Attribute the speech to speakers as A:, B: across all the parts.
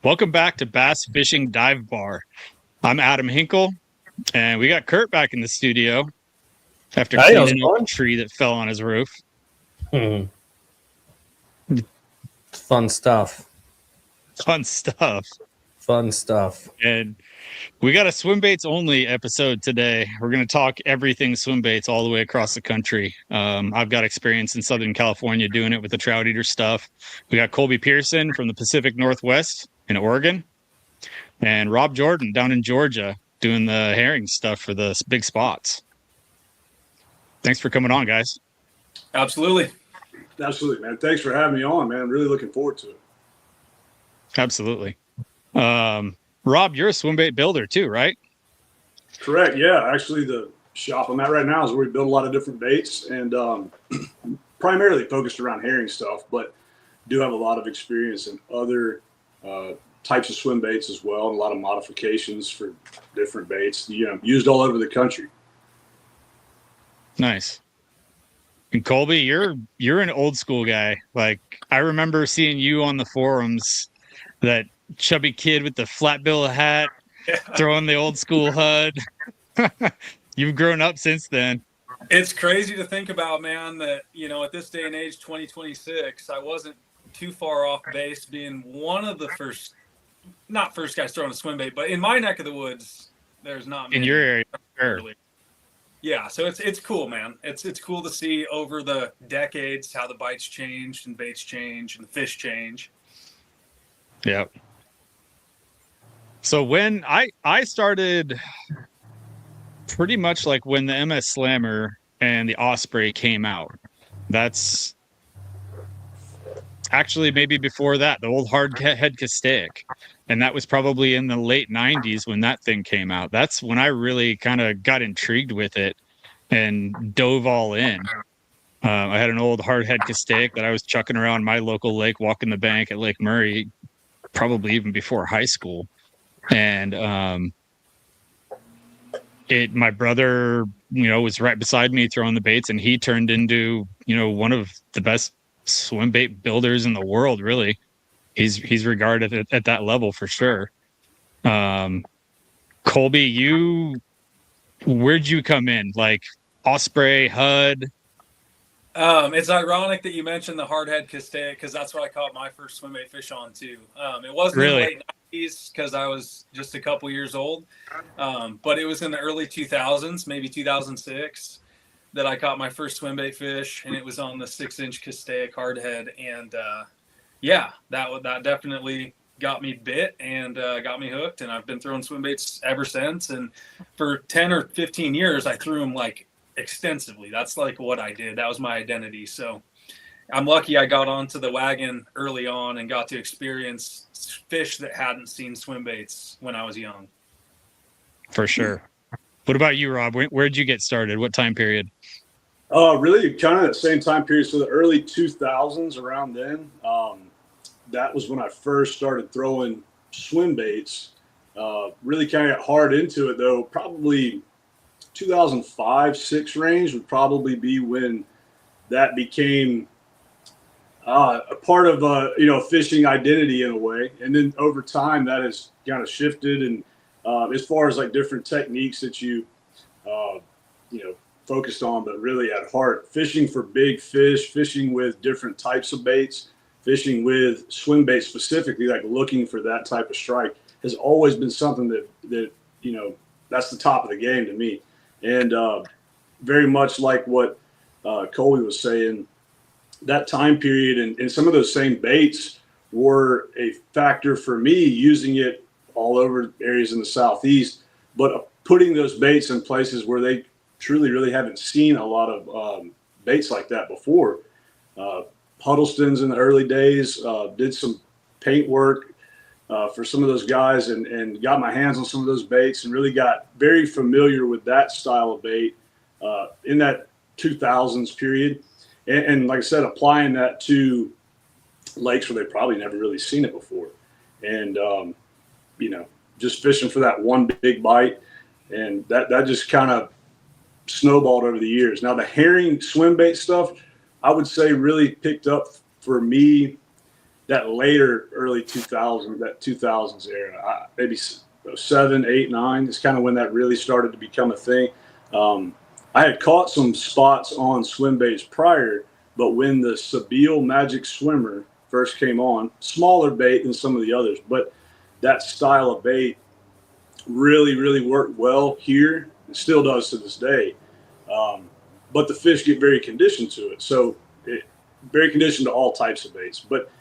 A: Welcome back to Bass Fishing Dive Bar. I'm Adam Hinkle, and we got Kurt back in the studio after cleaning up a tree that fell on his roof.
B: Fun stuff.
A: Fun stuff.
B: Fun stuff.
A: And we got a swim baits only episode today. We're going to talk everything swim baits all the way across the country. I've got experience in Southern California doing it with the trout eater stuff. We got Colby Pearson from the Pacific Northwest in Oregon, and Rob Jordan down in Georgia doing the herring stuff for the big spots. Thanks for coming on, guys.
C: Absolutely,
D: man. Thanks for having me on, man. I'm really looking forward to it.
A: Absolutely. Rob, you're a swim bait builder too, right?
D: Correct. Yeah. Actually, the shop I'm at right now is where we build a lot of different baits and primarily focused around herring stuff, but do have a lot of experience in other types of swim baits as well, and a lot of modifications for different baits, used all over the country.
A: Nice. And Colby, you're an old school guy. Like, I remember seeing you on the forums, that chubby kid with the flat bill hat, throwing the old school HUD. You've grown up since then.
C: It's crazy to think about, man, that, at this day and age, 2026, I wasn't too far off base being one of the not first guys throwing a swim bait, but in my neck of the woods, there's not many.
A: In your area. Sure.
C: Yeah, so it's cool, man. It's cool to see over the decades how the bites changed and baits change and the fish change.
A: Yep. So when I started, pretty much like when the MS Slammer and the Osprey came out, that's actually maybe before that, the old hard head Castaic. And that was probably in the late 90s when that thing came out. That's when I really kind of got intrigued with it and dove all in. I had an old hard head Castaic that I was chucking around my local lake, walking the bank at Lake Murray, probably even before high school. And my brother, was right beside me throwing the baits, and he turned into, one of the best swim bait builders in the world, really. He's regarded at that level for sure. Colby, where'd you come in? Like Osprey, HUD?
C: It's ironic that you mentioned the hardhead Castaic, because that's what I caught my first swim bait fish on too. It wasn't in the late 90s because I was just a couple years old, but it was in the early 2000s, maybe 2006, that I caught my first swim bait fish, and it was on the 6-inch Castaic hardhead, and that definitely got me bit and got me hooked, and I've been throwing swim baits ever since. And for 10 or 15 years, I threw them like extensively. That's like what I did. That was my identity. So I'm lucky I got onto the wagon early on and got to experience fish that hadn't seen swim baits when I was young.
A: For sure. What about you, Rob? Where'd you get started? What time period?
D: Really kind of that same time period. So the early 2000s, around then, that was when I first started throwing swim baits. Really kind of got hard into it though. Probably 2005-06 range would probably be when that became a part of fishing identity in a way. And then over time that has kind of shifted. And as far as like different techniques that you focused on, but really at heart, fishing for big fish, fishing with different types of baits, fishing with swim baits specifically, like looking for that type of strike, has always been something that that's the top of the game to me. And very much like what Colby was saying, that time period and some of those same baits were a factor for me, using it all over areas in the Southeast, but putting those baits in places where they truly really haven't seen a lot of baits like that before. Huddleston's in the early days, did some paint work for some of those guys and got my hands on some of those baits and really got very familiar with that style of bait in that 2000s period. And like I said, applying that to lakes where they probably never really seen it before. And, just fishing for that one big bite. And that just kind of snowballed over the years. Now the herring swim bait stuff, I would say really picked up for me that later early 2000s, that 2000s era, maybe 7, 8, 9 is kind of when that really started to become a thing. I had caught some spots on swim baits prior, but when the Sebile Magic Swimmer first came on, smaller bait than some of the others, but that style of bait really, really worked well here. It still does to this day. But the fish get very conditioned to it. So very conditioned to all types of baits, but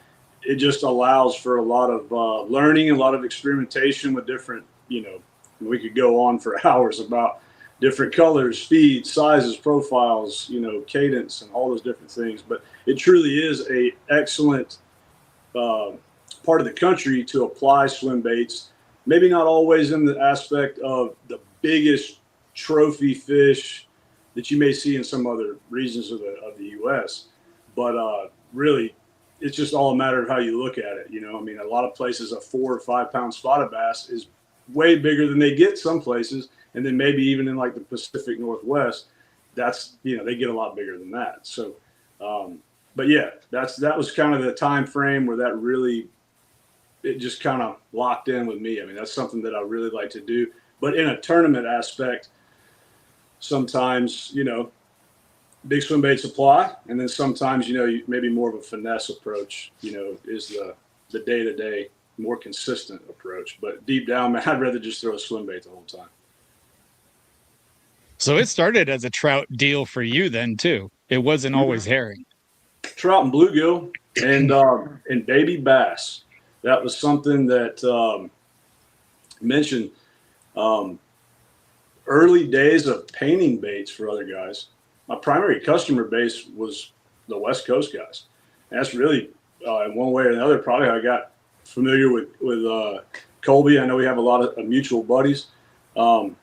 D: it just allows for a lot of learning, a lot of experimentation with different, we could go on for hours about different colors, speeds, sizes, profiles, cadence, and all those different things. But it truly is a excellent part of the country to apply swim baits. Maybe not always in the aspect of the biggest trophy fish that you may see in some other regions of the U.S., but really, it's just all a matter of how you look at it. A lot of places a 4 or 5 pound spotted bass is way bigger than they get some places, and then maybe even in like the Pacific Northwest, that's they get a lot bigger than that. So, but yeah, that was kind of the time frame where that really it just kind of locked in with me. That's something that I really like to do, but in a tournament aspect, sometimes big swim baits apply, and then sometimes maybe more of a finesse approach is the day-to-day more consistent approach. But deep down, man, I'd rather just throw a swim bait the whole time.
A: So it started as a trout deal for you then too. It wasn't always herring.
D: Trout and bluegill and baby bass. That was something that mentioned early days of painting baits for other guys. My primary customer base was the West Coast guys. And that's really, in one way or another, probably how I got familiar with Colby. I know we have a lot of mutual buddies. That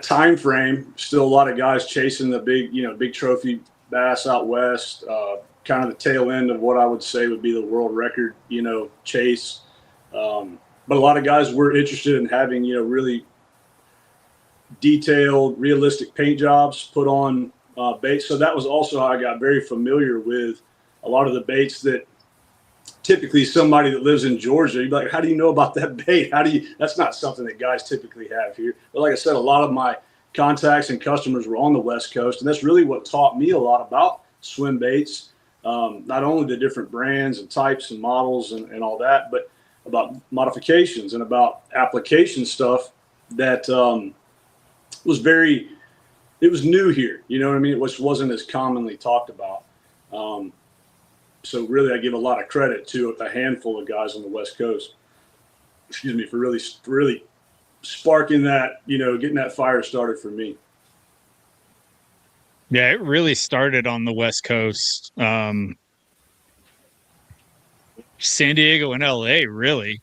D: time frame, still a lot of guys chasing the big trophy bass out west, kind of the tail end of what I would say would be the world record, chase. But a lot of guys were interested in having, really detailed, realistic paint jobs put on baits. So that was also how I got very familiar with a lot of the baits that typically somebody that lives in Georgia, you'd be like, how do you know about that bait? That's not something that guys typically have here. But like I said, a lot of my contacts and customers were on the West Coast. And that's really what taught me a lot about swim baits, not only the different brands and types and models and all that, but about modifications and about application stuff that it was new here. You know what I mean? It wasn't as commonly talked about. So really, I give a lot of credit to a handful of guys on the West Coast, for really sparking that, getting that fire started for me.
A: Yeah, it really started on the West Coast. San Diego and LA really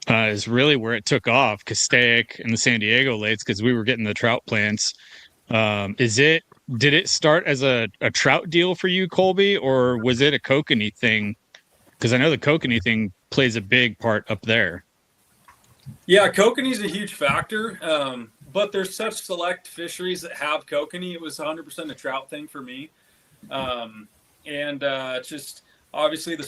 A: is really where it took off. Castaic and the San Diego lakes, because we were getting the trout plants. Did it start as a trout deal for you, Colby, or was it a kokanee thing? Because I know the kokanee thing plays a big part up there.
C: Yeah, kokanee is a huge factor, but there's such select fisheries that have kokanee. It was 100% a trout thing for me, just obviously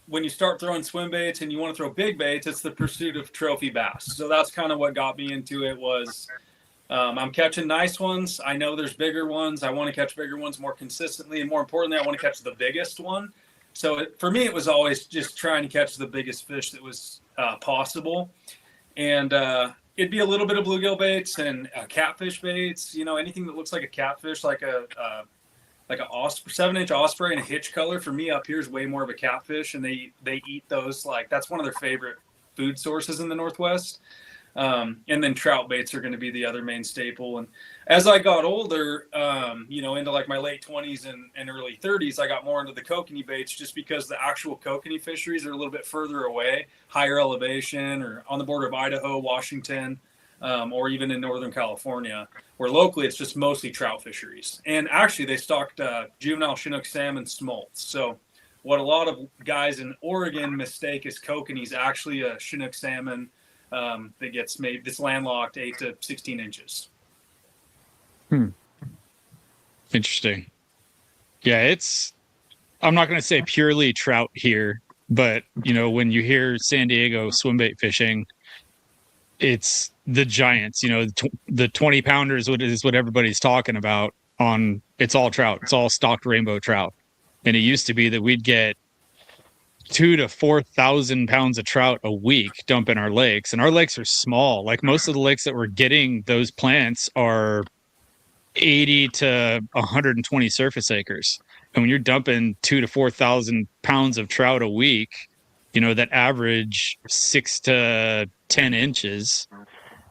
C: when you start throwing swim baits and you want to throw big baits, it's the pursuit of trophy bass. So that's kind of what got me into it. Was I'm catching nice ones. I know there's bigger ones. I want to catch bigger ones more consistently, and more importantly, I want to catch the biggest one. So for me, it was always just trying to catch the biggest fish that was possible. And it'd be a little bit of bluegill baits and catfish baits, anything that looks like a catfish, like a 7-inch osprey and a hitch color. For me up here is way more of a catfish, and they eat those. Like, that's one of their favorite food sources in the Northwest. And then trout baits are going to be the other main staple. And as I got older, into like my late 20s and early 30s, I got more into the kokanee baits, just because the actual kokanee fisheries are a little bit further away, higher elevation, or on the border of Idaho, Washington, or even in Northern California, where locally it's just mostly trout fisheries. And actually they stocked juvenile Chinook salmon smolts. So what a lot of guys in Oregon mistake as kokanee is actually a Chinook salmon that gets made, that's landlocked 8 to 16 inches.
A: Interesting. Yeah, I'm not going to say purely trout here, but when you hear San Diego swimbait fishing, it's the giants, the 20 pounders is what everybody's talking about it's all trout. It's all stocked rainbow trout. And it used to be that we'd get 2,000 to 4,000 pounds of trout a week dump in our lakes, and our lakes are small. Like most of the lakes that we're getting those plants are 80 to 120 surface acres. And when you're dumping 2,000 to 4,000 pounds of trout a week, that average 6 to 10 inches,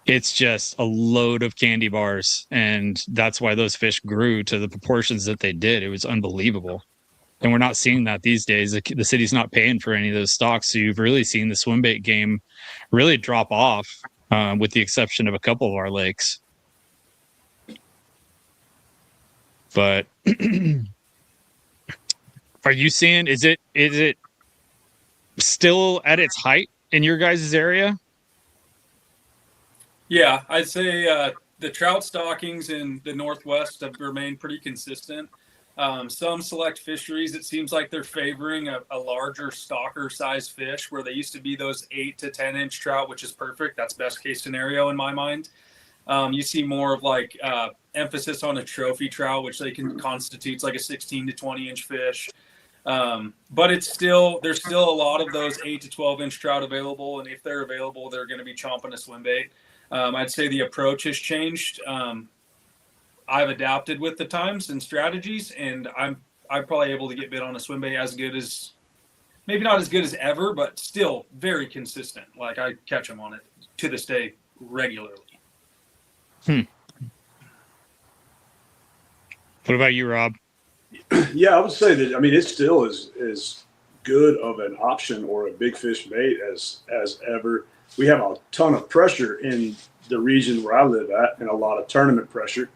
A: it's just a load of candy bars. And that's why those fish grew to the proportions that they did. It was unbelievable. And we're not seeing that these days. The city's not paying for any of those stocks. So you've really seen the swimbait game really drop off, with the exception of a couple of our lakes. But are you seeing, is it still at its height in your guys' area?
C: Yeah, I'd say the trout stockings in the Northwest have remained pretty consistent. Some select fisheries, it seems like they're favoring a larger stalker size fish, where they used to be those 8 to 10 inch trout, which is perfect. That's best case scenario in my mind. You see more of like emphasis on a trophy trout, which constitutes like a 16 to 20 inch fish. But there's still a lot of those 8 to 12 inch trout available. And if they're available, they're going to be chomping a swimbait. I'd say the approach has changed. I've adapted with the times and strategies, and I'm probably able to get bit on a swimbait as good as, maybe not as good as ever, but still very consistent. Like I catch them on it to this day regularly.
A: What about you, Rob?
D: Yeah, I would say that. I mean, it still is good of an option or a big fish bait as ever. We have a ton of pressure in the region where I live at, and a lot of tournament pressure.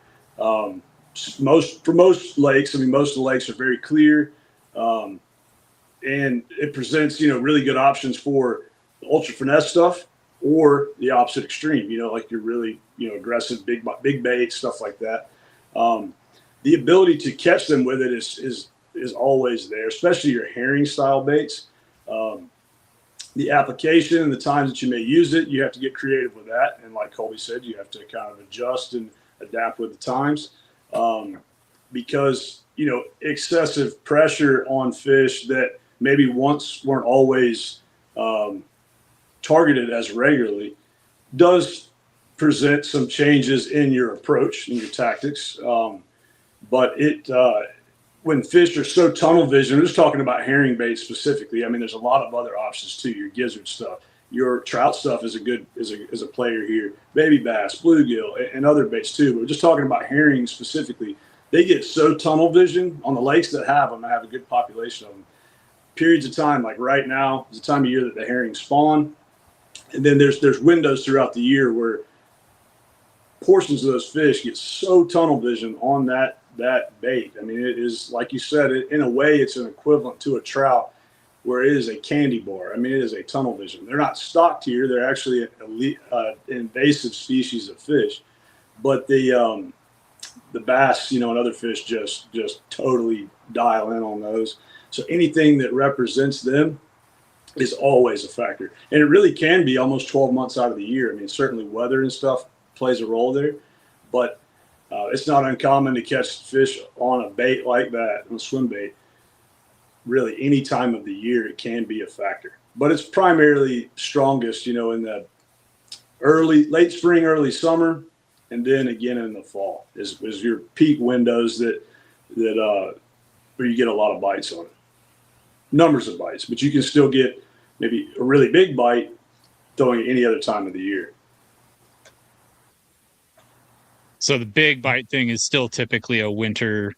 D: Most lakes, I mean, most of the lakes are very clear, and it presents really good options for the ultra finesse stuff or the opposite extreme. Like your really aggressive big bait stuff like that. The ability to catch them with it is always there, especially your herring style baits. The application and the times that you may use it, you have to get creative with that. And like Colby said, you have to kind of adjust and adapt with the times, because excessive pressure on fish that maybe once weren't always targeted as regularly does present some changes in your approach and your tactics. But when fish are so tunnel vision, I'm just talking about herring bait specifically. I mean, there's a lot of other options too. Your gizzard stuff, your trout stuff is a player here. Baby bass, bluegill, and other baits too. But we're just talking about herring specifically. They get so tunnel vision on the lakes that have them. I have a good population of them. Periods of time, like right now, is the time of year that the herring spawn, and then there's windows throughout the year where portions of those fish get so tunnel vision on that bait. I mean, it is, like you said, in a way, it's an equivalent to a trout, where it is a candy bar. I mean, it is a tunnel vision. They're not stocked here. They're actually an invasive species of fish. But the bass, and other fish just totally dial in on those. So anything that represents them is always a factor. And it really can be almost 12 months out of the year. I mean, certainly weather and stuff plays a role there, but it's not uncommon to catch fish on a bait like that, on a swim bait. Really, any time of the year, it can be a factor. But it's primarily strongest, in the late spring, early summer, and then again in the fall is your peak windows that where you get a lot of bites on it. Numbers of bites, but you can still get maybe a really big bite throwing any other time of the year.
A: So the big bite thing is still typically a winter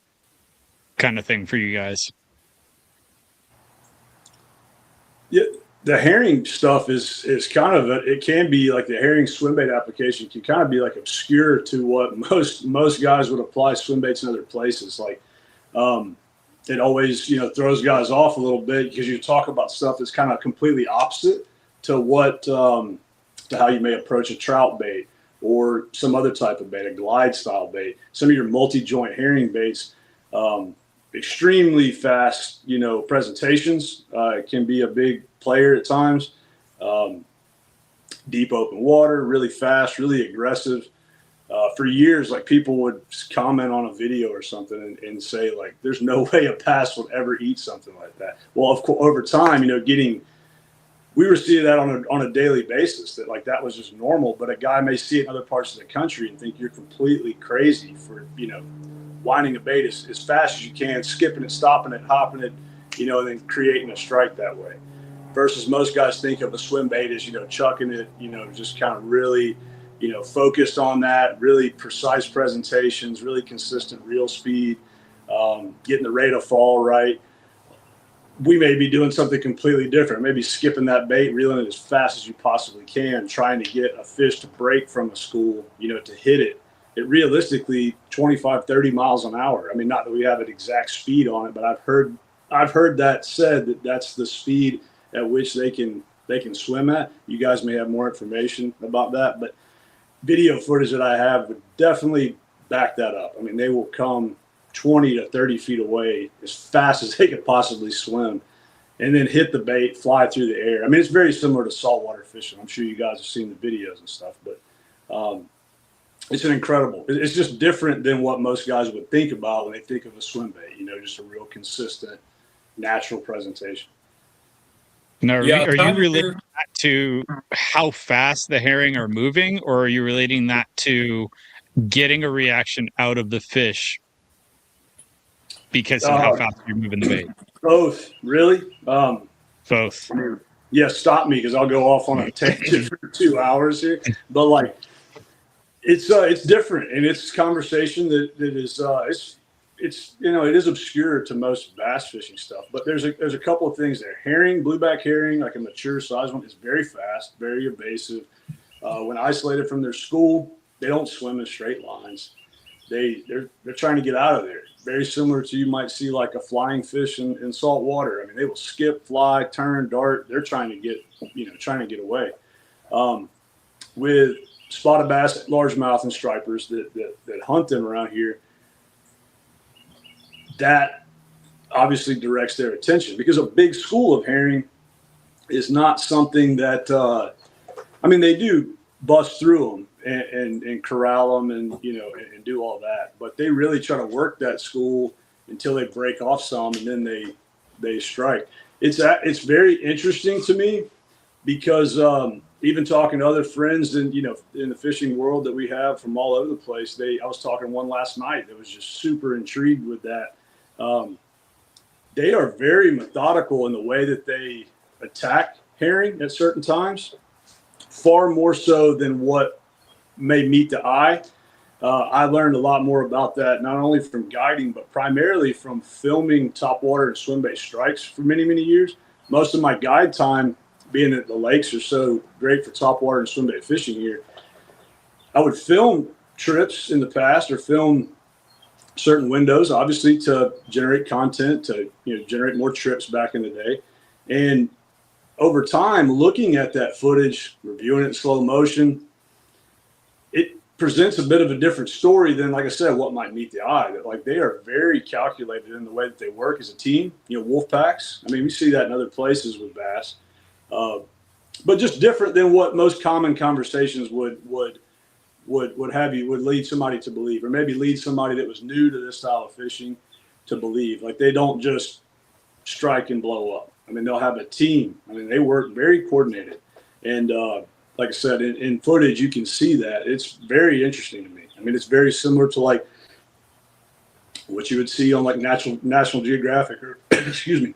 A: kind of thing for you guys.
D: Yeah, the herring stuff is kind of it can be like the herring swimbait application can kind of be like obscure to what most guys would apply swimbaits in other places. Like it always throws guys off a little bit because you talk about stuff that's kind of completely opposite to what to how you may approach a trout bait or some other type of bait, a glide style bait. Some of your multi-joint herring baits, extremely fast, presentations. It can be a big player at times. Deep open water, really fast, really aggressive. For years, like people would comment on a video or something and say like, there's no way a bass would ever eat something like that. Well, of course, over time, we were seeing that on a daily basis, that like that was just normal. But a guy may see it in other parts of the country and think you're completely crazy for, winding a bait as fast as you can, skipping it, stopping it, hopping it, and then creating a strike that way. Versus most guys think of a swim bait as, chucking it, just kind of really, focused on that, really precise presentations, really consistent reel speed, getting the rate of fall right. We may be doing something completely different, maybe skipping that bait, reeling it as fast as you possibly can, trying to get a fish to break from a school, to hit it at realistically 25, 30 miles an hour. I mean, not that we have an exact speed on it, but I've heard that said that that's the speed at which they can swim at. You guys may have more information about that, but video footage that I have would definitely back that up. I mean, they will come 20 to 30 feet away as fast as they could possibly swim and then hit the bait, fly through the air. I mean, it's very similar to saltwater fishing. I'm sure you guys have seen the videos and stuff, but it's it's just different than what most guys would think about when they think of a swim bait, just a real consistent, natural presentation.
A: Now, are you relating that to how fast the herring are moving, or are you relating that to getting a reaction out of the fish because of how fast you're moving the bait?
D: Both, really.
A: Both.
D: Yeah, stop me because I'll go off on a tangent for 2 hours here. But like, it's different, and it's conversation that is it is obscure to most bass fishing stuff. But there's a couple of things there. Herring, blueback herring, like a mature size one, is very fast, very evasive. When isolated from their school, they don't swim in straight lines. They're trying to get out of there. Very similar to, you might see like a flying fish in salt water. I mean, they will skip, fly, turn, dart. They're trying to get away. With spotted bass, largemouth, and stripers that hunt them around here, that obviously directs their attention, because a big school of herring is not something that they do bust through them and corral them and do all that, but they really try to work that school until they break off some, and then they strike. It's very interesting to me, because even talking to other friends in the fishing world that we have from all over the place, I was talking to one last night that was just super intrigued with that. They are very methodical in the way that they attack herring at certain times, far more so than what may meet the eye. I learned a lot more about that, not only from guiding, but primarily from filming topwater and swimbait strikes for many, many years. Most of my guide time, being that the lakes are so great for topwater and swimbait fishing here, I would film trips in the past, or film certain windows, obviously, to generate content, to generate more trips back in the day. And over time, looking at that footage, reviewing it in slow motion, it presents a bit of a different story than, like I said, what might meet the eye. That like, they are very calculated in the way that they work as a team. Wolf packs. I mean, we see that in other places with bass, but just different than what most common conversations would lead somebody to believe, or maybe lead somebody that was new to this style of fishing to believe. Like, they don't just strike and blow up. I mean, they'll have a team. I mean, they work very coordinated. And like I said, in footage, you can see that. It's very interesting to me. I mean, it's very similar to like what you would see on like National Geographic, or excuse me,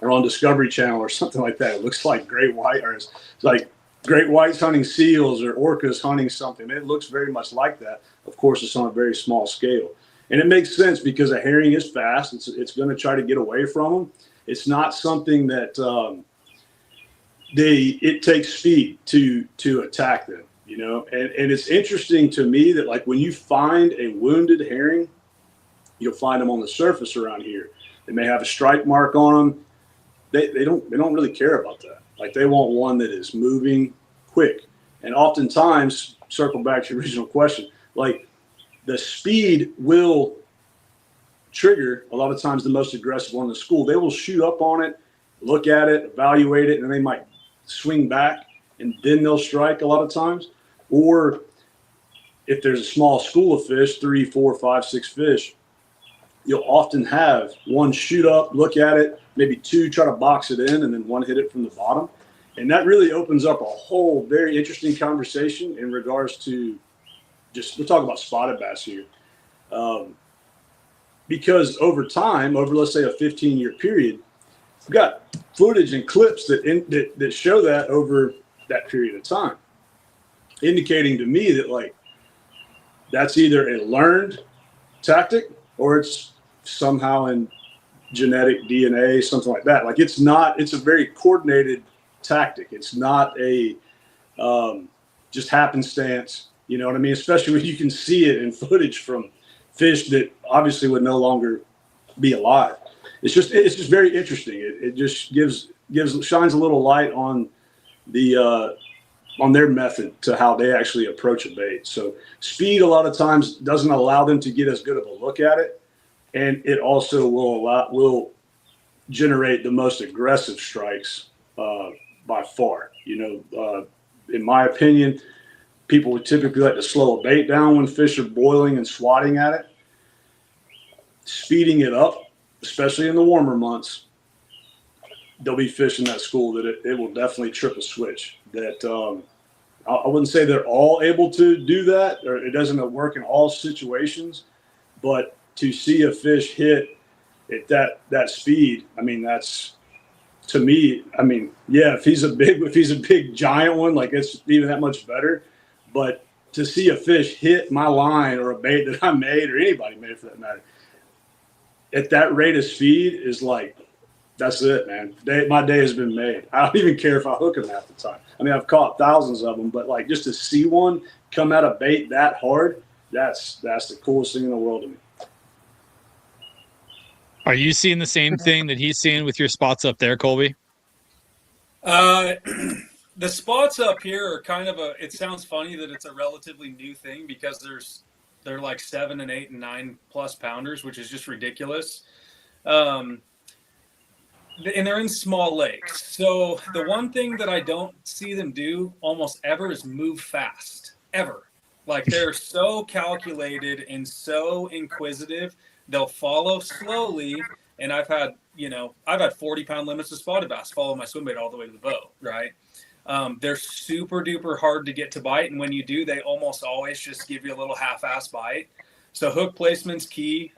D: or on Discovery Channel or something like that. It looks like great white, or it's like great whites hunting seals, or orcas hunting something. It looks very much like that. Of course, it's on a very small scale. And it makes sense, because a herring is fast. It's going to try to get away from them. It's not something that it takes speed to attack them, And it's interesting to me that, like, when you find a wounded herring, you'll find them on the surface around here. They may have a strike mark on them. They don't really care about that. Like, they want one that is moving quick. And oftentimes, circle back to your original question, like, the speed will trigger, a lot of times the most aggressive one in the school, they will shoot up on it, look at it, evaluate it, and they might swing back, and then they'll strike a lot of times. Or if there's a small school of fish, 3, 4, 5, 6 fish, you'll often have one shoot up, look at it, maybe 2 try to box it in, and then 1 hit it from the bottom. And that really opens up a whole very interesting conversation in regards to we're talking about spotted bass here. Because over time, over let's say a 15-year period, we've got footage and clips that show that over that period of time, indicating to me that like that's either a learned tactic or it's somehow in genetic DNA, something like that. Like it's a very coordinated tactic. It's not a just happenstance, you know what I mean? Especially when you can see it in footage from fish that obviously would no longer be alive. It's just very interesting. It just shines a little light on on their method to how they actually approach a bait. So speed a lot of times doesn't allow them to get as good of a look at it, and it also will generate the most aggressive strikes by far. You know, in my opinion, people would typically like to slow a bait down when fish are boiling and swatting at it. Speeding it up, especially in the warmer months, there'll be fish in that school that it will definitely trip a switch. That I wouldn't say they're all able to do that, or it doesn't work in all situations, but to see a fish hit at that speed, I mean, that's, to me, I mean, yeah, if he's a big giant one, like it's even that much better. But to see a fish hit my line or a bait that I made or anybody made for that matter at that rate of speed is like, that's it, man. My day has been made. I don't even care if I hook them half the time. I mean, I've caught thousands of them, but like just to see one come out of bait that hard, that's the coolest thing in the world to me.
A: Are you seeing the same thing that he's seeing with your spots up there, Colby?
C: The spots up here are kind of it sounds funny that it's a relatively new thing because they're like 7 and 8 and 9 plus pounders, which is just ridiculous. And they're in small lakes. So the one thing that I don't see them do almost ever is move fast, ever. Like they're so calculated and so inquisitive. They'll follow slowly. And I've had 40-pound limits of spotted bass follow my swim bait all the way to the boat, right? They're super duper hard to get to bite. And when you do, they almost always just give you a little half-ass bite. So hook placement's key.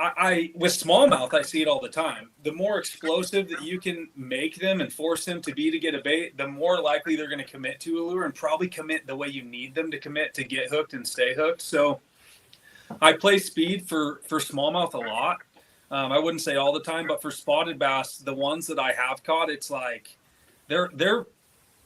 C: I with smallmouth, I see it all the time. The more explosive that you can make them and force them to be to get a bait, the more likely they're going to commit to a lure and probably commit the way you need them to commit to get hooked and stay hooked. So I play speed for smallmouth a lot. I wouldn't say all the time, but for spotted bass, the ones that I have caught, it's like they're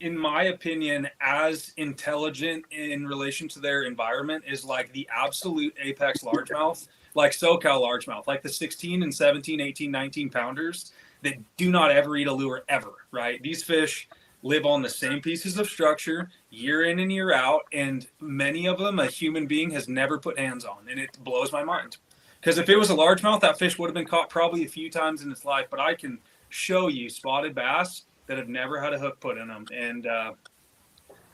C: in my opinion, as intelligent in relation to their environment is like the absolute apex largemouth, like SoCal largemouth, like the 16 and 17, 18, 19 pounders that do not ever eat a lure ever, right? These fish live on the same pieces of structure year in and year out, and many of them a human being has never put hands on, and it blows my mind. Because if it was a largemouth, that fish would have been caught probably a few times in its life, but I can show you spotted bass that have never had a hook put in them. And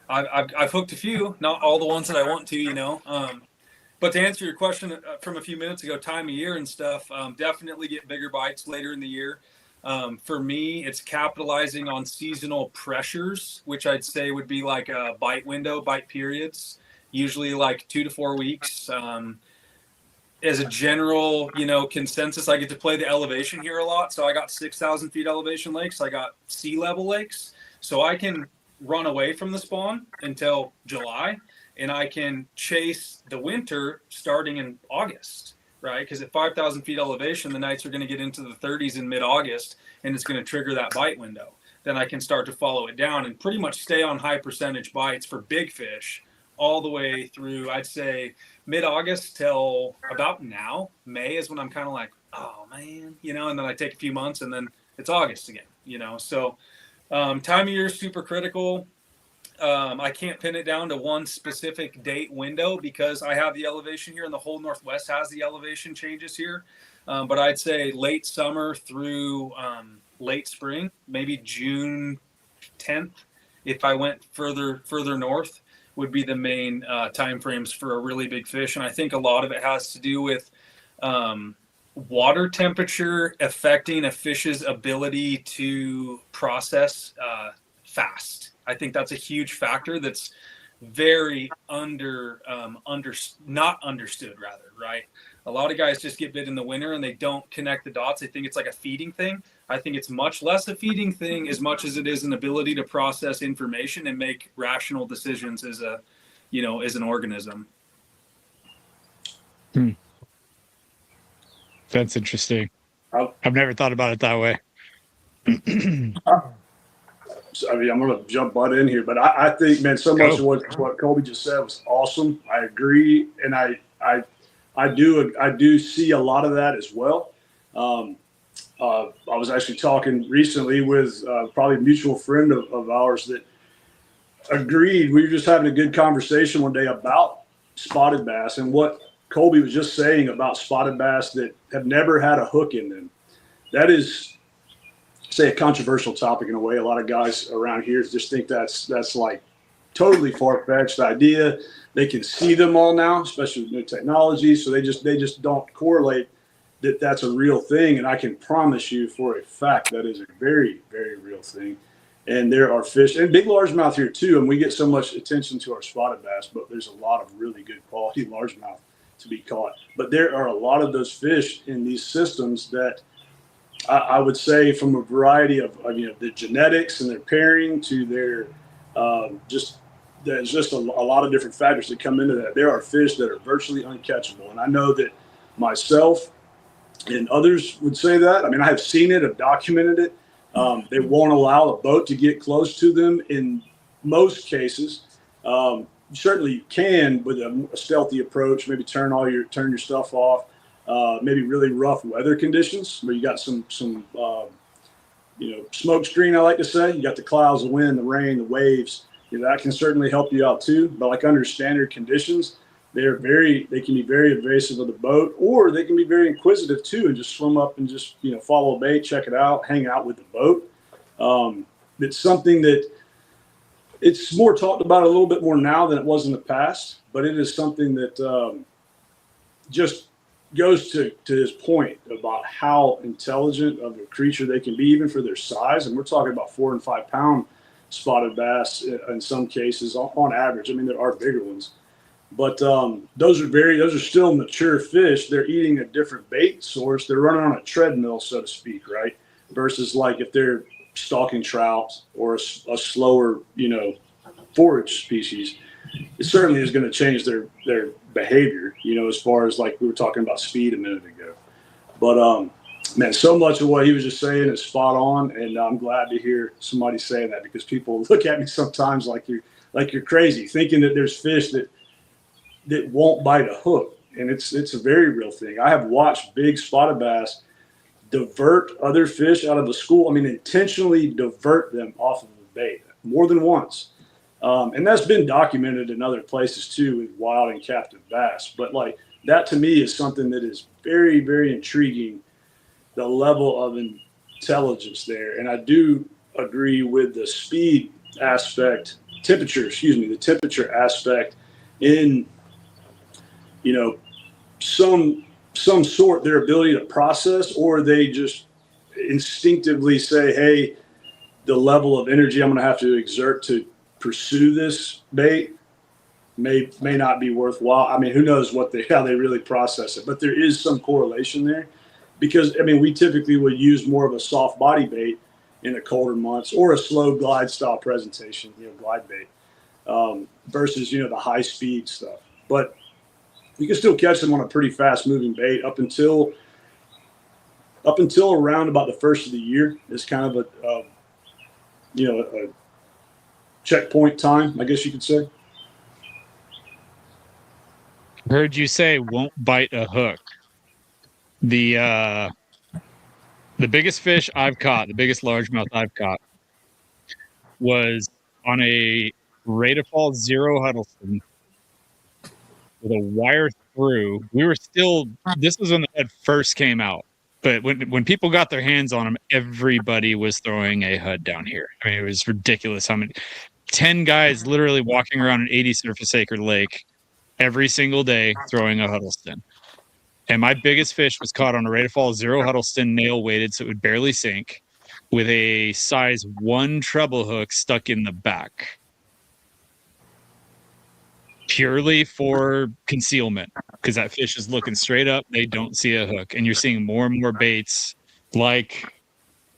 C: I've hooked a few, not all the ones that I want to, you know. But to answer your question from a few minutes ago, time of year and stuff, definitely get bigger bites later in the year. For me, it's capitalizing on seasonal pressures, which I'd say would be like a bite window, bite periods, usually like 2 to 4 weeks. As a general, consensus, I get to play the elevation here a lot. So I got 6,000 feet elevation lakes. I got sea level lakes. So I can run away from the spawn until July, and I can chase the winter starting in August, right? Because at 5,000 feet elevation, the nights are going to get into the 30s in mid-August, and it's going to trigger that bite window. Then I can start to follow it down and pretty much stay on high percentage bites for big fish all the way through, I'd say, mid-August till about now. May is when I'm kind of like, oh man, and then I take a few months and then it's August again, So time of year is super critical. I can't pin it down to one specific date window because I have the elevation here and the whole Northwest has the elevation changes here. But I'd say late summer through late spring, maybe June 10th, if I went further north, would be the main time frames for a really big fish. And I think a lot of it has to do with water temperature affecting a fish's ability to process fast. I think that's a huge factor that's very not understood, rather, right? A lot of guys just get bit in the winter and they don't connect the dots. They think it's like a feeding thing. I think it's much less a feeding thing as much as it is an ability to process information and make rational decisions as an organism.
A: That's interesting. I've never thought about it that way.
D: I mean, I'm going to jump butt in here, but I think, man, so much of what Colby just said was awesome. I agree, and I do see a lot of that as well. I was actually talking recently with probably a mutual friend of ours that agreed. We were just having a good conversation one day about spotted bass and what Colby was just saying about spotted bass that have never had a hook in them. That is, say, a controversial topic in a way. A lot of guys around here just think that's like totally far-fetched idea. They can see them all now, especially with new technology, so they just don't correlate that that's a real thing. And I can promise you for a fact that is a very, very real thing. And there are fish and big largemouth here too. And we get so much attention to our spotted bass, but there's a lot of really good quality largemouth to be caught. But there are a lot of those fish in these systems that I would say, from a variety of the genetics and their pairing to their there's just a lot of different factors that come into that. There are fish that are virtually uncatchable. And I know that myself and others would say that. I mean, I have seen it, I've documented it. They won't allow a boat to get close to them in most cases. Certainly you can with a stealthy approach, maybe turn your stuff off, maybe really rough weather conditions where you got some smoke screen, I like to say. You got the clouds, the wind, the rain, the waves. That can certainly help you out too. But like under standard conditions, they can be very invasive of the boat, or they can be very inquisitive too and just swim up and just follow a bait, check it out, hang out with the boat. It's something that it's more talked about a little bit more now than it was in the past, but it is something that just goes to his point about how intelligent of a creature they can be, even for their size. And we're talking about 4 and 5 pound spotted bass in some cases on average. I mean, there are bigger ones, but those are still mature fish. They're eating a different bait source. They're running on a treadmill, so to speak, right? Versus like if they're stalking trout or a slower, forage species, it certainly is going to change their behavior, as far as like we were talking about speed a minute ago. But man, so much of what he was just saying is spot on, and I'm glad to hear somebody saying that, because people look at me sometimes like you're crazy, thinking that there's fish that won't bite a hook, and it's a very real thing. I have watched big spotted bass divert other fish out of the school. I mean, intentionally divert them off of the bait more than once. And that's been documented in other places too with wild and captive bass. But like that to me is something that is very, very intriguing, the level of intelligence there. And I do agree with the speed aspect, the temperature aspect in, some sort, their ability to process, or they just instinctively say, hey, the level of energy I'm going to have to exert to pursue this bait may not be worthwhile. I mean, who knows how they really process it, but there is some correlation there, because I mean, we typically would use more of a soft body bait in the colder months, or a slow glide style presentation, glide bait, versus the high speed stuff. But you can still catch them on a pretty fast moving bait up until around about the first of the year. Is kind of a checkpoint time, I guess you could say.
A: Heard you say won't bite a hook. The biggest fish I've caught, the biggest largemouth I've caught, was on a rate of fall 0 Huddleston with a wire through. We were still, this was when the HUD first came out. But when people got their hands on them, everybody was throwing a HUD down here. I mean, it was ridiculous how many, 10 guys literally walking around an 80 surface acre lake every single day throwing a Huddleston. And my biggest fish was caught on a rate of fall 0 Huddleston, nail weighted, so it would barely sink, with a size 1 treble hook stuck in the back, purely for concealment, because that fish is looking straight up. They don't see a hook. And you're seeing more and more baits like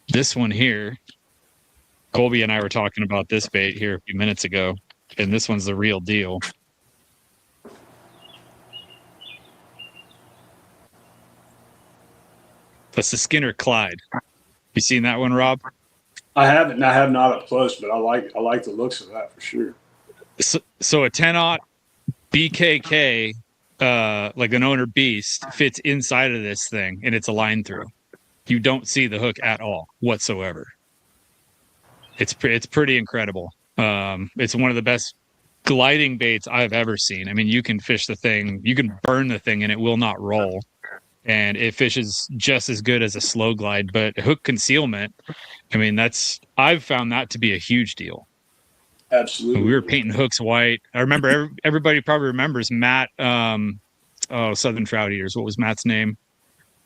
A: this one here. Colby and I were talking about this bait here a few minutes ago, and this one's the real deal. That's the Skinner Clyde. You seen that one, Rob?
D: I haven't. I have not up close, but I like the looks of that for sure.
A: So a 10-aught BKK, like an owner beast, fits inside of this thing, and it's a line through. You don't see the hook at all whatsoever. It's pretty incredible. It's one of the best gliding baits I've ever seen. I mean, you can fish the thing, you can burn the thing, and it will not roll. And it fishes just as good as a slow glide. But hook concealment, I mean, I've found that to be a huge deal.
D: Absolutely.
A: We were painting hooks white. I remember everybody probably remembers Matt, Southern Trout Eaters. What was Matt's name?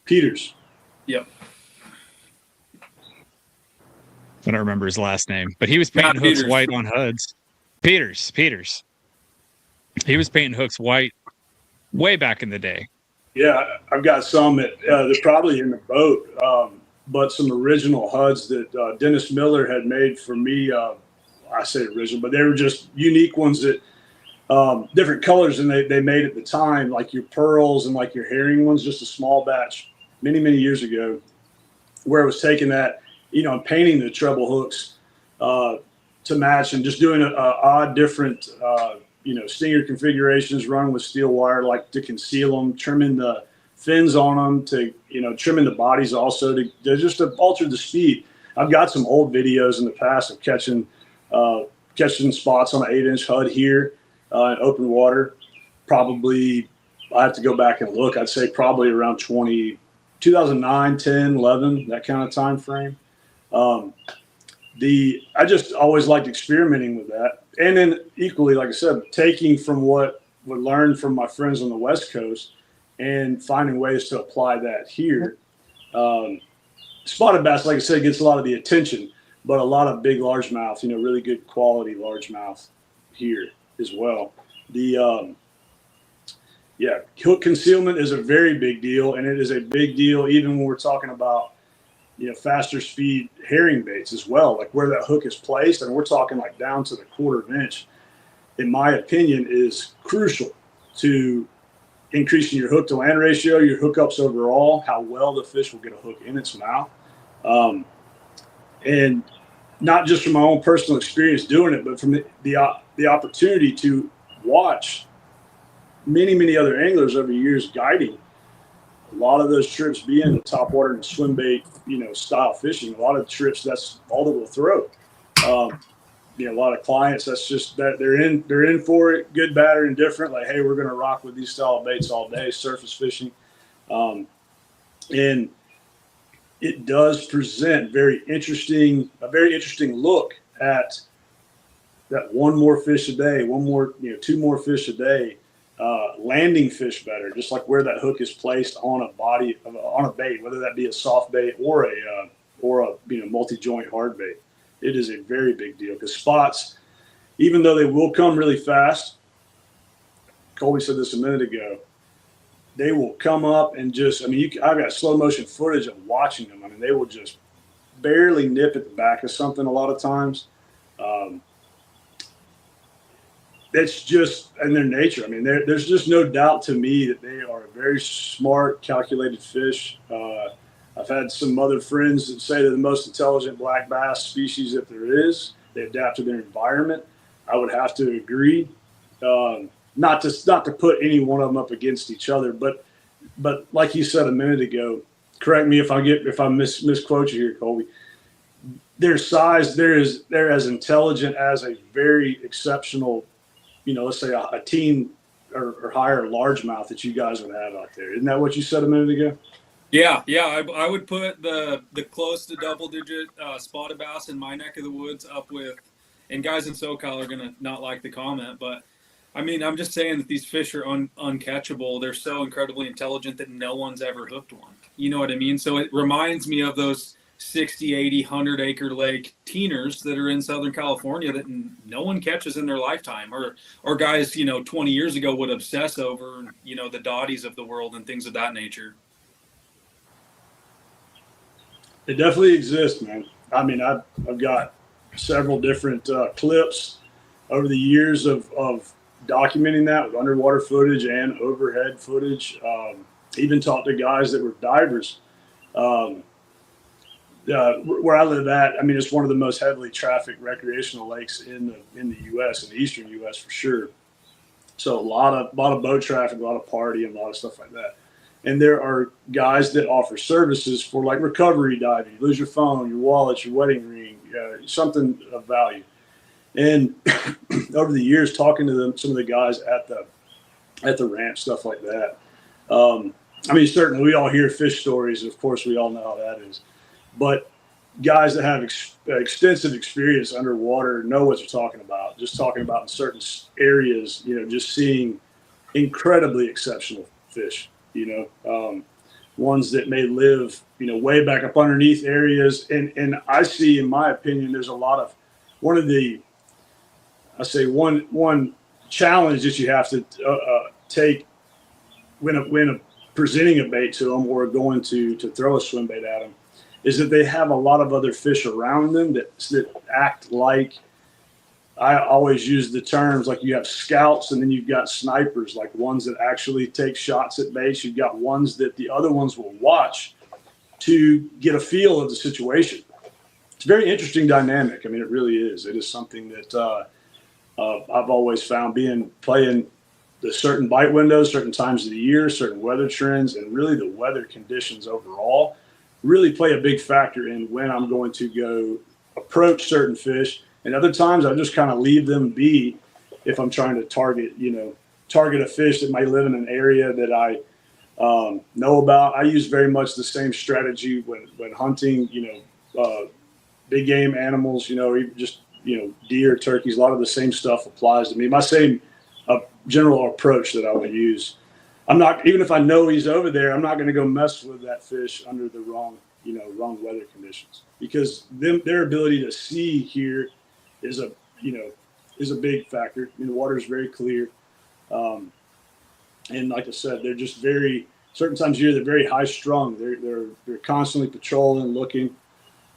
D: Peters.
C: Yep.
A: I don't remember his last name, but he was painting hooks white on HUDs. Peters. He was painting hooks white way back in the day.
D: Yeah, I've got some that they're probably in the boat, but some original HUDs that Dennis Miller had made for me. I say original, but they were just unique ones that different colors than they made at the time, like your pearls and like your herring ones, just a small batch many, many years ago, where it was taking that, and painting the treble hooks to match and just doing a odd, different, stinger configurations, running with steel wire, like to conceal them, trimming the fins on them, to trimming the bodies also to just to alter the speed. I've got some old videos in the past of catching spots on an 8-inch HUD here in open water. Probably, I have to go back and look. I'd say probably around 2009, 10, 11, that kind of time frame. I just always liked experimenting with that. And then equally, like I said, taking from what we learned from my friends on the West Coast and finding ways to apply that here. Spotted bass, like I said, gets a lot of the attention, but a lot of big largemouth, really good quality largemouth here as well. Hook concealment is a very big deal, and it is a big deal even when we're talking about faster speed herring baits as well, like where that hook is placed. And we're talking like down to the 1/4 inch, in my opinion, is crucial to increasing your hook to land ratio, your hookups overall, how well the fish will get a hook in its mouth. And not just from my own personal experience doing it, but from the opportunity to watch many, many other anglers over years guiding. A lot of those trips being the top water and swim bait, style fishing. A lot of trips, that's all that we'll throw. A lot of clients, that's just that they're in for it, good, bad, or indifferent. Like, hey, we're going to rock with these style of baits all day, surface fishing. And it does present a very interesting look at that one more fish a day, two more fish a day. Landing fish better, just like where that hook is placed on a bait, whether that be a soft bait or a multi-joint hard bait. It is a very big deal because spots, even though they will come really fast, Colby said this a minute ago, they will come up and I've got slow motion footage of watching them. I mean, they will just barely nip at the back of something a lot of times. It's just in their nature. I mean, there's just no doubt to me that they are a very smart, calculated fish. I've had some other friends that say they're the most intelligent black bass species that there is. They adapt to their environment. I would have to agree. Not to put any one of them up against each other, but like you said a minute ago, correct me if I misquote you here, Colby. their size, they're as intelligent as a very exceptional, let's say a teen or higher largemouth that you guys would have out there. Isn't that what you said a minute ago?
C: Yeah, I would put the close to double digit spotted bass in my neck of the woods up with, and guys in SoCal are gonna not like the comment, but I mean, I'm just saying that these fish are uncatchable. They're so incredibly intelligent that no one's ever hooked one. You know what I mean? So it reminds me of those 60, 80, 100-acre lake teeners that are in Southern California that no one catches in their lifetime. Or guys, 20 years ago would obsess over, the dotties of the world and things of that nature.
D: It definitely exists, man. I mean, I've got several different clips over the years of documenting that with underwater footage and overhead footage. Even talked to guys that were divers. Where I live at, I mean, it's one of the most heavily trafficked recreational lakes in the U.S., in the eastern U.S. for sure. So a lot of boat traffic, a lot of partying, a lot of stuff like that. And there are guys that offer services for like recovery diving. You lose your phone, your wallet, your wedding ring, something of value. And over the years, talking to them, some of the guys at the ranch, stuff like that. I mean, certainly we all hear fish stories. Of course, we all know how that is. But guys that have extensive experience underwater know what you're talking about. Just talking about in certain areas, just seeing incredibly exceptional fish. Ones that may live, way back up underneath areas. And I see, in my opinion, there's a lot of one challenge that you have to take when presenting a bait to them or going to throw a swim bait at them is that they have a lot of other fish around them that act like, I always use the terms like you have scouts and then you've got snipers, like ones that actually take shots at baits. You've got ones that the other ones will watch to get a feel of the situation. It's a very interesting dynamic. I mean, it really is. It is something that I've always found playing the certain bite windows, certain times of the year, certain weather trends, and really the weather conditions overall really play a big factor in when I'm going to go approach certain fish. And other times I just kind of leave them be if I'm trying to target a fish that might live in an area that I know about. I use very much the same strategy when hunting, big game animals, deer, turkeys, a lot of the same stuff applies to me. My same general approach that I would use. I'm not, even if I know he's over there, I'm not going to go mess with that fish under the wrong weather conditions, because their ability to see here is a big factor. I mean, the water is very clear. And like I said, they're just certain times of year, they're very high strung. They're constantly patrolling, looking,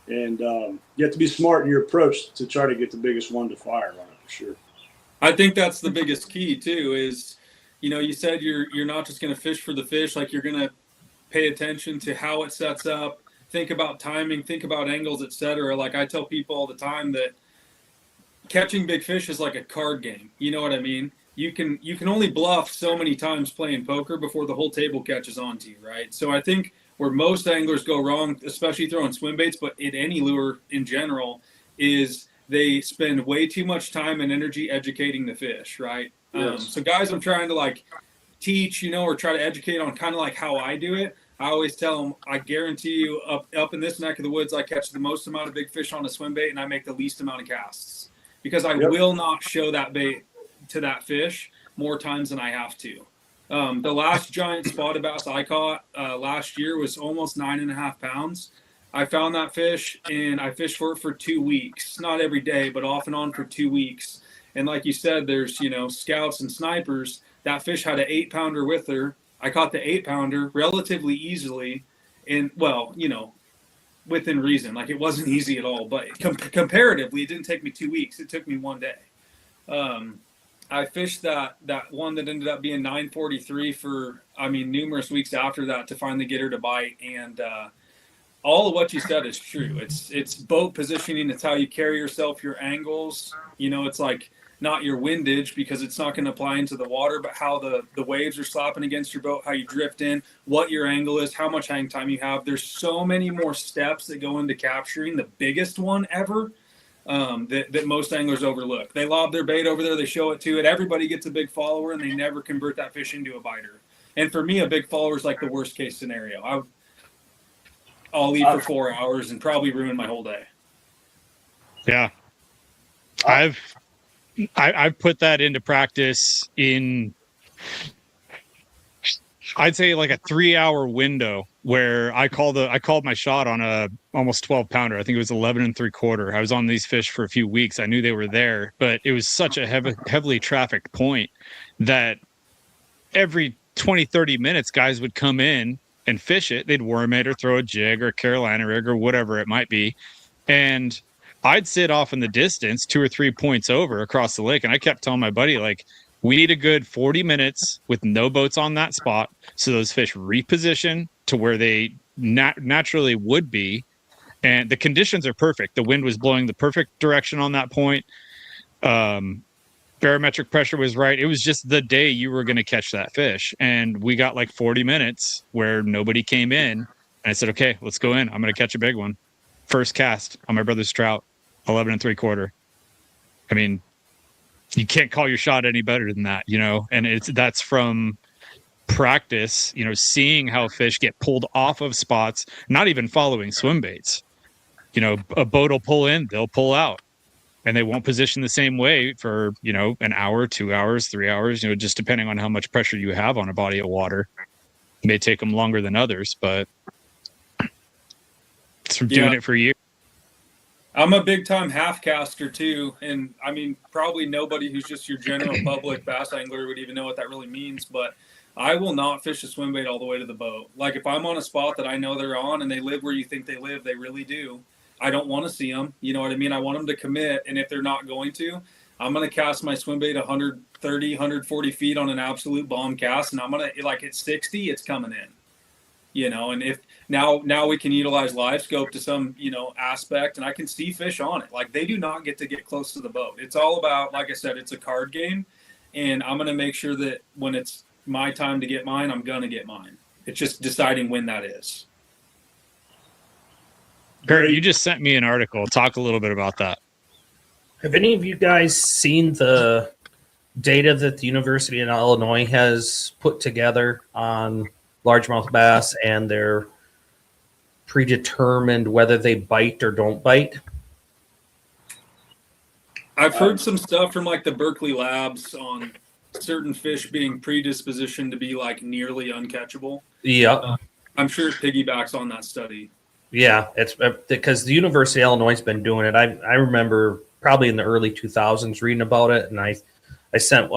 D: and you have to be smart in your approach to try to get the biggest one to fire on it, for sure.
C: I think that's the biggest key too, is, you said you're not just going to fish for the fish, like you're going to pay attention to how it sets up, think about timing, think about angles, etc. Like I tell people all the time that catching big fish is like a card game. You know what I mean? You can only bluff so many times playing poker before the whole table catches on to you, right? So I think where most anglers go wrong, especially throwing swim baits, but in any lure in general, is they spend way too much time and energy educating the fish, right? Yes. So guys, I'm trying to teach, or try to educate on kind of like how I do it. I always tell them, I guarantee you up in this neck of the woods, I catch the most amount of big fish on a swim bait and I make the least amount of casts, because I will not show that bait to that fish more times than I have to. The last giant spotted bass I caught last year was almost 9.5 pounds. I found that fish and I fished for it for 2 weeks, not every day, but off and on for 2 weeks. And like you said, there's, scouts and snipers. That fish had an 8-pounder with her. I caught the 8-pounder relatively easily, and within reason. Like it wasn't easy at all, but comparatively, it didn't take me 2 weeks. It took me 1 day. I fished that one that ended up being 943 for, numerous weeks after that to finally get her to bite. And all of what you said is true. It's boat positioning. It's how you carry yourself, your angles. It's like not your windage, because it's not going to apply into the water, but how the waves are slapping against your boat, how you drift in, what your angle is, how much hang time you have. There's so many more steps that go into capturing the biggest one ever, that most anglers overlook. They lob their bait over there, they show it to it, everybody gets a big follower, and they never convert that fish into a biter. And for me, a big follower is like the worst case scenario. I'll eat for 4 hours and probably ruin my whole day.
A: Yeah. I've put that into practice in, I'd say like a 3-hour window where I called my shot on a almost 12 pounder. I think it was 11 3/4. I was on these fish for a few weeks. I knew they were there, but it was such a heavily trafficked point that every 20, 30 minutes, guys would come in and fish it. They'd worm it or throw a jig or a Carolina rig or whatever it might be. And I'd sit off in the distance 2 or 3 points over across the lake. And I kept telling my buddy, like, we need a good 40 minutes with no boats on that spot, so those fish reposition to where they naturally would be. And the conditions are perfect. The wind was blowing the perfect direction on that point. Barometric pressure was right. It was just the day you were going to catch that fish. And we got like 40 minutes where nobody came in. And I said, okay, let's go in. I'm going to catch a big one. First cast on my brother's trout, 11 3/4. I mean, you can't call your shot any better than that, you know? And that's from practice, you know, seeing how fish get pulled off of spots, not even following swim baits. You know, a boat will pull in, they'll pull out. And they won't position the same way for, you know, an hour, 2 hours, 3 hours, you know, just depending on how much pressure you have on a body of water. It may take them longer than others, but it's from doing it for years.
C: I'm a big time half caster too. And I mean, probably nobody who's just your general public bass angler would even know what that really means, but I will not fish a swim bait all the way to the boat. Like if I'm on a spot that I know they're on and they live where you think they live, they really do. I don't want to see them. You know what I mean? I want them to commit. And if they're not going to, I'm going to cast my swim bait 130, 140 feet on an absolute bomb cast. And I'm going to, like at 60, it's coming in, you know, and if now we can utilize live scope to some, you know, aspect, and I can see fish on it. Like they do not get to get close to the boat. It's all about, like I said, it's a card game. And I'm going to make sure that when it's my time to get mine, I'm going to get mine. It's just deciding when that is.
A: Kurt, you just sent me an article. Talk a little bit about that.
B: Have any of you guys seen the data that the University of Illinois has put together on largemouth bass and their predetermined whether they bite or don't bite?
C: I've heard some stuff from like the Berkeley labs on certain fish being predispositioned to be like nearly uncatchable.
B: Yeah.
C: I'm sure it piggybacks on that study.
B: Yeah, it's because the University of Illinois has been doing it. I remember probably in the early 2000s reading about it, and I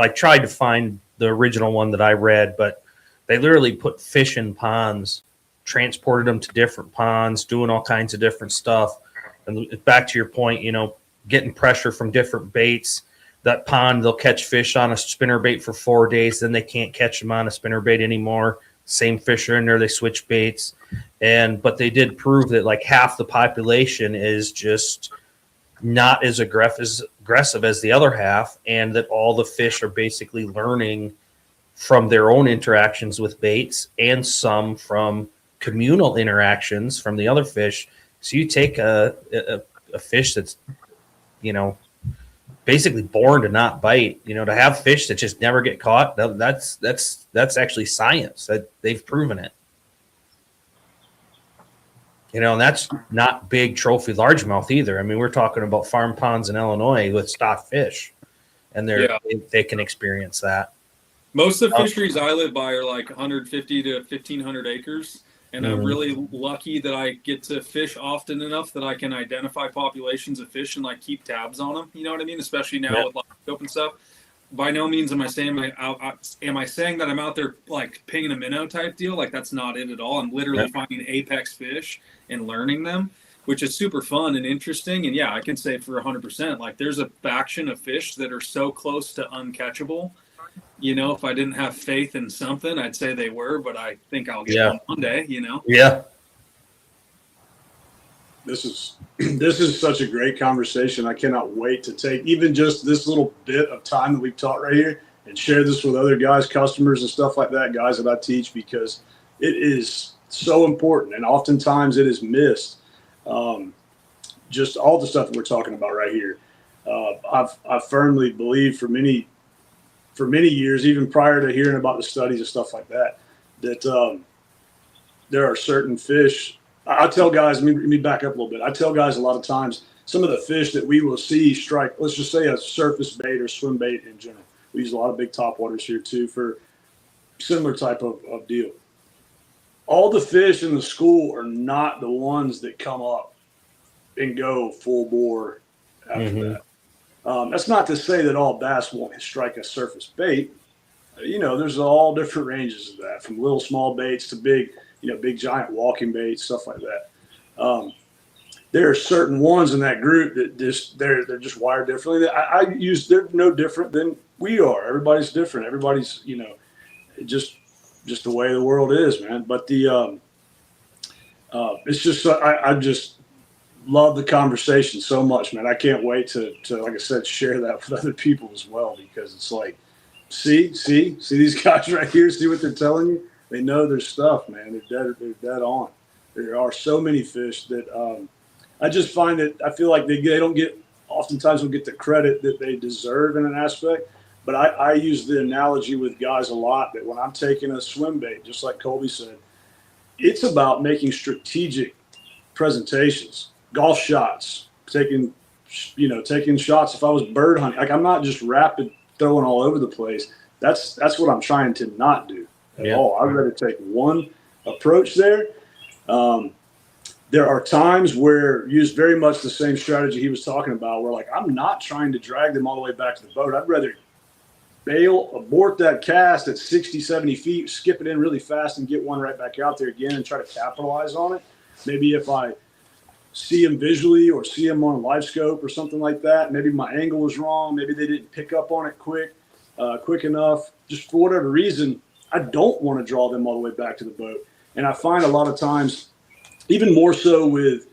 B: tried to find the original one that I read, but they literally put fish in ponds, transported them to different ponds, doing all kinds of different stuff. And back to your point, you know, getting pressure from different baits. That pond, they'll catch fish on a spinnerbait for 4 days, then they can't catch them on a spinnerbait anymore. Same fish are in there, they switch baits. But they did prove that like half the population is just not as aggressive as the other half, and that all the fish are basically learning from their own interactions with baits and some from communal interactions from the other fish. So you take a fish that's, you know, basically born to not bite, you know, to have fish that just never get caught. That's actually science. That they've proven it. You know, and that's not big trophy largemouth either. I mean, we're talking about farm ponds in Illinois with stock fish, and they can experience that.
C: Most of the fisheries I live by are like 150 to 1,500 acres, and I'm really lucky that I get to fish often enough that I can identify populations of fish and like keep tabs on them. You know what I mean? Especially now with live scope and stuff. By no means am I saying that I'm out there like pinging a minnow type deal. Like that's not it at all. I'm literally finding apex fish and learning them, which is super fun and interesting. And yeah, I can say for 100%, like there's a faction of fish that are so close to uncatchable. You know, if I didn't have faith in something, I'd say they were, but I think I'll get one day, you know?
B: Yeah.
D: This is such a great conversation. I cannot wait to take even just this little bit of time that we've taught right here and share this with other guys, customers and stuff like that, guys that I teach, because it is so important. And oftentimes it is missed. Just all the stuff that we're talking about right here. I firmly believe for many years, even prior to hearing about the studies and stuff like that, that there are certain fish. I tell guys, let me back up a little bit. I tell guys a lot of times, some of the fish that we will see strike, let's just say a surface bait or swim bait in general. We use a lot of big topwaters here too for similar type of deal. All the fish in the school are not the ones that come up and go full bore after that. That's not to say that all bass won't strike a surface bait. There's all different ranges of that, from little small baits to big giant walking baits, stuff like that. There are certain ones in that group that they're just wired differently. They're no different than we are. Everybody's different. Everybody's just the way the world is, man. But it's just I just love the conversation so much, man. I can't wait to like I said, share that with other people as well, because it's like, see these guys right here, see what they're telling you. They know their stuff, man. They're dead on. There are so many fish that I just find that I feel like they oftentimes don't get the credit that they deserve in an aspect. But I use the analogy with guys a lot that when I'm taking a swim bait, just like Colby said, it's about making strategic presentations, golf shots, taking shots. If I was bird hunting, like I'm not just rapid throwing all over the place. That's what I'm trying to not do at all. I'd rather take one approach there. There are times where use very much the same strategy he was talking about, where like I'm not trying to drag them all the way back to the boat. I'd rather bail, abort that cast at 60, 70 feet, skip it in really fast and get one right back out there again and try to capitalize on it. Maybe if I see them visually or see them on a live scope or something like that, maybe my angle was wrong. Maybe they didn't pick up on it quick enough. Just for whatever reason, I don't want to draw them all the way back to the boat. And I find a lot of times, even more so with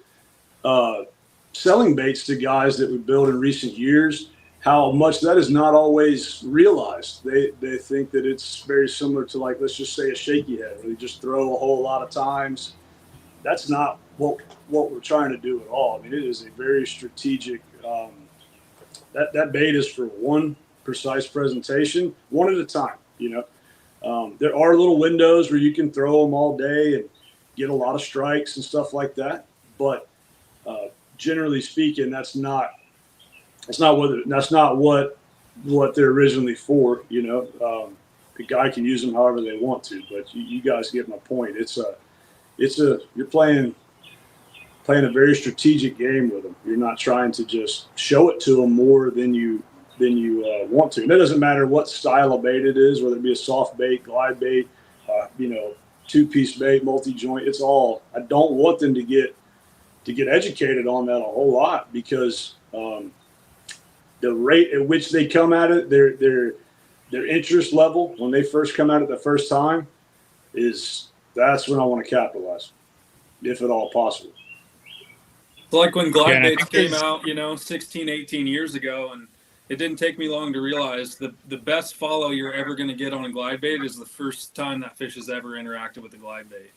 D: selling baits to guys that we build in recent years, how much that is not always realized. They think that it's very similar to, like, let's just say a shaky head, where you just throw a whole lot of times. That's not what we're trying to do at all. I mean, it is a very strategic, that bait is for one precise presentation, one at a time, There are little windows where you can throw them all day and get a lot of strikes and stuff like that. But generally speaking, that's not what they're originally for. The guy can use them however they want to, but you guys get my point. You're playing a very strategic game with them. You're not trying to just show it to them more than you want to. And it doesn't matter what style of bait it is, whether it be a soft bait, glide bait, two-piece bait, multi-joint. It's all. I don't want them to get educated on that a whole lot, because the rate at which they come at it, their interest level when they first come at it the first time that's when I want to capitalize, if at all possible.
C: It's like when glide baits came out, 16, 18 years ago, and it didn't take me long to realize the best follow you're ever going to get on a glide bait is the first time that fish has ever interacted with the glide bait.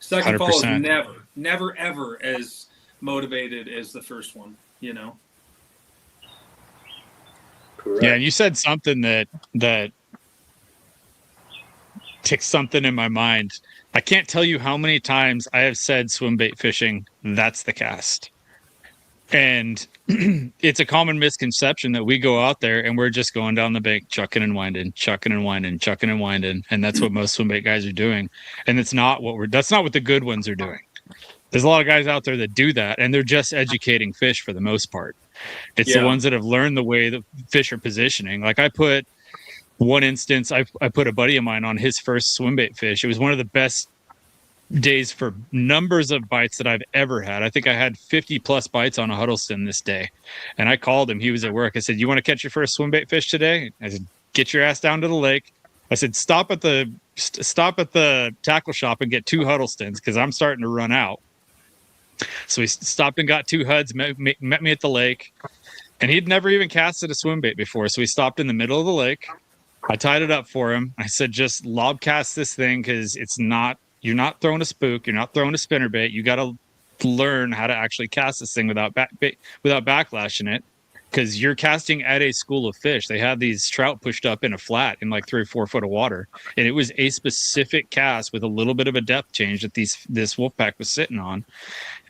C: Second 100%. Follow is never, ever as motivated as the first one,
D: Correct.
A: Yeah, and you said something that ticks something in my mind. I can't tell you how many times I have said swim bait fishing, that's the cast. And it's a common misconception that we go out there and we're just going down the bank, chucking and winding, chucking and winding, chucking and winding. And that's what most swim bait guys are doing. And that's not what the good ones are doing. There's a lot of guys out there that do that, and they're just educating fish for the most part. It's the ones that have learned the way that fish are positioning. Like I put one instance, I put a buddy of mine on his first swim bait fish. It was one of the best days for numbers of bites that I've ever had. I think I had 50 plus bites on a Huddleston this day. And I called him. He was at work. I said, "You want to catch your first swim bait fish today?" I said, "Get your ass down to the lake." I said, stop at the tackle shop and get 2 Huddlestons, because I'm starting to run out. So we stopped and got 2 HUDs, met me at the lake, and he'd never even casted a swim bait before. So we stopped in the middle of the lake. I tied it up for him. I said, just lob cast this thing, because you're not throwing a spook, you're not throwing a spinner bait. You got to learn how to actually cast this thing without backlashing it, because you're casting at a school of fish. They had these trout pushed up in a flat in like 3 or 4 foot of water, and it was a specific cast with a little bit of a depth change that this wolf pack was sitting on.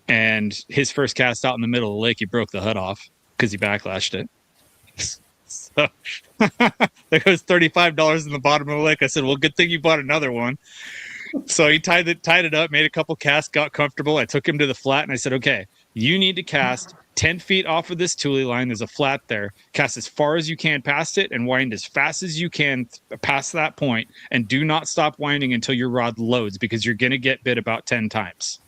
A: And his first cast out in the middle of the lake, he broke the HUD off because he backlashed it. So there goes $35 in the bottom of the lake. I said, well, good thing you bought another one. So he tied it up, made a couple casts, got comfortable. I took him to the flat and I said, okay, you need to cast 10 feet off of this tule line. There's a flat there. Cast as far as you can past it and wind as fast as you can past that point. And do not stop winding until your rod loads, because you're going to get bit about 10 times.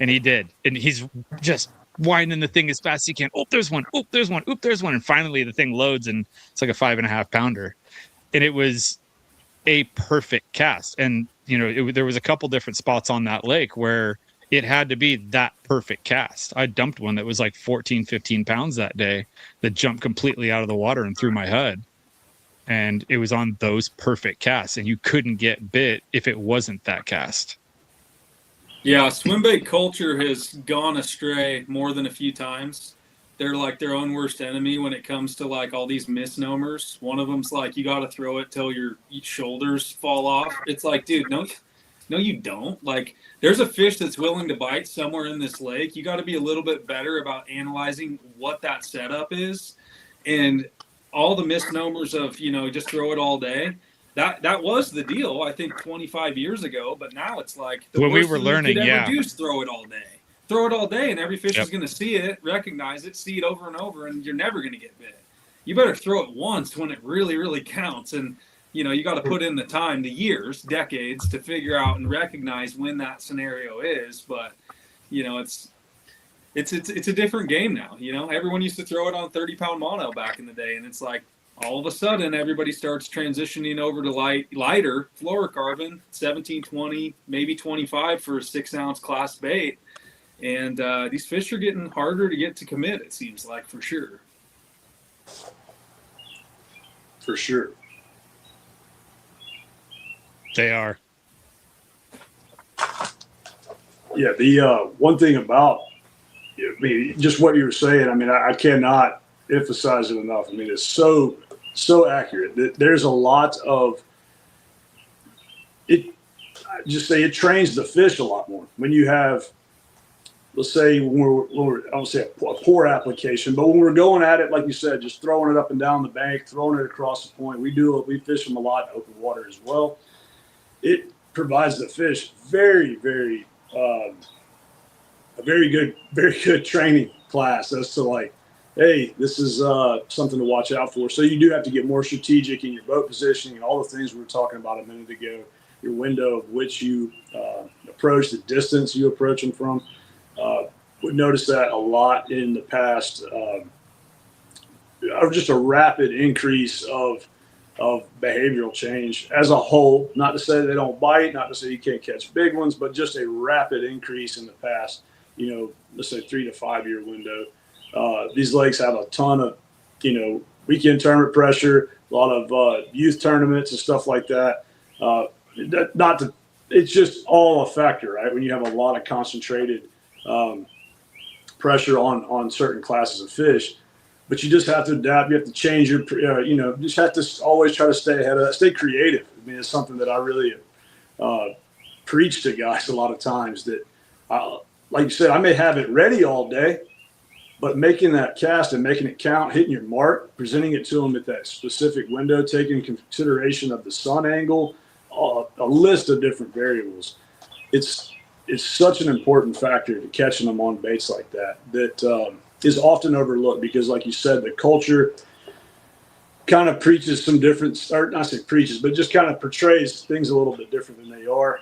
A: And he did. And he's just winding the thing as fast as he can. Oh, there's one. Oh, there's one. Oop, there's one. And finally the thing loads, and it's like a 5.5 pounder. And it was a perfect cast. And, there was a couple different spots on that lake where it had to be that perfect cast. I dumped one that was like 14, 15 pounds that day that jumped completely out of the water and through my HUD. And it was on those perfect casts. And you couldn't get bit if it wasn't that cast.
C: Yeah, swimbait culture has gone astray more than a few times. They're like their own worst enemy when it comes to like all these misnomers. One of them's like, you got to throw it till your shoulders fall off. It's like, dude, no, you don't. Like, there's a fish that's willing to bite somewhere in this lake. You got to be a little bit better about analyzing what that setup is. And all the misnomers of, just throw it all day. That was the deal, I think, 25 years ago. But now it's like the
A: when
C: worst
A: we were
C: thing
A: learning,
C: you could ever
A: yeah,
C: do is throw it all day. Throw it all day, and every fish
A: Yep.
C: is going to see it, recognize it, see it over and over, and you're never going to get bit. You better throw it once when it really, really counts. And you got to put in the time, the years, decades, to figure out and recognize when that scenario is. But it's a different game now. Everyone used to throw it on 30-pound mono back in the day, and it's like, all of a sudden, everybody starts transitioning over to lighter fluorocarbon, 17, 20, maybe 25 for a 6-ounce class bait. And these fish are getting harder to get to commit, it seems like, for sure.
D: For sure.
A: They are.
D: Yeah, the one thing about, just what you were saying, I cannot emphasize it enough. It's so accurate. There's a lot of it. Just say it trains the fish a lot more when you have, let's say, when we're I don't say a poor application, but when we're going at it, like you said, just throwing it up and down the bank, throwing it across the point. We fish them a lot in open water as well. It provides the fish very, very a very good training class as to like, hey, this is something to watch out for. So you do have to get more strategic in your boat positioning and all the things we were talking about a minute ago. Your window of which you approach, the distance you approach them from. Would notice that a lot in the past. Just a rapid increase of behavioral change as a whole. Not to say they don't bite, not to say you can't catch big ones, but just a rapid increase in the past, let's say 3 to 5 year window. These lakes have a ton of, weekend tournament pressure, a lot of youth tournaments and stuff like that. It's just all a factor, right? When you have a lot of concentrated pressure on certain classes of fish, but you just have to adapt. You have to change your, just have to always try to stay ahead of that, stay creative. It's something that I really preach to guys a lot of times that, like you said, I may have it ready all day, but making that cast and making it count, hitting your mark, presenting it to them at that specific window, taking consideration of the sun angle, a list of different variables. It's such an important factor to catching them on baits like that is often overlooked because, like you said, the culture kind of preaches some different, or not say preaches, but just kind of portrays things a little bit different than they are.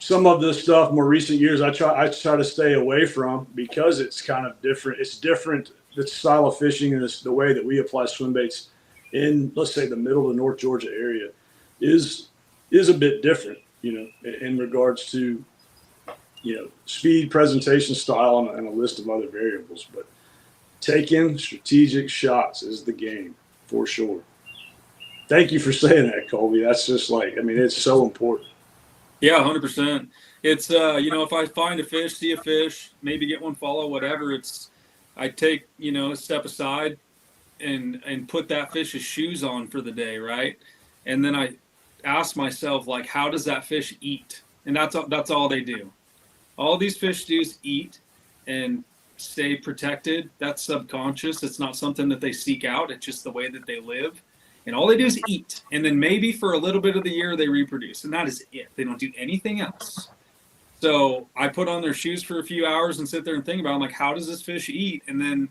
D: Some of this stuff, more recent years, I try to stay away from because it's kind of different. It's different. The style of fishing and the way that we apply swim baits in, let's say, the middle of the North Georgia area is a bit different, in regards to speed, presentation style, and a list of other variables. But taking strategic shots is the game for sure. Thank you for saying that, Colby. That's just it's so important.
C: Yeah, 100%. It's if I find a fish, see a fish, maybe get one follow, whatever, I take, a step aside and put that fish's shoes on for the day, right? And then I ask myself, like, how does that fish eat? And that's all they do. All these fish do is eat and stay protected. That's subconscious. It's not something that they seek out. It's just the way that they live. And all they do is eat. And then maybe for a little bit of the year, they reproduce. And that is it. They don't do anything else. So I put on their shoes for a few hours and sit there and think about it. I'm like, how does this fish eat? And then,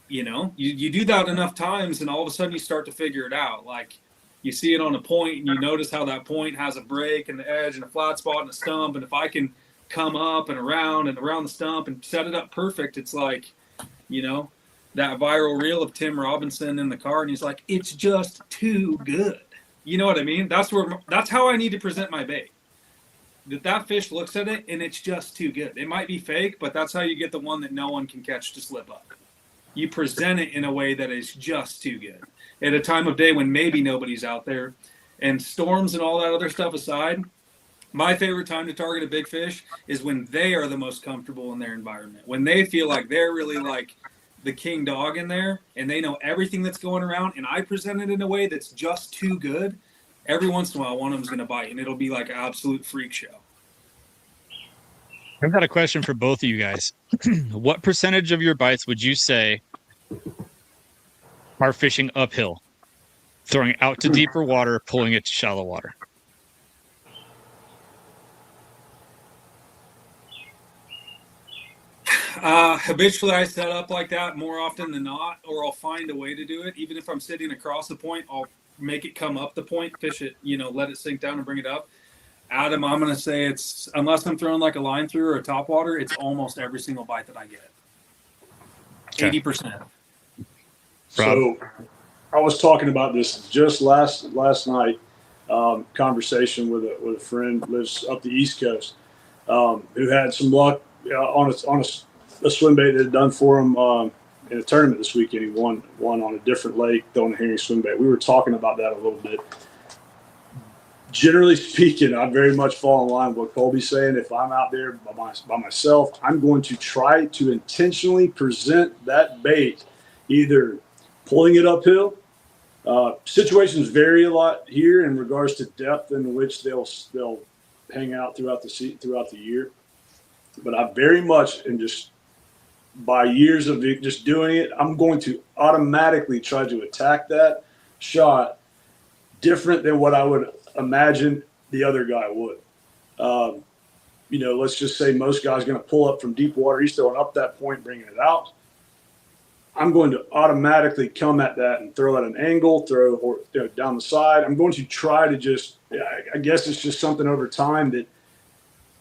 C: you do that enough times and all of a sudden you start to figure it out. Like, you see it on a point and you notice how that point has a break and the edge and a flat spot and a stump. And if I can come up and around the stump and set it up perfect, it's like, that viral reel of Tim Robinson in the car, and he's like, it's just too good. You know what I mean? That's how I need to present my bait. That fish looks at it and it's just too good. It might be fake, but that's how you get the one that no one can catch to slip up. You present it in a way that is just too good. At a time of day when maybe nobody's out there, and storms and all that other stuff aside, my favorite time to target a big fish is when they are the most comfortable in their environment. When they feel like they're really like the king dog in there and they know everything that's going around, and I present it in a way that's just too good, every once in a while one of them's going to bite and it'll be like an absolute freak show.
A: I've got a question for both of you guys. What percentage of your bites would you say are fishing uphill, throwing out to deeper water, pulling it to shallow water?
C: Habitually, I set up like that more often than not, or I'll find a way to do it. Even if I'm sitting across the point, I'll make it come up the point, fish it, let it sink down and bring it up. Adam, I'm going to say it's, unless I'm throwing like a line through or a top water, it's almost every single bite that I get. Okay. 80%.
D: So I was talking about this just last night, conversation with a friend who lives up the East Coast, who had some luck on a swim bait that had done for him in a tournament this weekend. He won on a different lake throwing a herring swim bait. We were talking about that a little bit. Generally speaking, I very much fall in line with what Colby's saying. If I'm out there by myself, I'm going to try to intentionally present that bait, either pulling it uphill. Situations vary a lot here in regards to depth in which they'll hang out throughout the year. But I very much, and just by years of just doing it, I'm going to automatically try to attack that shot different than what I would imagine the other guy would. Let's just say most guys are going to pull up from deep water. He's throwing up that point, bringing it out. I'm going to automatically come at that and throw at an angle, down the side. I'm going to try to I guess it's just something over time that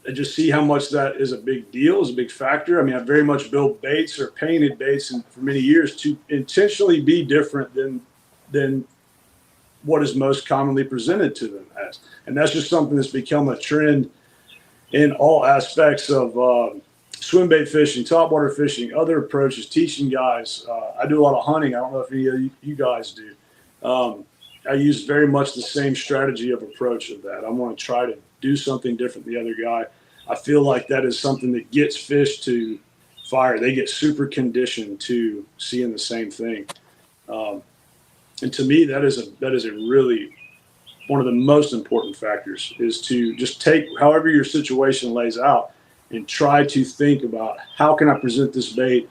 D: I just see how much that is a big deal, is a big factor. I mean, I very much built baits or painted baits for many years to intentionally be different than what is most commonly presented to them as. And that's just something that's become a trend in all aspects of swim bait fishing, topwater fishing, other approaches, teaching guys. I do a lot of hunting. I don't know if any of you guys do. I use very much the same strategy of approach of that. I want to try to do something different than the other guy. I feel like that is something that gets fish to fire. They get super conditioned to seeing the same thing. And to me, that is a really one of the most important factors, is to just take however your situation lays out and try to think about, how can I present this bait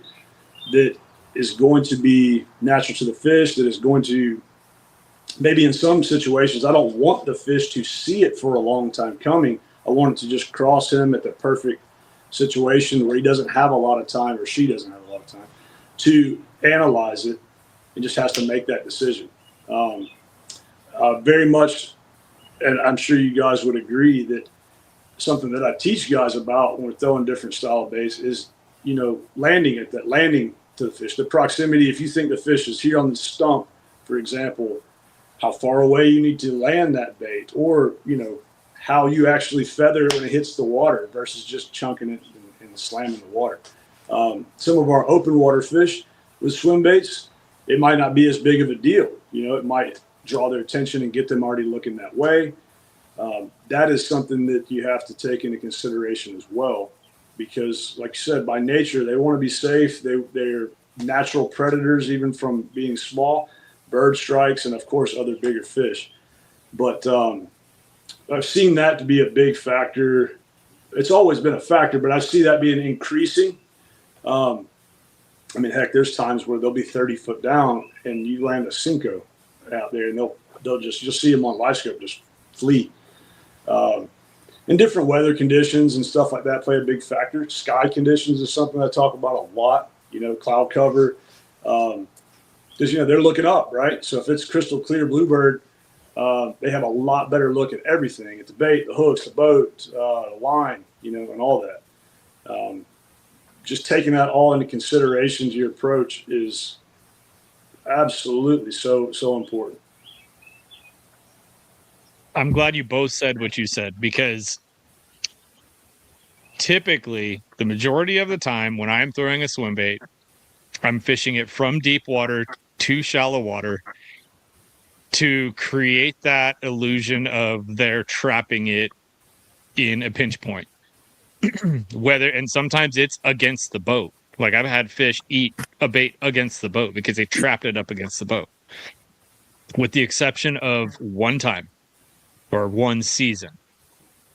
D: that is going to be natural to the fish, that is going to, maybe in some situations, I don't want the fish to see it for a long time coming. I want it to just cross him at the perfect situation where he doesn't have a lot of time, or she doesn't have a lot of time to analyze it, and just has to make that decision. Very much, and I'm sure you guys would agree, that something that I teach guys about when we're throwing different style of baits is, landing to the fish, the proximity. If you think the fish is here on the stump, for example, how far away you need to land that bait, or, how you actually feather it when it hits the water versus just chunking it and slamming the water. Some of our open water fish with swim baits, it might not be as big of a deal. You know, it might draw their attention and get them already looking that way. That is something that you have to take into consideration as well, because like you said, by nature, they want to be safe. They're natural predators, even from being small, bird strikes, and of course, other bigger fish. But I've seen that to be a big factor. It's always been a factor, but I see that being increasing. I mean, heck, there's times where they'll be 30 foot down and you land a Cinco out there and they'll just see them on live scope, just flee. And different weather conditions and stuff like that play a big factor. Sky conditions is something I talk about a lot, you know, cloud cover. Because, you know, they're looking up, right? So if it's crystal clear bluebird, they have a lot better look at everything, at the bait, the hooks, the boat, the line, you know, and all that. Just taking that all into consideration to your approach is absolutely so important.
A: I'm glad you both said what you said, because typically the majority of the time when I'm throwing a swim bait, I'm fishing it from deep water to shallow water to create that illusion of they're trapping it in a pinch point. And sometimes it's against the boat. Like I've had fish eat a bait against the boat because they trapped it up against the boat. With the exception of one time or one season.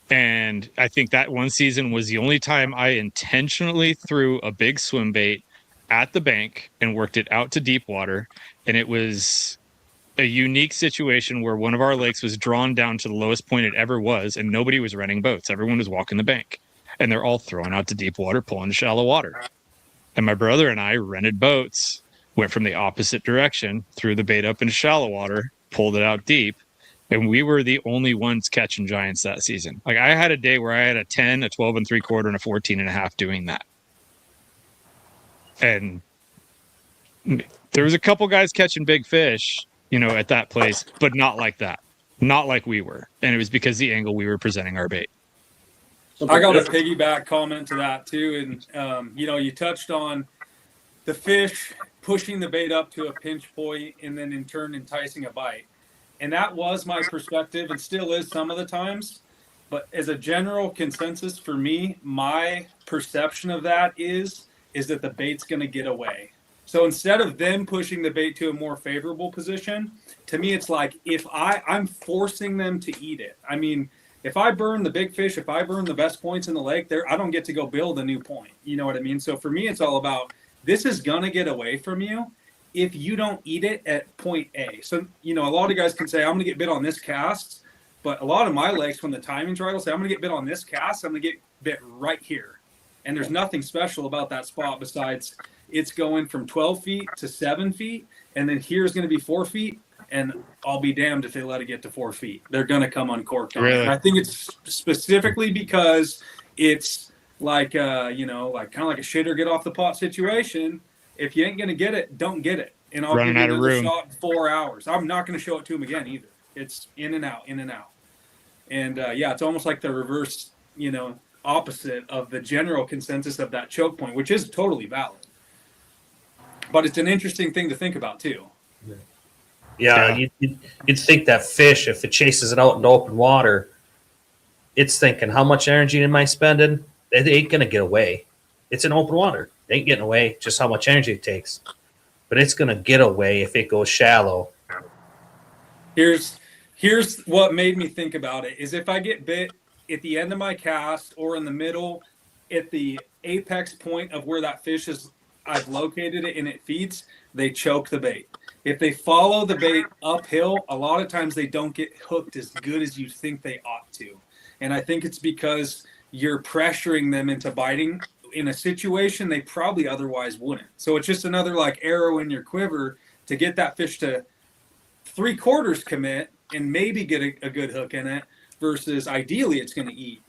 A: And I think that one season was the only time I intentionally threw a big swim bait at the bank and worked it out to deep water. And it was a unique situation where one of our lakes was drawn down to the lowest point it ever was, and nobody was renting boats. Everyone was walking the bank, and they're all throwing out to deep water, pulling to shallow water. And my brother and I rented boats, went from the opposite direction, threw the bait up into shallow water, pulled it out deep, and we were the only ones catching giants that season. Like I had a day where I had a 10, a 12 3/4, and a 14.5 doing that. And there was a couple guys catching big fish, you know, at that place, but not like that. Not like we were. And it was because the angle we were presenting our bait.
C: I got a piggyback comment to that too. And, you know, you touched on the fish pushing the bait up to a pinch point and then in turn enticing a bite. And that was my perspective and still is some of the times. But as a general consensus for me, my perception of that is that the bait's going to get away. So instead of them pushing the bait to a more favorable position, to me, it's like if I'm forcing them to eat it. I mean, if I burn the big fish, if I burn the best points in the lake, I don't get to go build a new point. You know what I mean? So for me, it's all about this is going to get away from you if you don't eat it at point A. So, you know, a lot of guys can say, I'm going to get bit on this cast. But a lot of my lakes, when the timing's right, I'll say, I'm going to get bit on this cast. I'm going to get bit right here. And there's nothing special about that spot besides it's going from 12 feet to 7 feet. And then here's going to be 4 feet. And I'll be damned if they let it get to 4 feet. They're going to come uncorked on it. And I think it's specifically because it's like, you know, like kind of like a shit or get off the pot situation. If you ain't going to get it, don't get it. And I'll give you another shot in 4 hours. I'm not going to show it to him again either. It's in and out, in and out. And yeah, it's almost like the reverse, you know, opposite of the general consensus of that choke point, which is totally valid. But it's an interesting thing to think about too.
B: Yeah. You'd think that fish, if it chases it out into open water, it's thinking, how much energy am I spending? It ain't going to get away. It's in open water. It ain't getting away, just how much energy it takes. But it's going to get away if it goes shallow.
C: Here's what made me think about it is if I get bit at the end of my cast or in the middle at the apex point of where that fish is, I've located it and it feeds, they choke the bait. If they follow the bait uphill, a lot of times they don't get hooked as good as you think they ought to. And I think it's because you're pressuring them into biting in a situation they probably otherwise wouldn't. So it's just another like arrow in your quiver to get that fish to 3/4 commit and maybe get a good hook in it versus ideally it's going to eat.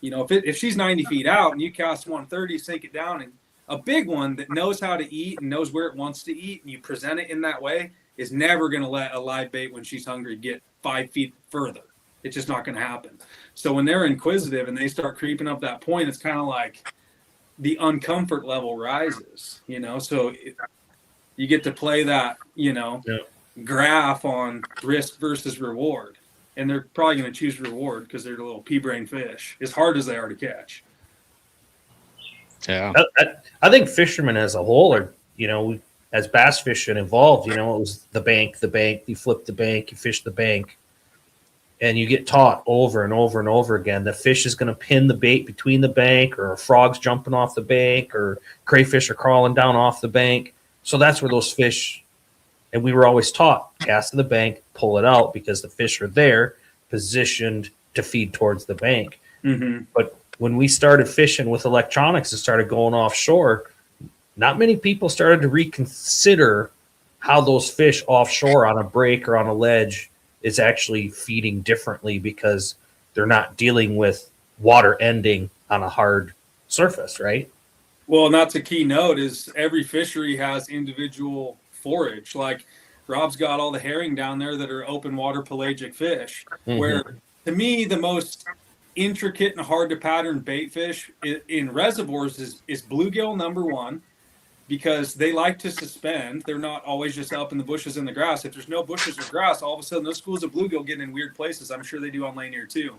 C: You know, if she's 90 feet out and you cast 130, sink it down, and a big one that knows how to eat and knows where it wants to eat and you present it in that way is never going to let a live bait when she's hungry get 5 feet further. It's just not going to happen. So when they're inquisitive and they start creeping up that point, it's kind of like the uncomfort level rises, so you get to play that, graph on risk versus reward. And they're probably going to choose reward because they're the little pea-brain fish, as hard as they are to catch.
A: Yeah.
B: I think fishermen as a whole are, as bass fishing evolved, it was the bank, you flip the bank, you fish the bank, and you get taught over and over and over again the fish is going to pin the bait between the bank, or a frog's jumping off the bank, or crayfish are crawling down off the bank. So that's where those fish, and we were always taught, cast to the bank, pull it out, because the fish are there positioned to feed towards the bank.
C: Mm-hmm.
B: But when we started fishing with electronics and started going offshore, not many people started to reconsider how those fish offshore on a break or on a ledge is actually feeding differently, because they're not dealing with water ending on a hard surface, right?
C: Well, and that's a key note, is every fishery has individual forage. Like Rob's got all the herring down there that are open water pelagic fish, where to me the most intricate and hard to pattern bait fish in reservoirs is bluegill, number one, because they like to suspend. They're not always just up in the bushes and the grass. If there's no bushes or grass, all of a sudden those schools of bluegill get in weird places. I'm sure they do on Lanier too,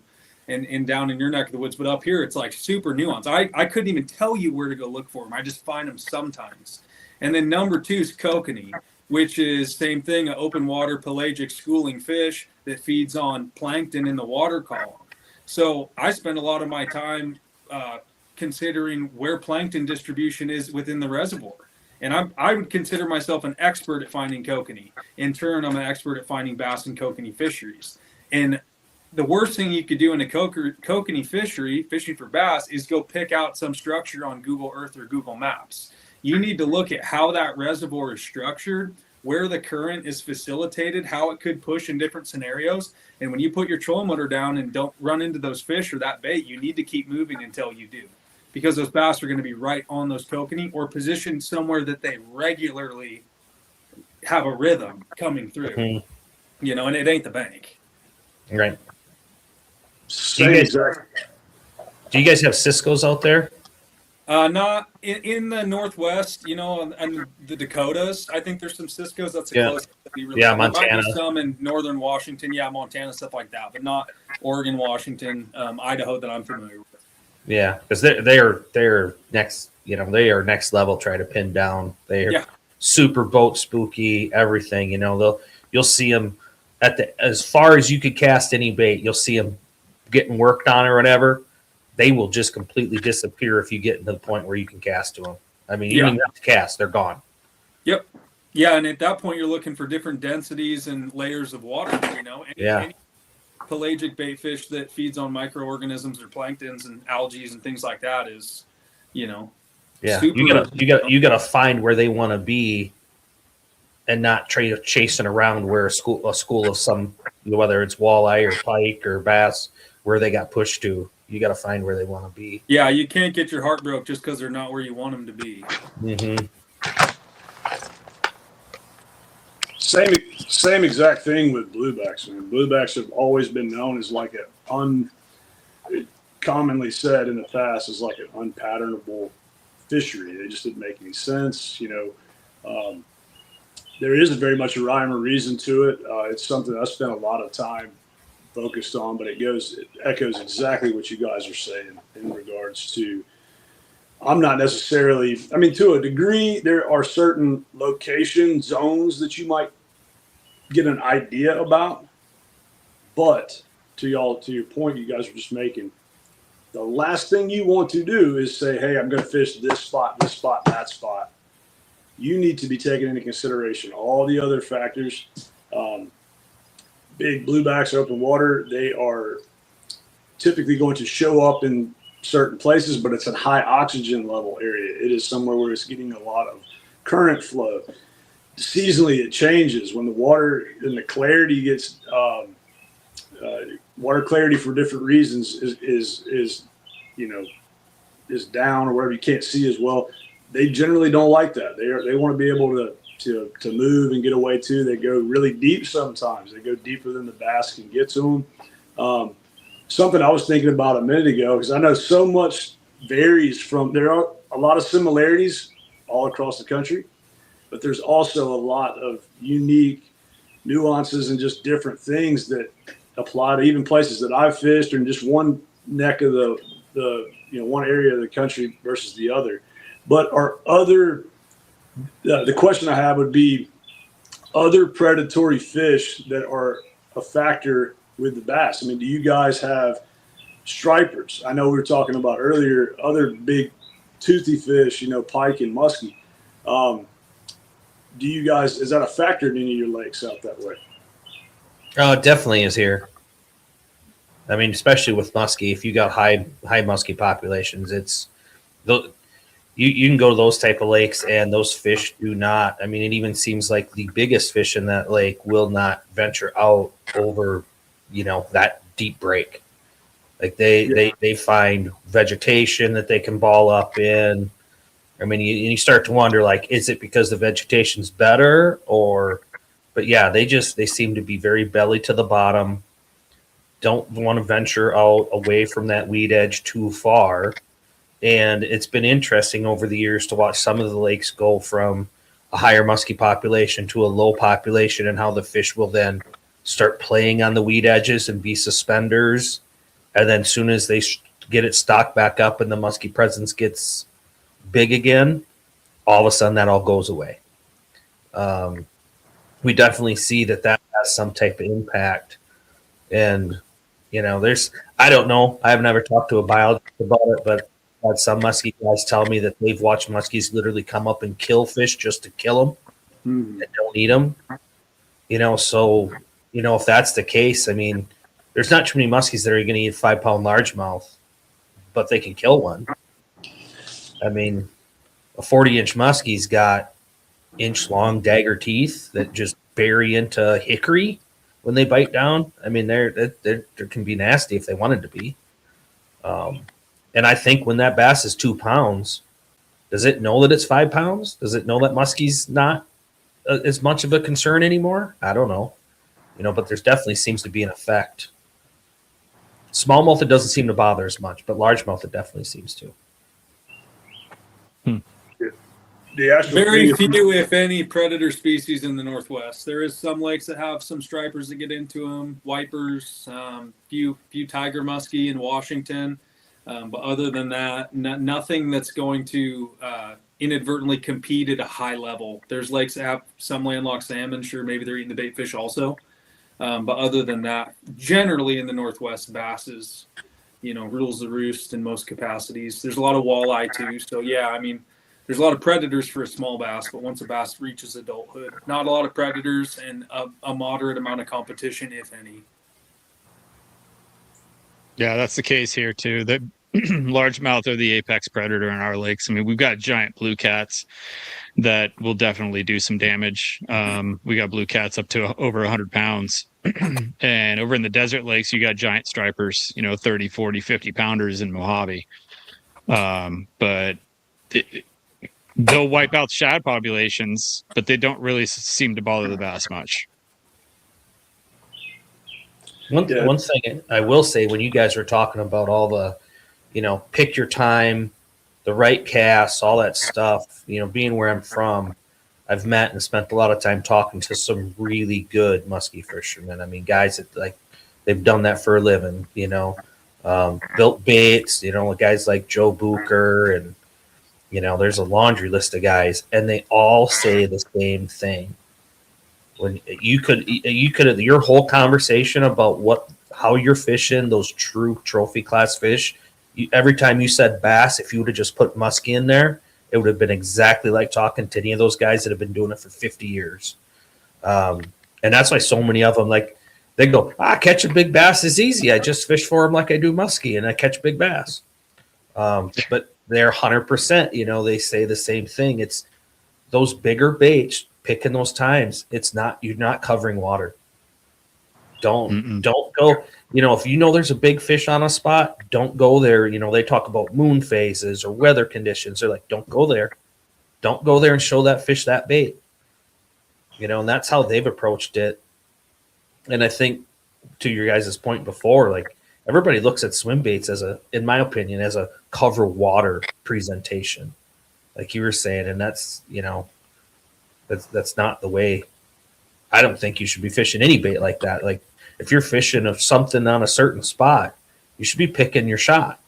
C: and down in your neck of the woods. But up here, it's like super nuanced. I couldn't even tell you where to go look for them. I just find them sometimes. And then number two is kokanee, which is same thing, an open water pelagic schooling fish that feeds on plankton in the water column. So I spend a lot of my time considering where plankton distribution is within the reservoir. And I would consider myself an expert at finding kokanee. In turn, I'm an expert at finding bass and kokanee fisheries. And the worst thing you could do in a kokanee fishery, fishing for bass, is go pick out some structure on Google Earth or Google Maps. You need to look at how that reservoir is structured, where the current is facilitated, how it could push in different scenarios. And when you put your trolling motor down and don't run into those fish or that bait, you need to keep moving until you do, because those bass are going to be right on those kokanee or positioned somewhere that they regularly have a rhythm coming through, and it ain't the bank.
B: Right. Do you guys have Cisco's out there?
C: Not in the Northwest, and the Dakotas. I think there's some Cisco's. That's the closest.
B: Montana.
C: There might be some in northern Washington. Yeah, Montana, stuff like that, but not Oregon, Washington, Idaho that I'm familiar with.
B: Yeah, because they're next. They are next level. Try to pin down. They're super boat spooky. Everything. You'll see them as far as you could cast any bait. You'll see them getting worked on or whatever. They will just completely disappear if you get to the point where you can cast to them. I mean, you don't even have to cast; they're gone.
C: Yep. Yeah, and at that point, you're looking for different densities and layers of water. Any pelagic bait fish that feeds on microorganisms or planktons and algae and things like that is, super.
B: You gotta find where they want to be, and not try chasing around where a school of some, whether it's walleye or pike or bass, where they got pushed to. You got to find where they want to be.
C: Yeah, you can't get your heart broke just because they're not where you want them to be.
B: Mm-hmm.
D: Same exact thing with bluebacks. Bluebacks have always been known as like commonly said in the past, as like an unpatternable fishery. They just didn't make any sense. There is very much a rhyme or reason to it. It's something I spent a lot of time focused on, but it echoes exactly what you guys are saying in regards to, I'm not necessarily, to a degree, there are certain location zones that you might get an idea about, but to your point you guys are just making, the last thing you want to do is say, hey, I'm going to fish this spot, that spot. You need to be taking into consideration all the other factors. Big bluebacks, open water, they are typically going to show up in certain places, but it's a high oxygen level area. It is somewhere where it's getting a lot of current flow. Seasonally, it changes when the water and the clarity gets water clarity for different reasons is down or whatever. You can't see as well. They generally don't like that. They want to be able to move and get away too. They go really deep sometimes. They go deeper than the bass can get to them. Something I was thinking about a minute ago, because I know so much varies there are a lot of similarities all across the country, but there's also a lot of unique nuances and just different things that apply to even places that I've fished or in just one neck of the one area of the country versus the other. But the question I have would be other predatory fish that are a factor with the bass. I mean, do you guys have stripers? I know we were talking about earlier other big toothy fish, pike and muskie. Is that a factor in any of your lakes out that way?
B: Oh, it definitely is here. I mean, especially with muskie, if you got high muskie populations, you can go to those type of lakes and those fish do not. I mean, it even seems like the biggest fish in that lake will not venture out over, that deep break. Like they find vegetation that they can ball up in. I mean, you start to wonder, like, is it because the vegetation's better but yeah, they seem to be very belly to the bottom. Don't want to venture out away from that weed edge too far. And it's been interesting over the years to watch some of the lakes go from a higher muskie population to a low population and how the fish will then start playing on the weed edges and be suspenders. And then as soon as they get it stocked back up and the muskie presence gets big again, all of a sudden that all goes away. We definitely see that has some type of impact. And, I don't know. I've never talked to a biologist about it, but I've had some muskie guys tell me that they've watched muskies literally come up and kill fish just to kill them and don't eat them. So, if that's the case, I mean, there's not too many muskies that are going to eat 5-pound largemouth, but they can kill one. I mean, a 40-inch muskie's got inch-long dagger teeth that just bury into hickory when they bite down. I mean, they can be nasty if they wanted to be. And I think when that bass is 2 pounds, does it know that it's 5 pounds? Does it know that muskie's not as much of a concern anymore? I don't know. But there's definitely seems to be an effect. Smallmouth, it doesn't seem to bother as much, but largemouth, it definitely seems to.
C: Very few, if any, predator species in the Northwest. There is some lakes that have some stripers that get into them, wipers, few tiger muskie in Washington. But other than that, nothing that's going to inadvertently compete at a high level. There's lakes that have some landlocked salmon. Sure, maybe they're eating the bait fish also. But other than that, generally in the Northwest, basses, rules the roost in most capacities. There's a lot of walleye too. So yeah, I mean, there's a lot of predators for a small bass, but once a bass reaches adulthood, not a lot of predators and a moderate amount of competition, if any.
A: Yeah, that's the case here too. The largemouth are the apex predator in our lakes. I mean, we've got giant blue cats that will definitely do some damage. We got blue cats up to over 100 pounds. And over in the desert lakes, you got giant stripers, 30, 40, 50 pounders in Mojave. But they'll wipe out shad populations, but they don't really seem to bother the bass much.
B: One thing I will say, when you guys were talking about all the, pick your time, the right casts, all that stuff, being where I'm from, I've met and spent a lot of time talking to some really good muskie fishermen. I mean, guys that they've done that for a living, built baits, guys like Joe Bucher and, there's a laundry list of guys, and they all say the same thing. When you could your whole conversation about how you're fishing those true trophy class fish, every time you said bass, if you would have just put muskie in there, it would have been exactly like talking to any of those guys that have been doing it for 50 years. And that's why so many of them, they go, catching big bass is easy. I just fish for them like I do muskie, and I catch big bass. But they're 100%, they say the same thing. It's those bigger baits, picking those times. You're not covering water. Don't go, if there's a big fish on a spot, don't go there. They talk about moon phases or weather conditions. They're like, don't go there. Don't go there and show that fish that bait. And that's how they've approached it. And I think to your guys' point before, like everybody looks at swim baits as in my opinion, as a cover water presentation, like you were saying, and that's that's not the way. I don't think you should be fishing any bait like that. Like if you're fishing of something on a certain spot, you should be picking your shot,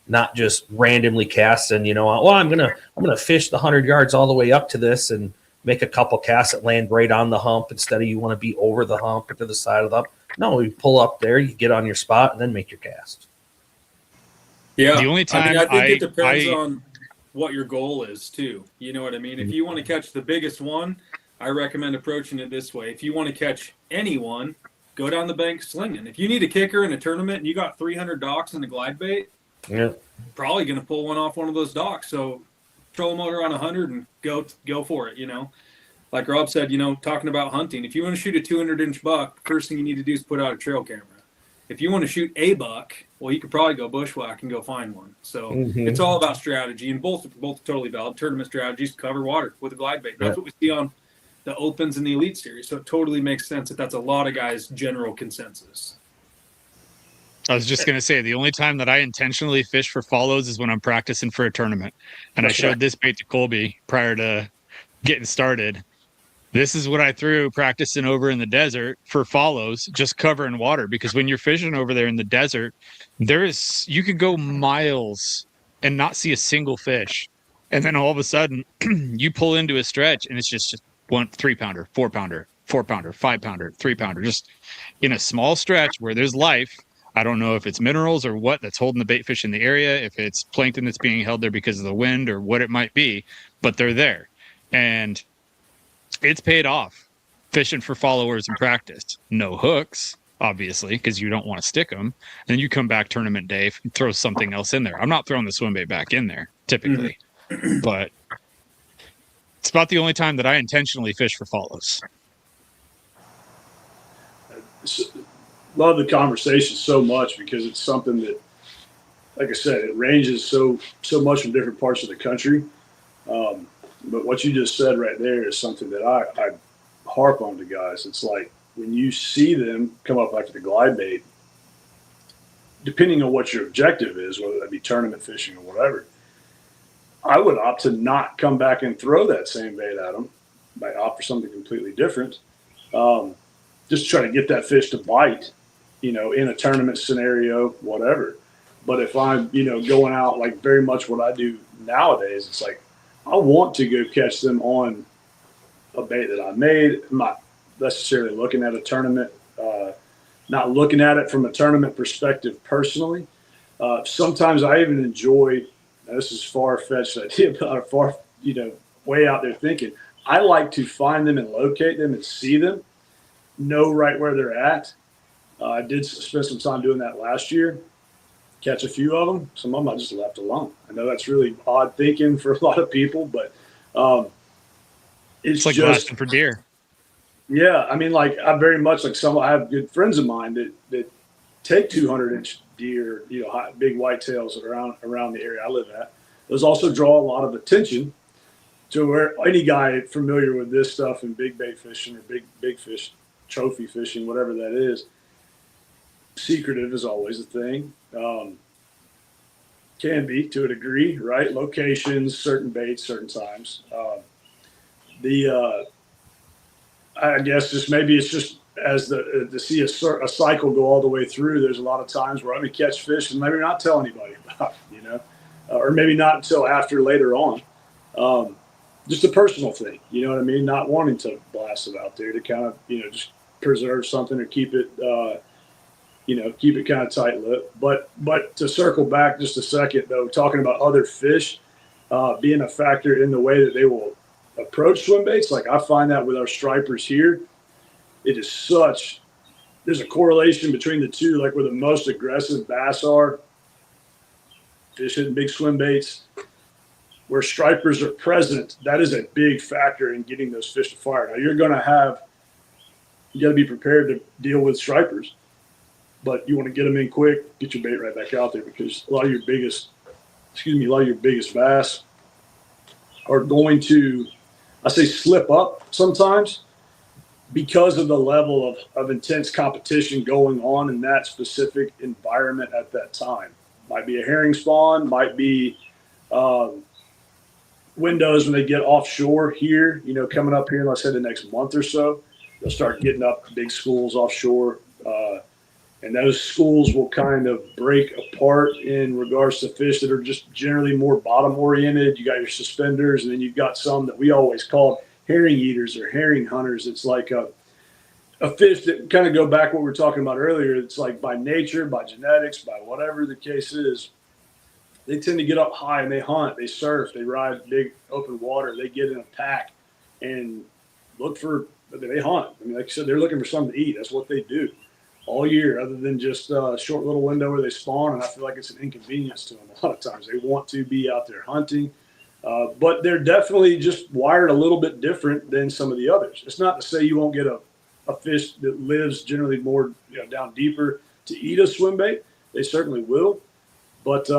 B: not just randomly casting. Well, I'm gonna fish the 100 yards all the way up to this and make a couple casts that land right on the hump instead of you want to be over the hump or to the side of the hump. No, you pull up there, you get on your spot, and then make your cast.
A: Yeah, the only time
C: I think it depends on what your goal is too. You know what I mean? If you want to catch the biggest one, I recommend approaching it this way. If you want to catch anyone, go down the bank slinging. If you need a kicker in a tournament and you got 300 docks in a glide bait, probably going to pull one off one of those docks. So trolling motor on 100 and go for it. Like Rob said, talking about hunting, if you want to shoot a 200-inch buck, first thing you need to do is put out a trail camera. If you want to shoot a buck, well, you could probably go bushwhack and go find one. So it's all about strategy, and both totally valid. Tournament strategies cover water with a glide bait. That's what we see on the Opens and the Elite Series. So it totally makes sense that's a lot of guys' general consensus.
A: I was just going to say, the only time that I intentionally fish for follows is when I'm practicing for a tournament. And I showed this bait to Colby prior to getting started. This is what I threw practicing over in the desert for follows, just covering water. Because when you're fishing over there in the desert, you could go miles and not see a single fish. And then all of a sudden you pull into a stretch and it's just one 3-pounder, 4-pounder, 4-pounder, 5-pounder, 3-pounder, just in a small stretch where there's life. I don't know if it's minerals or what that's holding the bait fish in the area, if it's plankton that's being held there because of the wind or what it might be, but they're there. And it's paid off fishing for followers in practice. No hooks, obviously, because you don't want to stick them. And then you come back tournament day and throw something else in there. I'm not throwing the swim bait back in there typically, but it's about the only time that I intentionally fish for follows.
D: Love the conversation so much because it's something that, like I said, it ranges so much from different parts of the country. But what you just said right there is something that I harp on to guys. It's like when you see them come up like the glide bait, depending on what your objective is, whether that be tournament fishing or whatever, I would opt to not come back and throw that same bait at them. I opt for something completely different. Just try to get that fish to bite, in a tournament scenario, whatever. But if I'm, going out like very much what I do nowadays, it's like I want to go catch them on a bait that I made. I'm not necessarily looking at a tournament, not looking at it from a tournament perspective personally. Sometimes I even enjoy, this is far-fetched idea, but way out there thinking, I like to find them and locate them and see them, know right where they're at. I did spend some time doing that last year, catch a few of them. Some of them I just left alone. I know that's really odd thinking for a lot of people, but it's
A: like
D: just
A: blasting for deer.
D: Yeah, I mean, like I very much like I have good friends of mine that take 200-inch deer, big whitetails around the area I live at. Those also draw a lot of attention to where any guy familiar with this stuff and big bait fishing or big fish trophy fishing, whatever that is, secretive is always a thing. Can be to a degree, right? Locations, certain baits, certain times. I guess it's just as to see a cycle go all the way through. There's a lot of times where I may catch fish and maybe not tell anybody about it, or maybe not until later on. Just a personal thing, you know what I mean? Not wanting to blast it out there to kind of, just preserve something or keep it, keep it kind of tight-lipped. But to circle back just a second, though, talking about other fish being a factor in the way that they will approach swim baits, like I find that with our stripers here, there's a correlation between the two, like where the most aggressive bass are, fish hitting big swim baits, where stripers are present, that is a big factor in getting those fish to fire. Now you got to be prepared to deal with stripers, but you want to get them in quick, get your bait right back out there, because a lot of your biggest bass are going to, I say slip up sometimes, because of the level of intense competition going on in that specific environment at that time. Might be a herring spawn, might be windows when they get offshore here, coming up here, let's say the next month or so, they'll start getting up big schools offshore. And those schools will kind of break apart in regards to fish that are just generally more bottom oriented. You got your suspenders, and then you've got some that we always called herring eaters or herring hunters. It's like a fish that kind of go back what we were talking about earlier. It's like by nature, by genetics, by whatever the case is, they tend to get up high and they hunt, they surf, they ride big open water, they get in a pack and they hunt. I mean, like I said, they're looking for something to eat. That's what they do all year, other than just a short little window where they spawn. And I feel like it's an inconvenience to them a lot of times. They want to be out there hunting, but they're definitely just wired a little bit different than some of the others. It's not to say you won't get a fish that lives generally more down deeper to eat a swim bait. They certainly will, but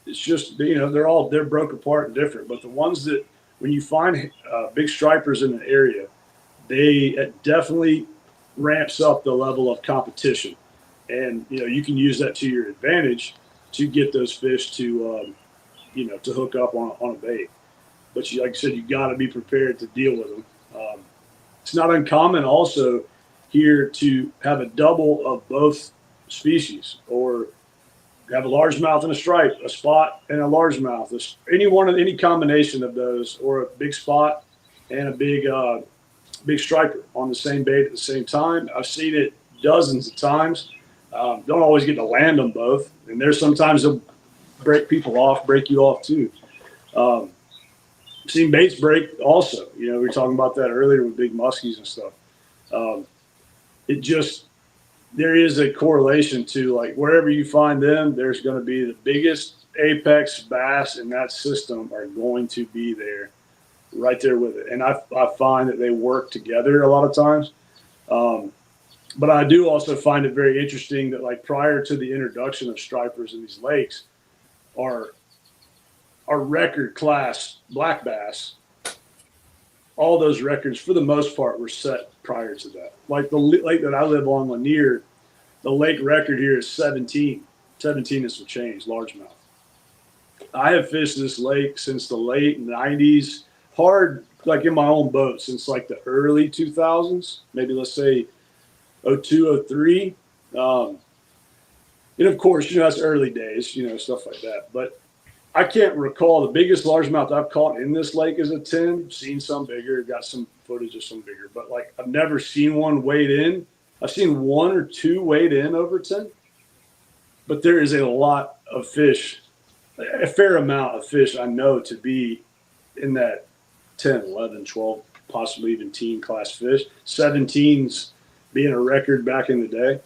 D: it's just they're broke apart and different. But the ones that when you find big stripers in an area, it definitely ramps up the level of competition, and you can use that to your advantage to get those fish to to hook up on a bait. But like I said, you got to be prepared to deal with them. It's not uncommon also here to have a double of both species, or have a largemouth and a stripe, a spot and a largemouth, any combination of those, or a big spot and a big striper on the same bait at the same time. I've seen it dozens of times. Don't always get to land them both, and there's sometimes they'll break you off too. I've seen baits break also. We were talking about that earlier with big muskies and stuff. There is a correlation to, like, wherever you find them, there's going to be the biggest apex bass in that system are going to be there, right there with it. And I find that they work together a lot of times. But I do also find it very interesting that, like, prior to the introduction of stripers in these lakes, our record class black bass, all those records for the most part were set prior to that. Like the lake that I live on, Lanier, the lake record here is 17 and some change, largemouth. I have fished this lake since the late 90s, hard, like in my own boat, since like the early 2000s, maybe let's say 02, 03. And of course, that's early days, stuff like that. But I can't recall the biggest largemouth I've caught in this lake is a 10. Seen some bigger, got some footage of some bigger, but like I've never seen one weighed in. I've seen one or two weighed in over 10, but there is a lot of fish, a fair amount of fish I know to be in that 10, 11, 12, possibly even teen class fish. 17s being a record back in the day.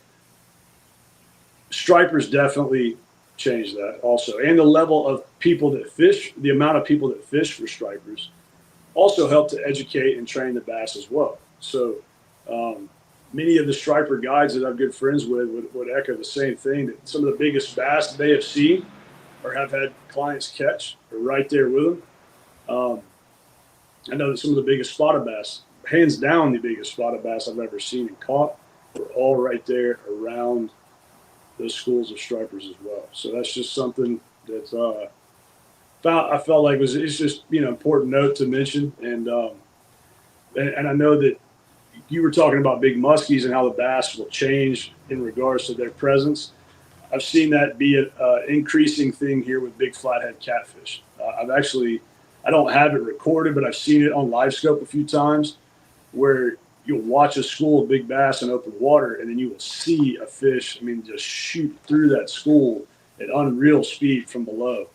D: Stripers definitely changed that also. And the level of people that fish, the amount of people that fish for stripers also helped to educate and train the bass as well. So many of the striper guides that I'm good friends with would echo the same thing, that some of the biggest bass they have seen or have had clients catch are right there with them. I know that some of the biggest spotted bass, hands down the biggest spotted bass I've ever seen and caught, were all right there around those schools of stripers as well. So that's just something that I felt like it's just important note to mention. And I know that you were talking about big muskies and how the bass will change in regards to their presence. I've seen that be an increasing thing here with big flathead catfish. I don't have it recorded, but I've seen it on live scope a few times where you'll watch a school of big bass in open water, and then you will see a fish, just shoot through that school at unreal speed from below.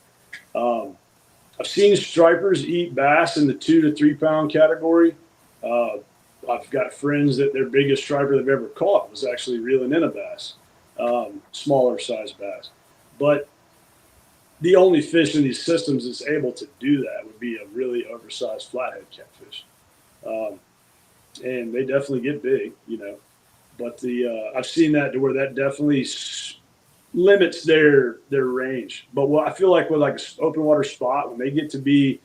D: I've seen stripers eat bass in the 2 to 3 pound category. I've got friends that their biggest striper they've ever caught was actually reeling in a bass, smaller size bass. But the only fish in these systems that's able to do that would be a really oversized flathead catfish. And they definitely get big, but I've seen that to where that definitely limits their range. But what I feel like with like an open water spot, when they get to be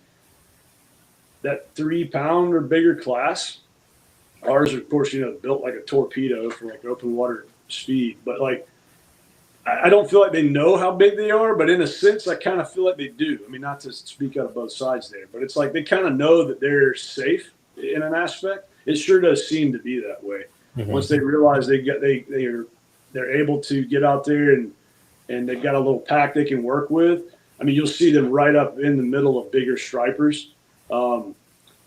D: that 3 pound or bigger class, Ours are, of course, built like a torpedo for like open water speed. But like, I don't feel like they know how big they are, but in a sense, I kind of feel like they do. I mean, not to speak out of both sides there, but it's like they kind of know that they're safe in an aspect. It sure does seem to be that way.
B: Mm-hmm.
D: Once they realize they're able to get out there and they've got a little pack they can work with. I mean, you'll see them right up in the middle of bigger stripers. Now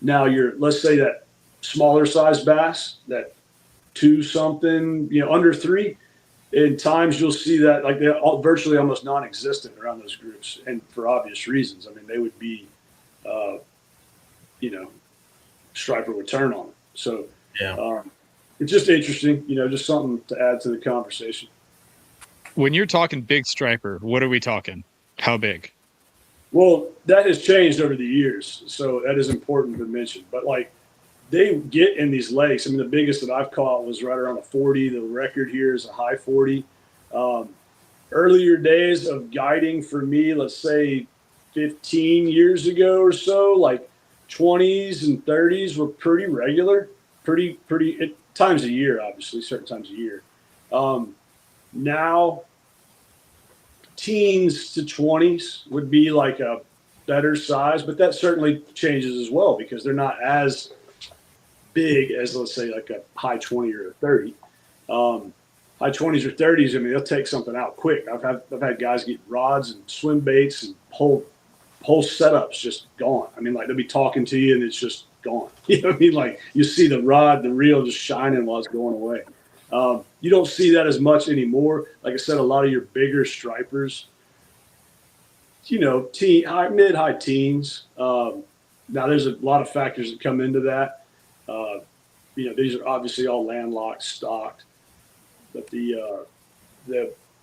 D: let's say that smaller size bass, that 2 something, under 3. In times you'll see that like they're virtually almost non-existent around those groups, and for obvious reasons. I mean, they would be, striper would turn on them. So it's just interesting, just something to add to the conversation.
A: When you're talking big striper, what are we talking? How big?
D: Well, that has changed over the years, so that is important to mention. But like, they get in these lakes. I mean, the biggest that I've caught was right around a 40. The record here is a high 40. Earlier days of guiding for me, let's say 15 years ago or so, like 20s and 30s were pretty regular, pretty at times a year, obviously, certain times a year. Now, teens to 20s would be like a better size, but that certainly changes as well because they're not as big as, let's say, like a high 20 or a 30. High 20s or 30s, I mean, they'll take something out quick. I've had guys get rods and swim baits and whole setups just gone. I mean, like they'll be talking to you and it's just gone. You know what I mean? Like you see the rod, the reel just shining while it's going away. You don't see that as much anymore. Like I said, a lot of your bigger stripers, mid-high teens. Now there's a lot of factors that come into that. These are obviously all landlocked, stocked, but the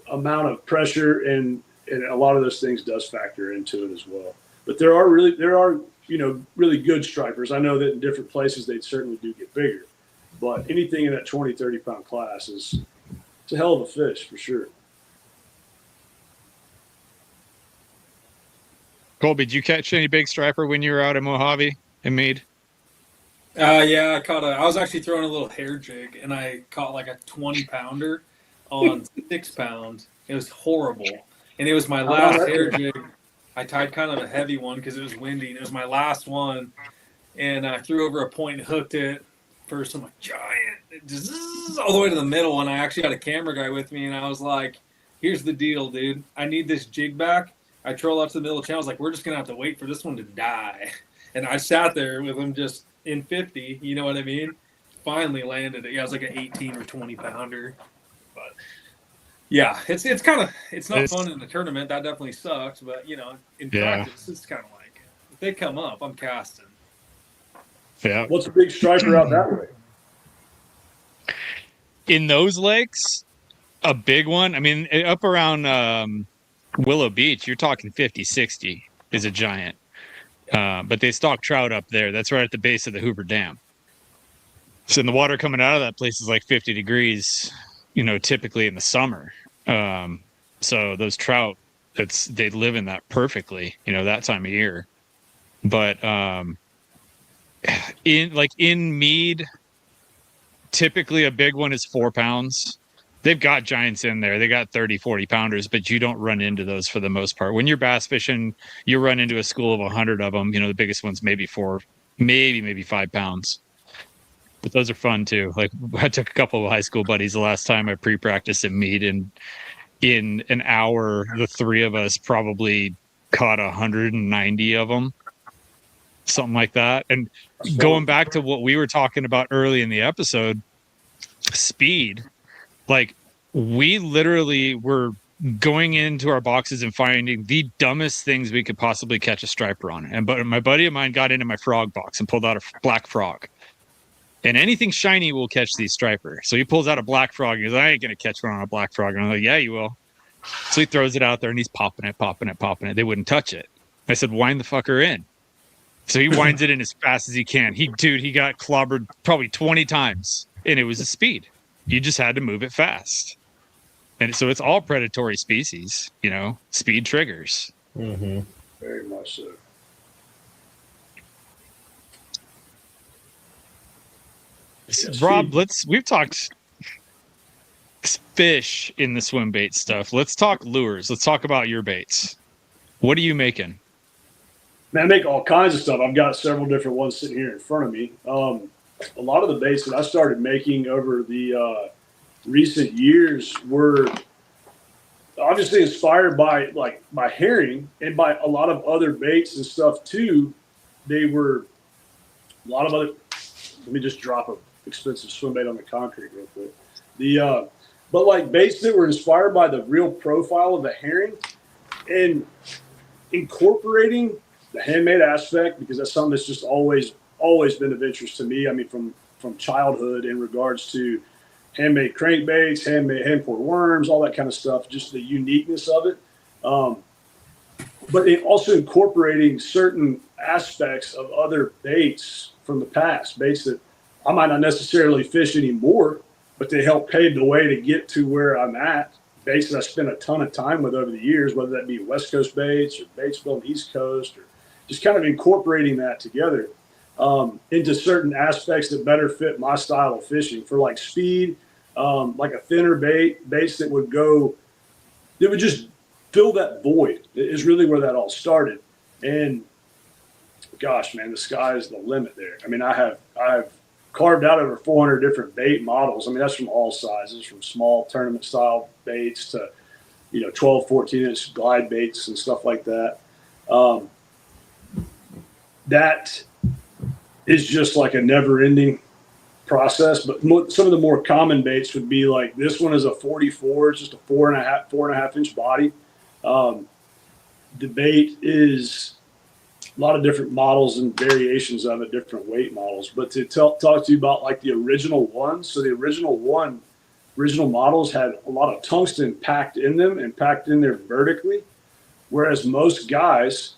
D: amount of pressure and a lot of those things does factor into it as well. But there are really good stripers. I know that in different places they certainly do get bigger, but anything in that 20, 30-pound class it's a hell of a fish for sure.
A: Colby, did you catch any big striper when you were out in Mojave and Meade?
C: Yeah, I was actually throwing a little hair jig and I caught like a 20-pounder on 6 pounds. It was horrible. And it was my last hair jig. I tied kind of a heavy one because it was windy. And it was my last one. And I threw over a point and hooked it for some giant, just all the way to the middle. And I actually had a camera guy with me. And I was like, here's the deal, dude. I need this jig back. I troll out to the middle of the channel. I was like, we're just going to have to wait for this one to die. And I sat there with him just in 50, you know what I mean? Finally landed it. Yeah, it was like an 18 or 20 pounder. But yeah, it's not fun in the tournament. That definitely sucks. But in practice, it's kind of like if they come up, I'm casting.
A: Yeah.
D: What's a big striper out that way?
A: In those lakes, a big one. I mean, up around Willow Beach, you're talking 50, 60 is a giant. But they stock trout up there. That's right at the base of the Hoover Dam. So the water coming out of that place is like 50 degrees, typically in the summer. So those trout, they live in that perfectly, that time of year. But in Meade, typically a big one is 4 pounds. They've got giants in there. They got 30, 40 pounders, but you don't run into those for the most part. When you're bass fishing, you run into a school of 100 of them. The biggest one's maybe 4, maybe 5 pounds. But those are fun too. Like I took a couple of high school buddies the last time I pre-practiced at Meade, and in an hour, the 3 of us probably caught 190 of them, something like that. And going back to what we were talking about early in the episode, speed. Like we literally were going into our boxes and finding the dumbest things we could possibly catch a striper on. But my buddy of mine got into my frog box and pulled out a black frog. And anything shiny will catch these stripers. So he pulls out a black frog and he goes, I ain't going to catch one on a black frog. And I'm like, yeah, you will. So he throws it out there and he's popping it. They wouldn't touch it. I said, wind the fucker in. So he winds it in as fast as he can. He got clobbered probably 20 times and it was a speed. You just had to move it fast. And so it's all predatory species, speed triggers.
B: Mm-hmm.
D: Very much so.
A: Rob, we've talked fish in the swim bait stuff. Let's talk lures. Let's talk about your baits. What are you making?
D: Man, I make all kinds of stuff. I've got several different ones sitting here in front of me. A lot of the baits that I started making over the recent years were obviously inspired by herring and by a lot of other baits and stuff too. They were a lot of other. Let me just drop a expensive swim bait on the concrete real quick. But like baits that were inspired by the real profile of the herring and incorporating the handmade aspect, because that's something that's just always been of interest to me. I mean, from childhood in regards to handmade crankbaits, handmade hand-poured worms, all that kind of stuff, just the uniqueness of it. But it also incorporating certain aspects of other baits from the past, baits that I might not necessarily fish anymore, but they help pave the way to get to where I'm at. Baits that I spent a ton of time with over the years, whether that be West Coast baits or baits on the East Coast, or just kind of incorporating that together into certain aspects that better fit my style of fishing. For like speed, like a thinner baits that would just fill that void is really where that all started. And gosh, man, the sky is the limit there. I mean, I've carved out over 400 different bait models. I mean, that's from all sizes, from small tournament style baits to, 12, 14 inch glide baits and stuff like that. That is just like a never ending process. But some of the more common baits would be like, this one is a 44, it's just a 4.5 inch body. The bait is a lot of different models and variations of it, different weight models. But to talk to you about like the original one, so the original models had a lot of tungsten packed in them and packed in there vertically, whereas most guys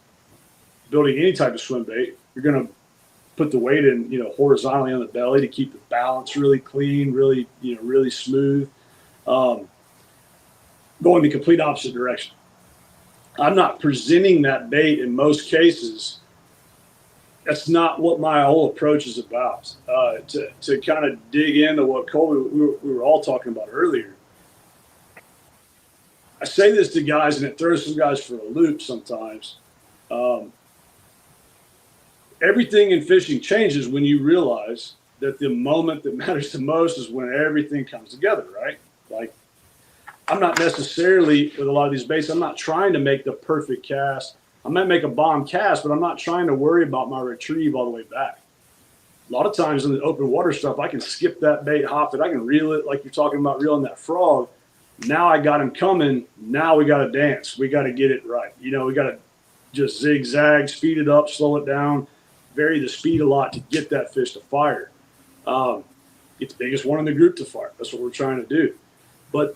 D: building any type of swim bait, you're going to put the weight in, horizontally on the belly to keep the balance really clean, really, really smooth, going the complete opposite direction. I'm not presenting that bait in most cases. That's not what my whole approach is about. To kind of dig into what Colby, we were all talking about earlier. I say this to guys, and it throws some guys for a loop sometimes. Everything in fishing changes when you realize that the moment that matters the most is when everything comes together, right? Like, I'm not necessarily, with a lot of these baits, I'm not trying to make the perfect cast. I might make a bomb cast, but I'm not trying to worry about my retrieve all the way back. A lot of times in the open water stuff, I can skip that bait, hop it, I can reel it like you're talking about reeling that frog. Now I got him coming. Now we got to dance. We got to get it right. We got to just zigzag, speed it up, slow it down, vary the speed a lot to get that fish to fire. Get the biggest one in the group to fire. That's what we're trying to do. But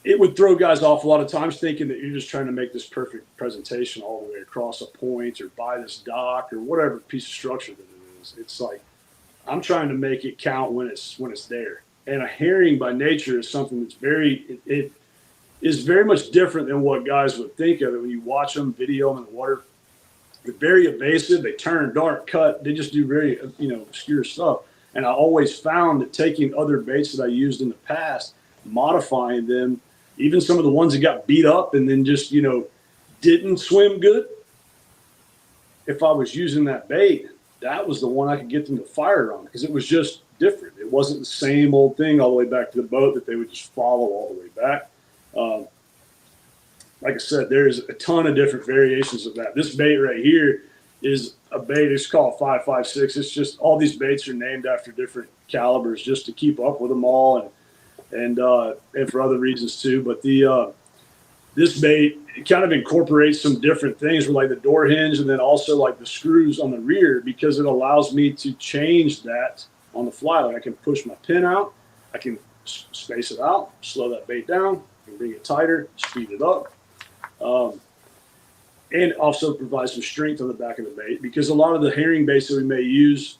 D: it would throw guys off a lot of times thinking that you're just trying to make this perfect presentation all the way across a point or by this dock or whatever piece of structure that it is. It's like, I'm trying to make it count when it's there. And a herring by nature is something that's it is very much different than what guys would think of it when you watch them, video them in the water. They're very evasive. They turn, dart, cut. They just do very, obscure stuff. And I always found that taking other baits that I used in the past, modifying them, even some of the ones that got beat up and then just, didn't swim good. If I was using that bait, that was the one I could get them to fire on because it was just different. It wasn't the same old thing all the way back to the boat that they would just follow all the way back. Like I said, there's a ton of different variations of that. This bait right here is a bait. It's called 5.56. It's just all these baits are named after different calibers just to keep up with them all and for other reasons too. But this bait, it kind of incorporates some different things with like the door hinge and then also like the screws on the rear because it allows me to change that on the fly. Like I can push my pin out, I can space it out, slow that bait down, I can bring it tighter, speed it up. And also provide some strength on the back of the bait because a lot of the herring baits that we may use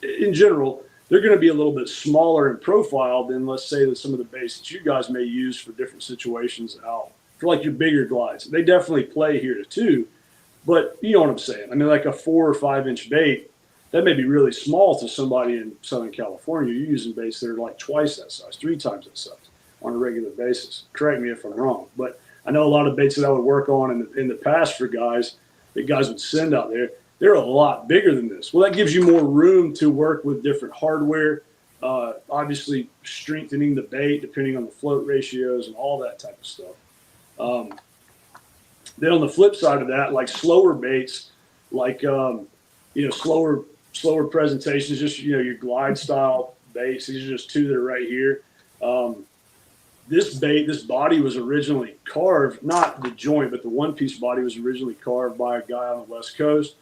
D: in general, they're going to be a little bit smaller in profile than, let's say, that some of the baits that you guys may use for different situations out for like your bigger glides. They definitely play here too, but you know what I'm saying. I mean, like a 4 or 5 inch bait, that may be really small to somebody in Southern California. You're using baits that are like twice that size, 3 times that size on a regular basis. Correct me if I'm wrong, but I know a lot of baits that I would work on in the past for guys that guys would send out there. They're a lot bigger than this. Well, that gives you more room to work with different hardware, obviously strengthening the bait depending on the float ratios and all that type of stuff. Then on the flip side of that, like slower baits, like slower presentations, just your glide style baits. These are just 2 that are right here. This body was originally carved, not the joint, but the one-piece body was originally carved by a guy on the West Coast.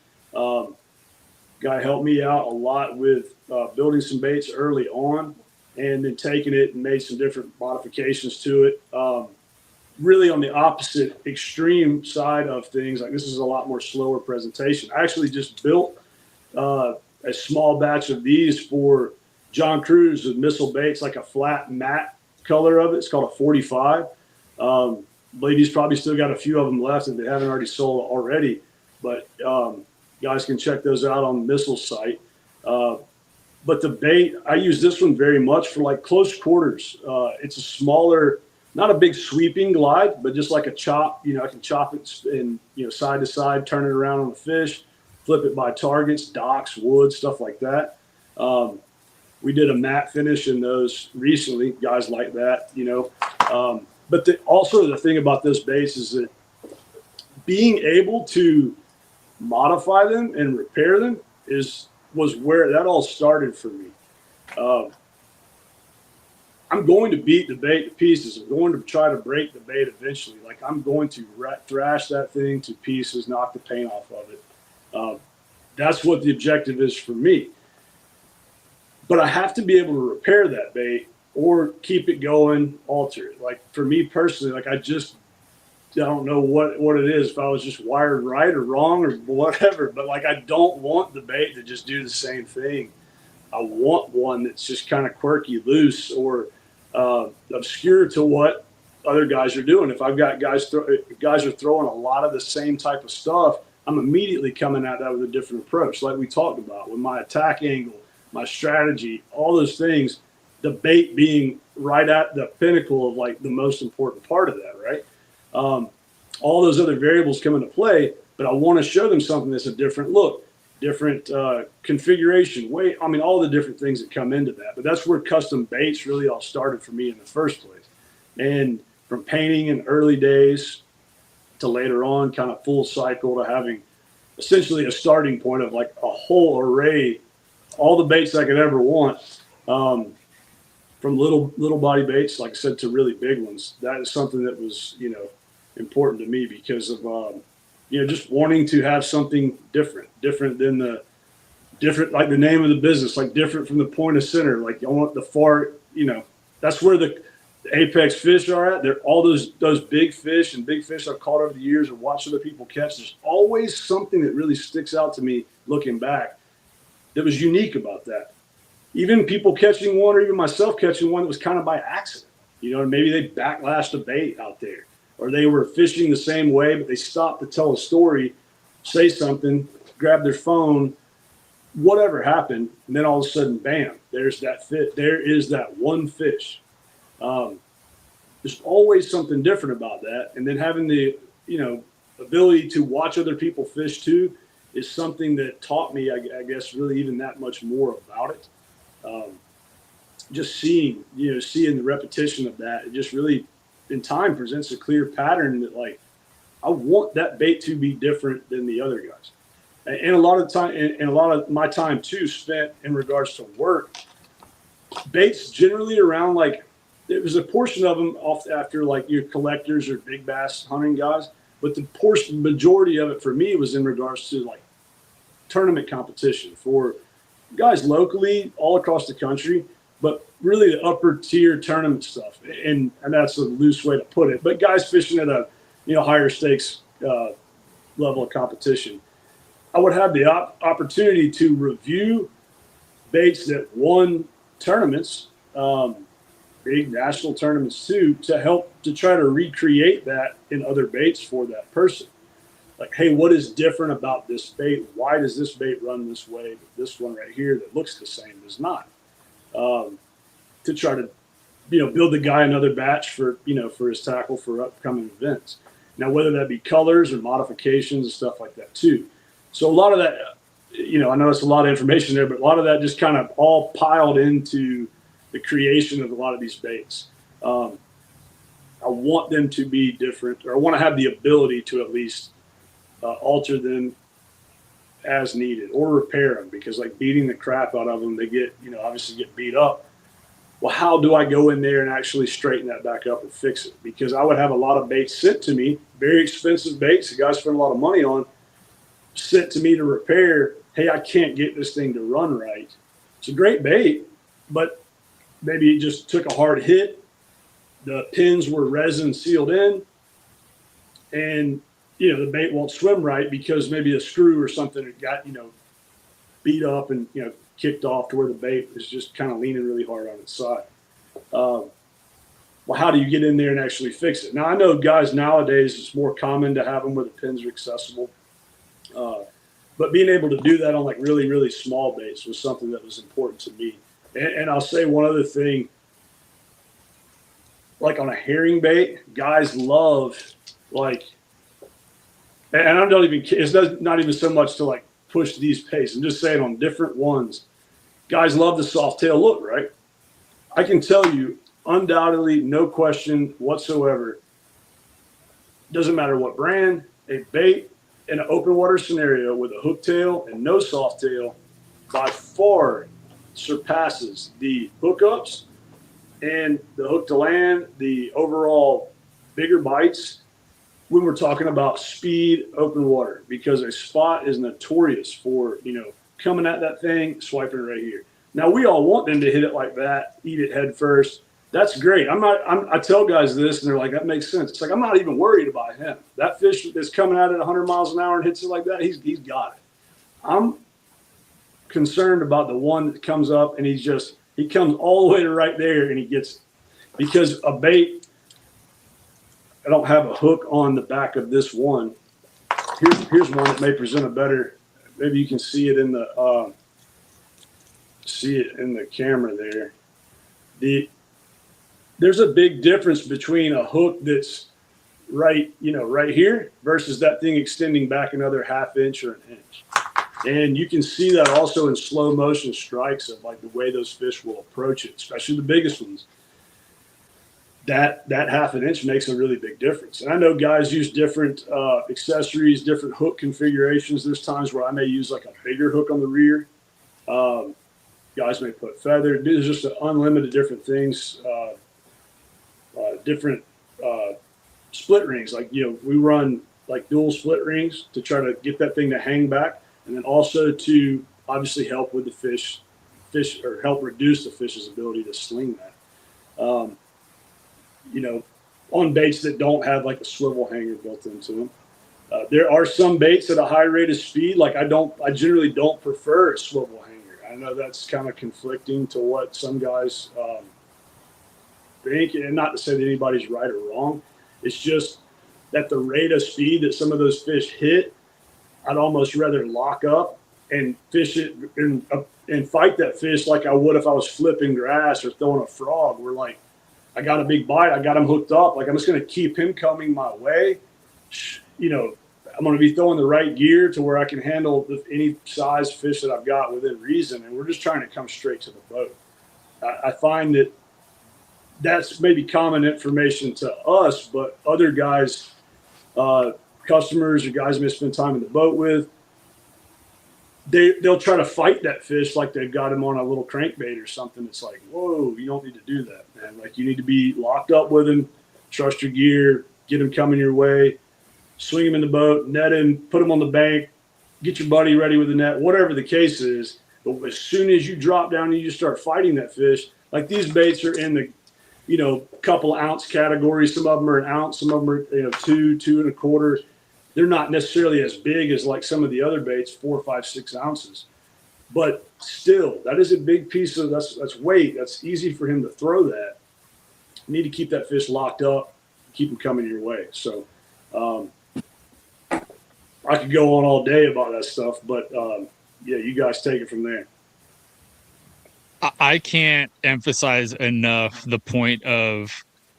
D: Guy helped me out a lot with building some baits early on, and then taking it and made some different modifications to it. Really on the opposite extreme side of things, like this is a lot more slower presentation. I actually just built a small batch of these for John Cruz with Missile Baits, like a flat matte color of it. It's called a 45. Believe he's probably still got a few of them left if they haven't already sold already. But guys can check those out on the Missile site. But the bait, I use this one very much for like close quarters. It's a smaller, not a big sweeping glide, but just like a chop. I can chop it in side to side, turn it around on the fish, flip it by targets, docks, wood, stuff like that. We did a matte finish in those recently. Guys like that, But also the thing about this baits is that being able to modify them and repair them was where that all started for me. I'm going to beat the bait to pieces. I'm going to try to break the bait eventually. Like I'm going to thrash that thing to pieces, knock the paint off of it. That's what the objective is for me. But I have to be able to repair that bait or keep it going, alter it. Like for me personally, like I don't know what it is, if I was just wired right or wrong or whatever, but like I don't want the bait to just do the same thing. I want one that's just kind of quirky, loose, or obscure to what other guys are doing. If I've got guys are throwing a lot of the same type of stuff, I'm immediately coming at that with a different approach, like we talked about with my attack angle, my strategy, all those things, the bait being right at the pinnacle of like the most important part of that, right? All those other variables come into play, but I want to show them something that's a different look, different configuration, weight. I mean, all the different things that come into that. But that's where custom baits really all started for me in the first place. And from painting in early days to later on, kind of full cycle to having essentially a starting point of like a whole array, all the baits I could ever want, from little body baits, like I said, to really big ones. That is something that was, important to me because of, just wanting to have something different than like the name of the business, like different from the point of center. Like I want the far, that's where the apex fish are at. They're all those big fish and big fish I've caught over the years or watched other people catch. There's always something that really sticks out to me looking back that was unique about that. Even people catching one or even myself catching one that was kind of by accident, maybe they backlashed a bait out there or they were fishing the same way, but they stopped to tell a story, say something, grab their phone, whatever happened. And then all of a sudden, bam, there's that fit. There is that one fish. There's always something different about that. And then having the, ability to watch other people fish too is something that taught me, I guess, really even that much more about it. Just seeing the repetition of that, it just really in time presents a clear pattern that like, I want that bait to be different than the other guys. And a lot of time, and a lot of my time too spent in regards to work, baits generally around like, there was a portion of them off after like your collectors or big bass hunting guys, but the majority of it for me was in regards to like tournament competition for guys locally all across the country, but really the upper tier tournament stuff. And that's a loose way to put it, but guys fishing at a, higher stakes level of competition. I would have the opportunity to review baits that won tournaments, big national tournaments too, to help to try to recreate that in other baits for that person. like, hey, what is different about this bait? Why does this bait run this way, but this one right here that looks the same does not? To try to, build the guy another batch for, for his tackle for upcoming events. Now, whether that be colors or modifications and stuff like that too. So a lot of that, I know it's a lot of information there, but a lot of that just kind of all piled into the creation of a lot of these baits. I want them to be different, or I want to have the ability to at least alter them as needed or repair them, because like beating the crap out of them, they get, obviously get beat up. Well, how do I go in there and actually straighten that back up and fix it? Because I would have a lot of baits sent to me, very expensive baits the guys spend a lot of money on, sent to me to repair. Hey, I can't get this thing to run right. It's a great bait, but maybe it just took a hard hit. The pins were resin sealed in, and the bait won't swim right because maybe a screw or something got beat up and kicked off to where the bait is just kind of leaning really hard on its side. Well, how do you get in there and actually fix it? Now, I know guys nowadays, it's more common to have them where the pins are accessible. But being able to do that on like really, really small baits was something that was important to me. And I'll say one other thing, like on a herring bait, guys love like, and I don't even, it's not even so much to like push these baits. I'm just saying on different ones, guys love the soft tail look, right? I can tell you undoubtedly, no question whatsoever, doesn't matter what brand, a bait in an open water scenario with a hook tail and no soft tail by far surpasses the hookups and the hook to land, the overall bigger bites when we're talking about speed open water, because a spot is notorious for, coming at that thing, swiping right here. Now, we all want them to hit it like that, eat it head first. That's great. I tell guys this and they're like, that makes sense. It's like, I'm not even worried about him. That fish that's coming at it 100 miles an hour and hits it like that, he's got it. I'm concerned about the one that comes up and he comes all the way to right there and he gets it. Because a bait, I don't have a hook on the back of this one. Here's one that may present a better, maybe you can see it in the camera there. There's a big difference between a hook that's right here versus that thing extending back another half inch or an inch. And you can see that also in slow motion strikes of like the way those fish will approach it, especially the biggest ones. That half an inch makes a really big difference. And I know guys use different accessories, different hook configurations. There's times where I may use like a bigger hook on the rear. Guys may put feather. There's just unlimited different things, different split rings. Like, we run like dual split rings to try to get that thing to hang back. And then also to obviously help with the fish or help reduce the fish's ability to sling that. On baits that don't have like a swivel hanger built into them. There are some baits at a high rate of speed. Like I generally don't prefer a swivel hanger. I know that's kind of conflicting to what some guys think, and not to say that anybody's right or wrong. It's just that the rate of speed that some of those fish hit, I'd almost rather lock up and fish it and fight that fish like I would if I was flipping grass or throwing a frog. We're like, I got a big bite. I got him hooked up. Like, I'm just going to keep him coming my way. I'm going to be throwing the right gear to where I can handle any size fish that I've got within reason. And we're just trying to come straight to the boat. I find that that's maybe common information to us, but other guys, customers or guys may spend time in the boat with, they'll try to fight that fish like they've got him on a little crankbait or something. It's like, whoa, you don't need to do that, man. Like, you need to be locked up with him, trust your gear, get him coming your way, swing him in the boat, net him, put him on the bank, get your buddy ready with the net, whatever the case is. But as soon as you drop down and you start fighting that fish, like these baits are in the, couple ounce category. Some of them are an ounce, some of them are, 2 1/4. They're not necessarily as big as like some of the other baits, 4, 5, 6 ounces. But still, that is a big piece of that's weight. That's easy for him to throw that. You need to keep that fish locked up, keep him coming your way. So I could go on all day about that stuff, but yeah, you guys take it from there.
A: I can't emphasize enough the point of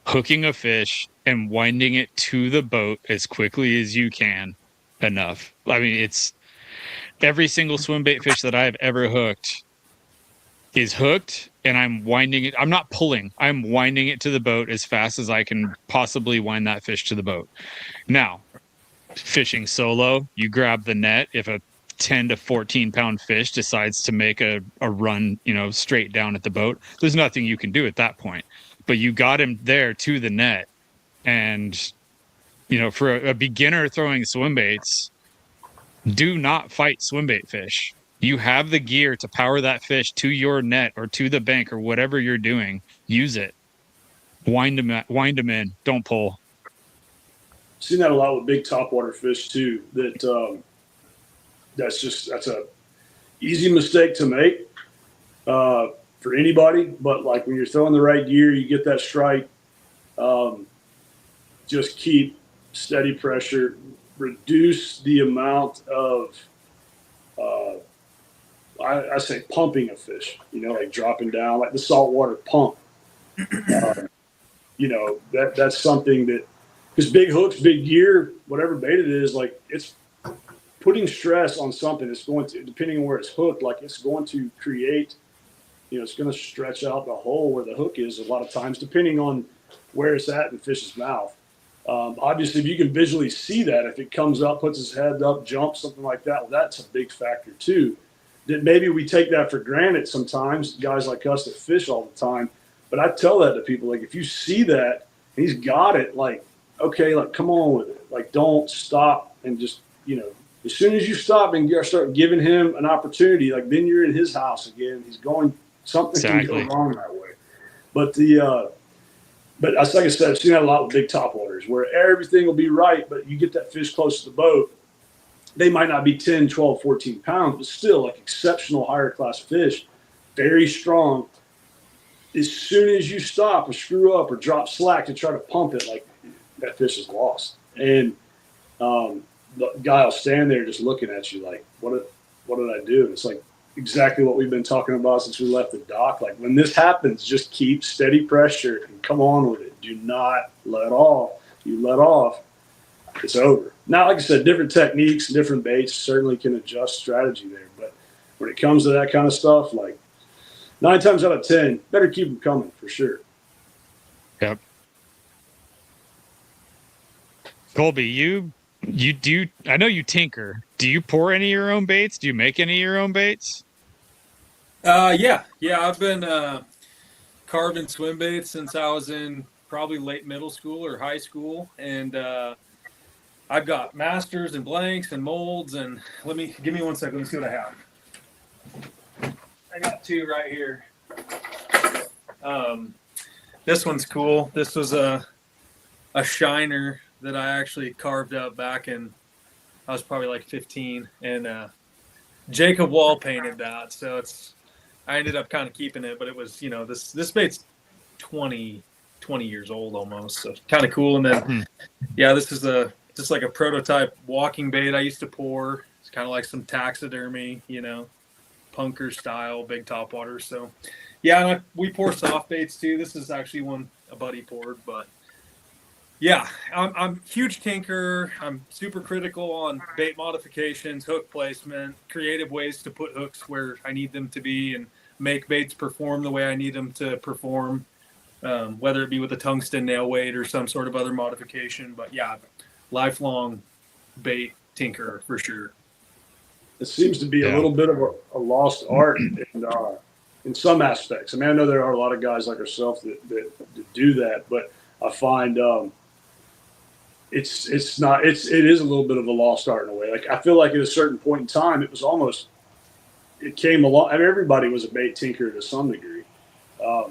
A: hooking a fish and winding it to the boat as quickly as you can enough. I mean, it's every single swim bait fish that I've ever hooked is hooked, and I'm winding it. I'm not pulling. I'm winding it to the boat as fast as I can possibly wind that fish to the boat. Now, fishing solo, you grab the net. If a 10 to 14 pound fish decides to make a run, straight down at the boat, there's nothing you can do at that point. But you got him there to the net. And, for a beginner throwing swim baits, do not fight swim bait fish. You have the gear to power that fish to your net or to the bank or whatever you're doing. Use it. Wind them in. Don't pull.
D: Seen that a lot with big topwater fish too. That's a easy mistake to make for anybody. But like when you're throwing the right gear, you get that strike. Just keep steady pressure. Reduce the amount of I say pumping a fish. Like dropping down, like the saltwater pump. That's something that. Because big hooks, big gear, whatever bait it is, like it's putting stress on something. It's going to, depending on where it's hooked, like it's going to create, it's going to stretch out the hole where the hook is a lot of times, depending on where it's at in the fish's mouth. Obviously, if you can visually see that, if it comes up, puts its head up, jumps, something like that, well, that's a big factor too. That maybe we take that for granted sometimes, guys like us that fish all the time. But I tell that to people, like if you see that, and he's got it, like, okay, like come on with it. Like don't stop and just, as soon as you stop and start giving him an opportunity, like then you're in his house again. He's going, something
A: Exactly.
D: can go wrong that way. But but like I said, I've seen that a lot with big topwaters where everything will be right, but you get that fish close to the boat. They might not be 10, 12, 14 pounds, but still like exceptional higher class fish, very strong. As soon as you stop or screw up or drop slack to try to pump it, like that fish is lost. And the guy will stand there just looking at you like, what did I do? And it's like exactly what we've been talking about since we left the dock. Like when this happens, just keep steady pressure and come on with it. Do not let off. If you let off, it's over. Now, like I said, different techniques, different baits certainly can adjust strategy there. But when it comes to that kind of stuff, like 9 times out of 10, better keep them coming for sure.
A: Yep. Colby, you do. I know you tinker. Do you pour any of your own baits? Do you make any of your own baits?
C: Yeah. I've been carving swim baits since I was in probably late middle school or high school, and I've got masters and blanks and molds. And give me 1 second. Let me see what I have. I got 2 right here. This one's cool. This was a shiner that I actually carved up back in, I was probably like 15, and Jacob Wall painted that. So I ended up kind of keeping it, but it was, this bait's 20 years old almost. So kind of cool. And then, yeah, this is just like a prototype walking bait I used to pour. It's kind of like some taxidermy, punker style, big topwater. So yeah, and we pour soft baits too. This is actually one a buddy poured, but yeah, I'm huge tinker. I'm super critical on bait modifications, hook placement, creative ways to put hooks where I need them to be and make baits perform the way I need them to perform, whether it be with a tungsten nail weight or some sort of other modification. But yeah, lifelong bait tinker for sure.
D: It seems to be a little bit of a lost art in some aspects. I mean, I know there are a lot of guys like ourselves that do that, but I find it is a little bit of a lost art in a way. Like I feel like at a certain point in time, it came along. I mean, everybody was a bait tinker to some degree, but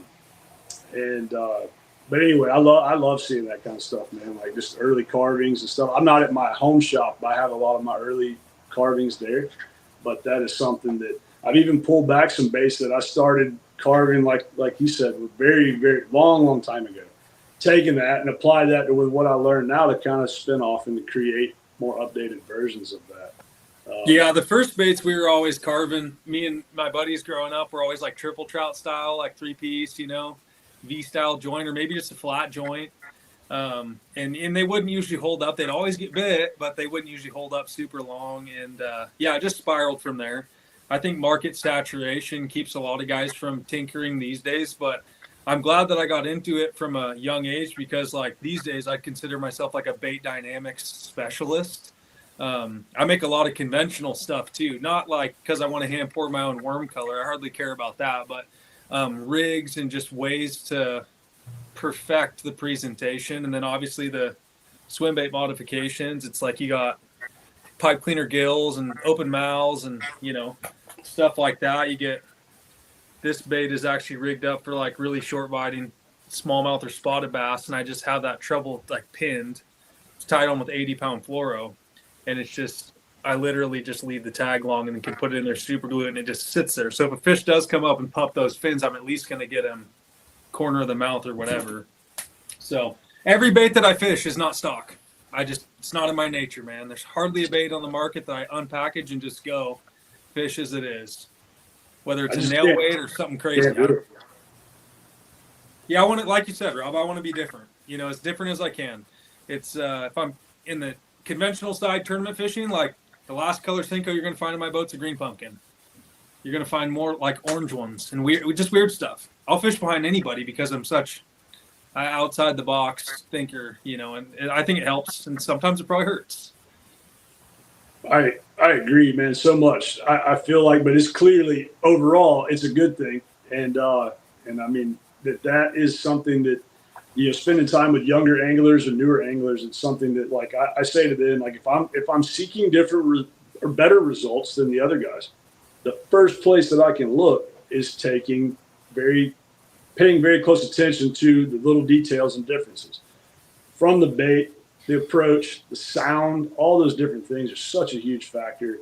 D: anyway, I love seeing that kind of stuff, man. Like just early carvings and stuff. I'm not at my home shop, but I have a lot of my early carvings there. But that is something that I've even pulled back some baits that I started carving, like you said, very, very long time ago. Taking that and apply that with what I learned now to kind of spin off and to create more updated versions of that.
C: Yeah, the first baits we were always carving. Me and my buddies growing up were always like triple trout style, like 3-piece, V style joint, or maybe just a flat joint. And they wouldn't usually hold up. They'd always get bit, but they wouldn't usually hold up super long. And it just spiraled from there. I think market saturation keeps a lot of guys from tinkering these days, but I'm glad that I got into it from a young age, because like these days I consider myself like a bait dynamics specialist. I make a lot of conventional stuff too, not like because I want to hand pour my own worm color. I hardly care about that, but rigs and just ways to perfect the presentation. And then obviously the swim bait modifications, it's like you got pipe cleaner gills and open mouths and stuff like that. You get, this bait is actually rigged up for like really short biting smallmouth or spotted bass, and I just have that treble like pinned. It's tied on with 80-pound fluoro, and it's just, I literally just leave the tag long and then can put it in there super glue, and it just sits there. So if a fish does come up and pop those fins, I'm at least going to get him corner of the mouth or whatever. So every bait that I fish is not stock. It's not in my nature, man. There's hardly a bait on the market that I unpackage and just go fish as it is, whether it's a nail weight or something crazy. Yeah, I want to, like you said, Rob, I want to be different, as different as I can. It's if I'm in the conventional side tournament fishing, like the last color Cinco you're going to find in my boat's a green pumpkin. You're going to find more like orange ones and weird stuff. I'll fish behind anybody because I'm such outside the box thinker, and I think it helps, and sometimes it probably hurts.
D: I agree, man, so much. I feel like, but it's clearly overall it's a good thing, and I mean that is something that spending time with younger anglers or newer anglers, it's something that like I say to them, like if I'm seeking different or better results than the other guys, the first place that I can look is paying very close attention to the little details and differences from the bait, the approach, the sound. All those different things are such a huge factor.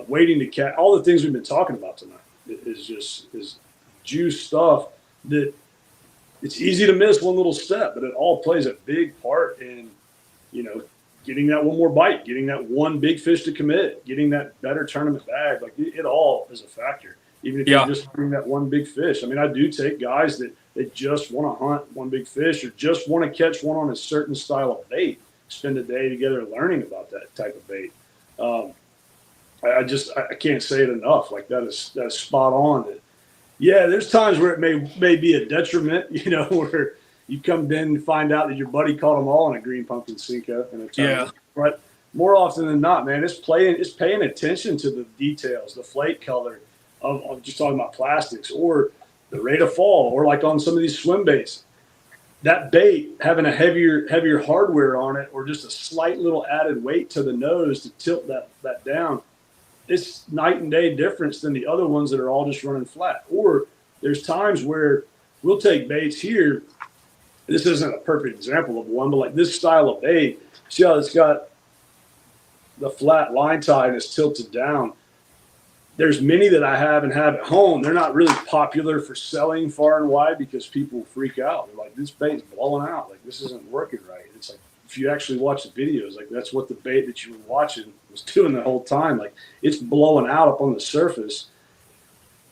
D: Waiting to catch, all the things we've been talking about tonight is juice stuff that it's easy to miss one little step, but it all plays a big part in getting that one more bite, getting that one big fish to commit, getting that better tournament bag. Like it all is a factor. Even if you're just bring that one big fish. I mean, I do take guys that just want to hunt one big fish or just want to catch one on a certain style of bait, spend a day together learning about that type of bait. I can't say it enough. Like that is spot on. Yeah, there's times where it may be a detriment, where you come in and find out that your buddy caught them all in a green pumpkin Cinco. But more often than not, man, it's paying attention to the details, the flake color of just talking about plastics, or the rate of fall, or like on some of these swim baits, that bait having a heavier hardware on it, or just a slight little added weight to the nose to tilt that down. It's night and day difference than the other ones that are all just running flat. Or there's times where we'll take baits here. This isn't a perfect example of one, but like this style of bait, see how it's got the flat line tie and it's tilted down. There's many that I have at home. They're not really popular for selling far and wide because people freak out. They're like, this bait's blowing out. Like, this isn't working right. It's like, if you actually watch the videos, like that's what the bait that you were watching was doing the whole time. Like, it's blowing out up on the surface,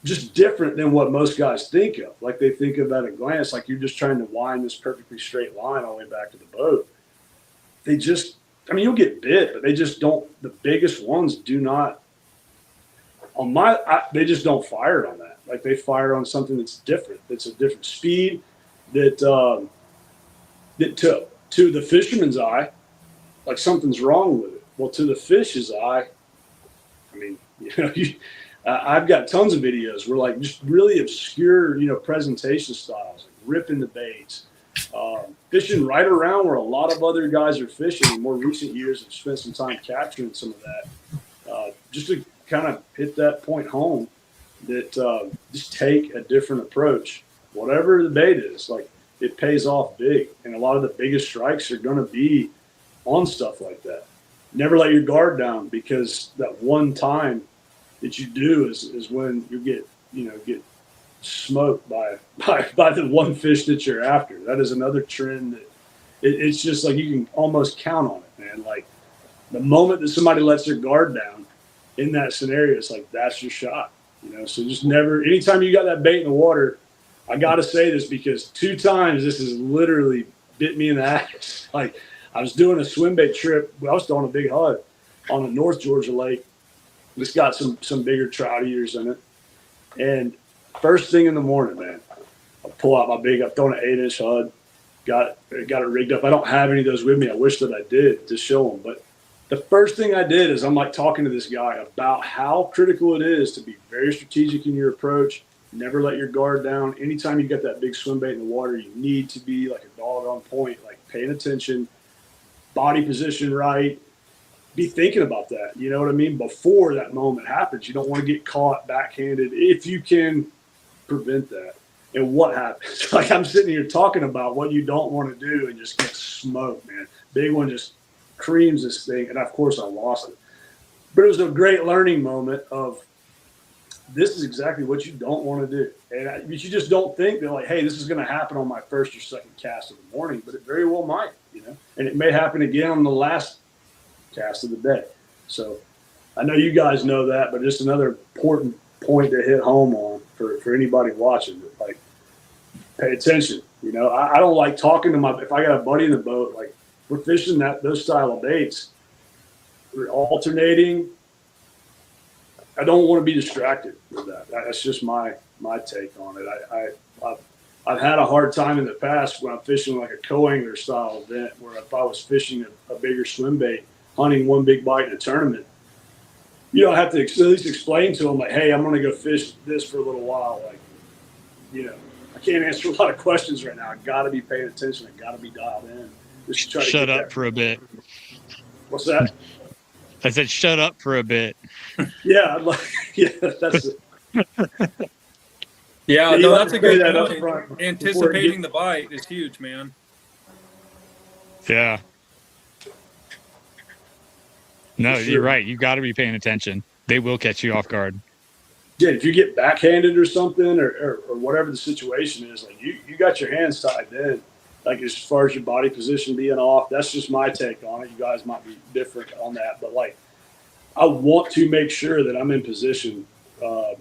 D: just different than what most guys think of. Like, they think of at a glance, like you're just trying to wind this perfectly straight line all the way back to the boat. You'll get bit, but they just don't. The biggest ones do not. They just don't fire on that. Like, they fire on something that's different. That's a different speed. That to the fisherman's eye, like something's wrong with it. Well, to the fish's eye, I've got tons of videos where like just really obscure, presentation styles, like ripping the baits, fishing right around where a lot of other guys are fishing. In more recent years, I've spent some time capturing some of that, just to kind of hit that point home that just take a different approach. Whatever the bait is, like, it pays off big. And a lot of the biggest strikes are going to be on stuff like that. Never let your guard down, because that one time that you do is when you get smoked by the one fish that you're after. That is another trend that it's just like you can almost count on it, man. Like, The moment that somebody lets their guard down in that scenario, it's like, that's your shot, you know? So just never, anytime you got that bait in the water, I got to say this because 2 times this has literally bit me in the ass. Like, I was doing a swim bait trip. I was throwing a big HUD on a North Georgia lake. It's got some bigger trout eaters in it. And first thing in the morning, man, I pull out my big, I'm throwing an 8-inch HUD, got it rigged up. I don't have any of those with me. I wish that I did to show them. But the first thing I did is I'm like talking to this guy about how critical it is to be very strategic in your approach. Never let your guard down. Anytime you get that big swim bait in the water, you need to be like a dog on point, like paying attention, body position right, be thinking about that. You know what I mean? Before that moment happens, you don't want to get caught backhanded if you can prevent that. And what happens? Like, I'm sitting here talking about what you don't want to do and just get smoked, man. Big one just creams this thing. And of course I lost it. But it was a great learning moment of, this is exactly what you don't want to do. And you just don't think that, like, hey, this is going to happen on my first or second cast of the morning, but it very well might, you know, and it may happen again on the last cast of the day. So I know you guys know that, but just another important point to hit home on for anybody watching. Like, pay attention. You know, I don't like talking to if I got a buddy in the boat, like, we're fishing those style of baits, we're alternating. I don't want to be distracted with that. That's just my take on it. I've had a hard time in the past when I'm fishing like a co-angler style event, where if I was fishing a bigger swim bait, hunting one big bite in a tournament, you know, I have to at least explain to them, like, hey, I'm going to go fish this for a little while. Like, you know, I can't answer a lot of questions right now. I got to be paying attention. I got to be dialed in. Just try to
A: shut up for a bit.
D: What's that?
A: I said, shut up for a bit.
D: Yeah, yeah, that's it.
C: Yeah, no, that's a good point. Anticipating
D: the
C: the bite is huge, man.
A: Yeah. No,
D: For sure.
A: You're right. You got to be paying attention. They will catch you off guard.
D: Yeah, if you get backhanded or something, or whatever the situation is, like, you got your hands tied in. Like, as far as your body position being off, that's just my take on it. You guys might be different on that, but, like, I want to make sure that I'm in position for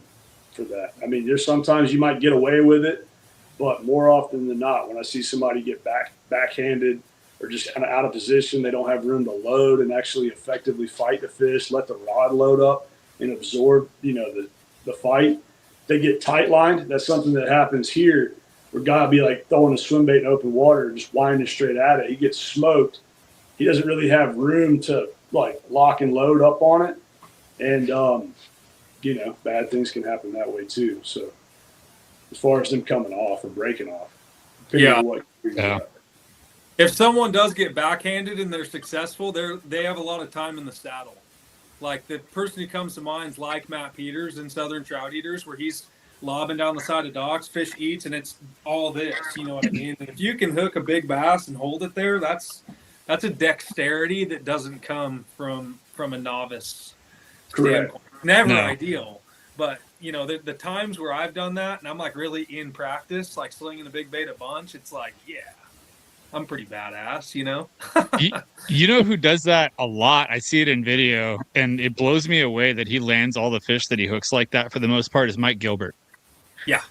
D: that. I mean, there's sometimes you might get away with it, but more often than not, when I see somebody get backhanded or just kind of out of position, they don't have room to load and actually effectively fight the fish, let the rod load up and absorb, you know, the fight. They get tight lined. That's something that happens here. Where guy will be like throwing a swim bait in open water, just winding straight at it. He gets smoked. He doesn't really have room to, like, lock and load up on it. And, you know, bad things can happen that way too. So as far as them coming off or breaking off,
C: yeah.
D: If
C: someone does get backhanded and they're successful, they have a lot of time in the saddle. Like, the person who comes to mind is like Matt Peters in Southern Trout Eaters, where he's lobbing down the side of docks, fish eats, and it's all this, you know what I mean? And if you can hook a big bass and hold it there, that's a dexterity that doesn't come from a novice standpoint. Never ideal, but, you know, the times where I've done that and I'm, like, really in practice, like slinging a big bait a bunch, it's like, yeah, I'm pretty badass, you know?
A: You know who does that a lot? I see it in video, and it blows me away that he lands all the fish that he hooks like that for the most part, is Mike Gilbert.
C: Yeah.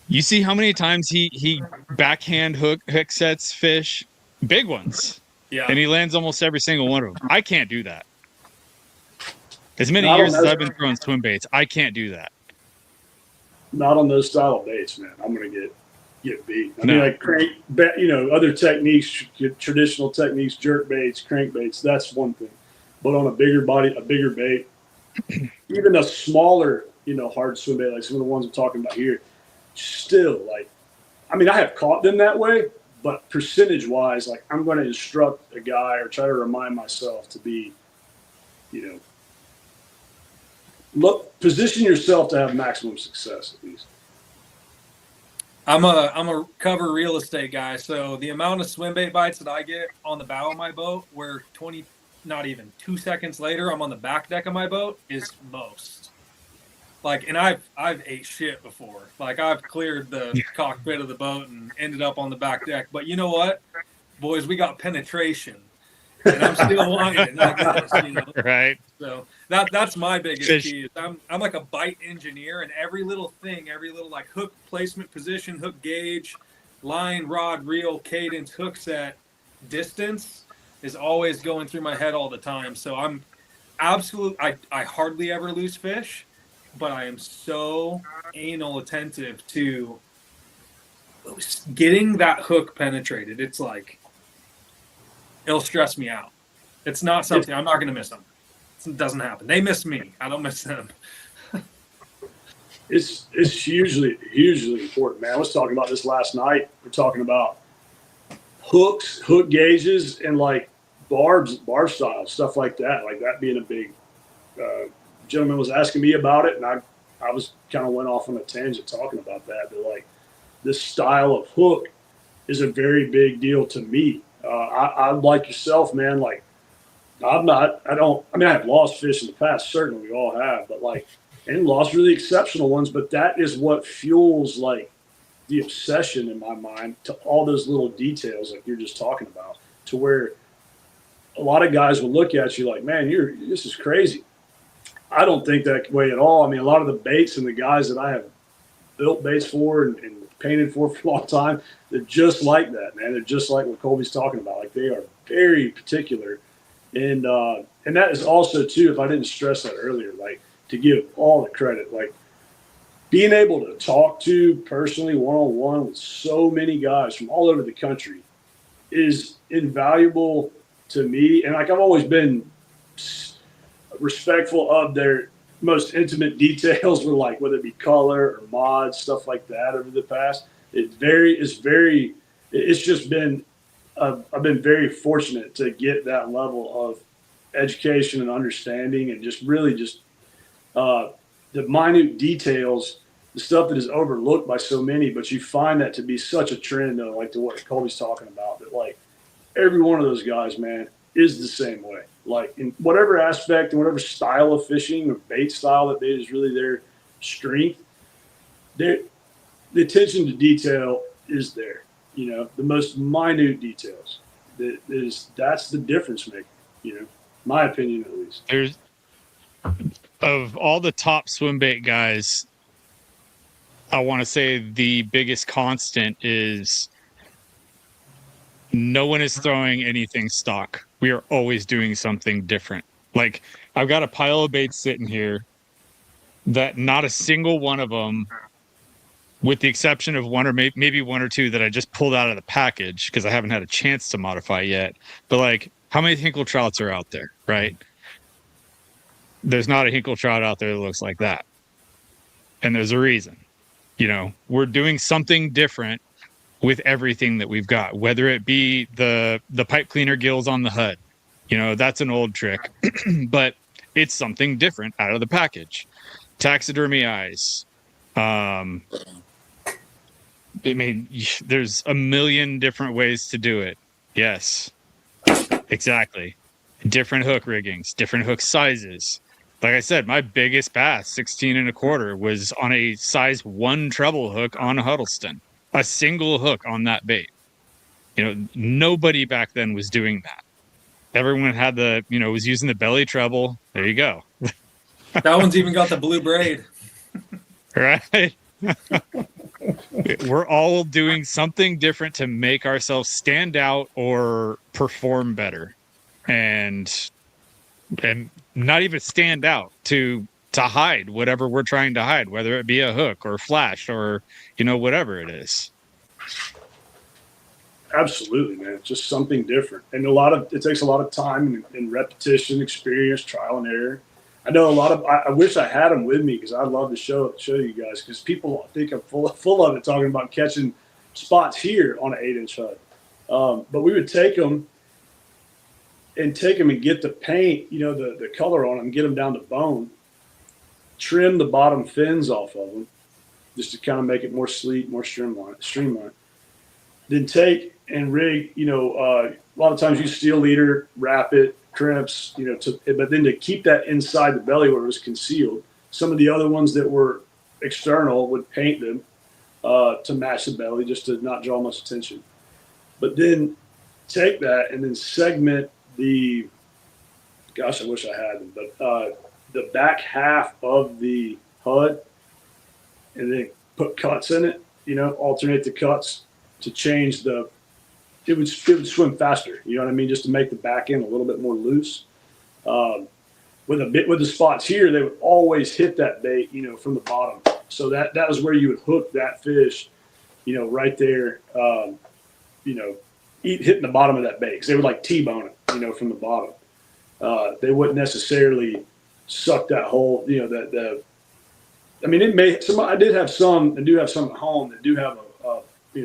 A: You see how many times he backhand hook sets fish, big ones.
C: Yeah.
A: And he lands almost every single one of them. I can't do that. As many years as I've been throwing swim baits, I can't do that.
D: Not on those style of baits, man. I'm going to get beat. I mean, like, crank, you know, other techniques, traditional techniques, jerk baits, crank baits, that's one thing. But on a bigger body, a bigger bait, even a smaller, you know, hard swim bait, like some of the ones I'm talking about here, still, like, I mean, I have caught them that way, but percentage wise, like, I'm going to instruct a guy or try to remind myself to be, you know, position yourself to have maximum success at least.
C: I'm a cover real estate guy, so the amount of swim bait bites that I get on the bow of my boat, where not even 2 seconds later I'm on the back deck of my boat, is most. Like, and I've ate shit before. Like, I've cleared the cockpit of the boat and ended up on the back deck. But you know what, boys, we got penetration. and I'm still wanting it. I guess, you know.
A: Right.
C: So that's my biggest
A: Fish.
C: key. Is I'm like a bite engineer, and every little thing, every little like hook placement, position, hook gauge, line, rod, reel, cadence, hook set, distance is always going through my head all the time. So I'm absolute. I hardly ever lose fish, but I am so anal attentive to getting that hook penetrated. It's like it'll stress me out. It's not something I'm not going to miss them. It doesn't happen. They miss me. I don't miss them.
D: It's hugely important, man. I was talking about this last night. We're talking about hooks, hook gauges, and like barb style stuff like that. Like that being a big. Gentleman was asking me about it, and I was kind of went off on a tangent talking about that. But like this style of hook is a very big deal to me. I'm like yourself, man. Like I have lost fish in the past. Certainly we all have, but like, and lost really exceptional ones. But that is what fuels like the obsession in my mind to all those little details like you're just talking about, to where a lot of guys will look at you like, man, this is crazy. I don't think that way at all. I mean, a lot of the baits and the guys that I have built baits for and painted for a long time, they're just like that, man. They're just like what Colby's talking about. Like they are very particular. And that is also too, if I didn't stress that earlier, like to give all the credit, like being able to talk to personally one-on-one with so many guys from all over the country is invaluable to me. And like I've always been respectful of their most intimate details, were like whether it be color or mods, stuff like that over the past. It's just been I've been very fortunate to get that level of education and understanding, and just really just the minute details, the stuff that is overlooked by so many, but you find that to be such a trend though, like to what Colby's talking about, that like every one of those guys, man, is the same way. Like in whatever aspect and whatever style of fishing or bait style that is really their strength, the attention to detail is there. You know, the most minute details. That's the difference maker. You know, my opinion at least.
A: There's of all the top swim bait guys, I want to say the biggest constant is no one is throwing anything stock. We are always doing something different. Like I've got a pile of baits sitting here that not a single one of them, with the exception of one or maybe one or two that I just pulled out of the package because I haven't had a chance to modify yet. But like, how many Hinkle trouts are out there, right? There's not a Hinkle trout out there that looks like that. And there's a reason. You know, we're doing something different with everything that we've got, whether it be the pipe cleaner gills on the HUD. You know, that's an old trick, but it's something different out of the package. Taxidermy eyes. I mean, there's a million different ways to do it. Yes, exactly. Different hook riggings, different hook sizes. Like I said, my biggest bass, 16 1/4, was on a size 1 treble hook on a Huddleston. A single hook on that bait. You know, nobody back then was doing that. Everyone had was using the belly treble. There you go.
C: That one's even got the blue braid.
A: Right? We're all doing something different to make ourselves stand out or perform better. And not even stand out, to hide whatever we're trying to hide, whether it be a hook or flash or, whatever it is.
D: Absolutely, man. Just something different. And it takes a lot of time and repetition, experience, trial and error. I know I wish I had them with me because I'd love to show you guys, because people think I'm full of it talking about catching spots here on an 8-inch HUD. But we would take them and get the paint, the color on them, get them down to bone, trim the bottom fins off of them just to kind of make it more sleek, more streamlined. Then take and rig, a lot of times use steel leader, wrap it, crimps, but then to keep that inside the belly where it was concealed. Some of the other ones that were external would paint them to match the belly, just to not draw much attention. But then take that and then segment gosh, I wish I had them, but the back half of the HUD, and then put cuts in it, alternate the cuts to change it would swim faster, you know what I mean, just to make the back end a little bit more loose. With the spots here, they would always hit that bait, from the bottom. So that was where you would hook that fish, right there, hitting the bottom of that bait, because they would like T-bone it, from the bottom. They wouldn't necessarily suck that whole, I mean, I do have some at home that do have a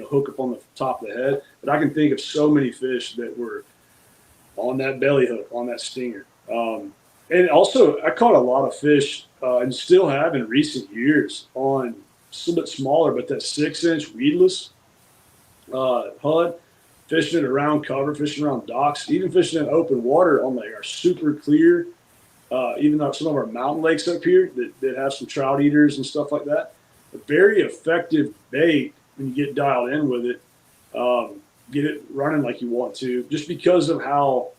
D: hook up on the top of the head, but I can think of so many fish that were on that belly hook, on that stinger. And also, I caught a lot of fish, and still have in recent years, on a little bit smaller, but that 6-inch weedless HUD, fishing it around cover, fishing around docks, even fishing in open water on our super clear, even though some of our mountain lakes up here that have some trout eaters and stuff like that. A very effective bait when you get dialed in with it. Get it running like you want to, just because of how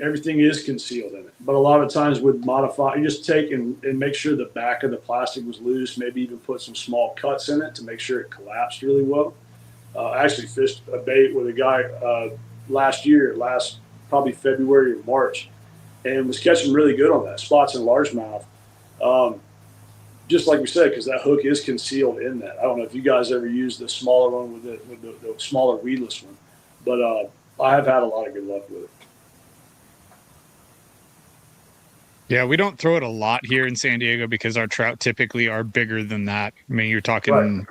D: everything is concealed in it. But a lot of times with modify, you just take and make sure the back of the plastic was loose, maybe even put some small cuts in it to make sure it collapsed really well. I actually fished a bait with a guy last probably February or March, and was catching really good on that, spots in largemouth. Just like we said, because that hook is concealed in that. I don't know if you guys ever used the smaller one with the smaller weedless one, but I have had a lot of good luck with it.
A: Yeah, we don't throw it a lot here in San Diego because our trout typically are bigger than that. I mean, you're talking
D: Right.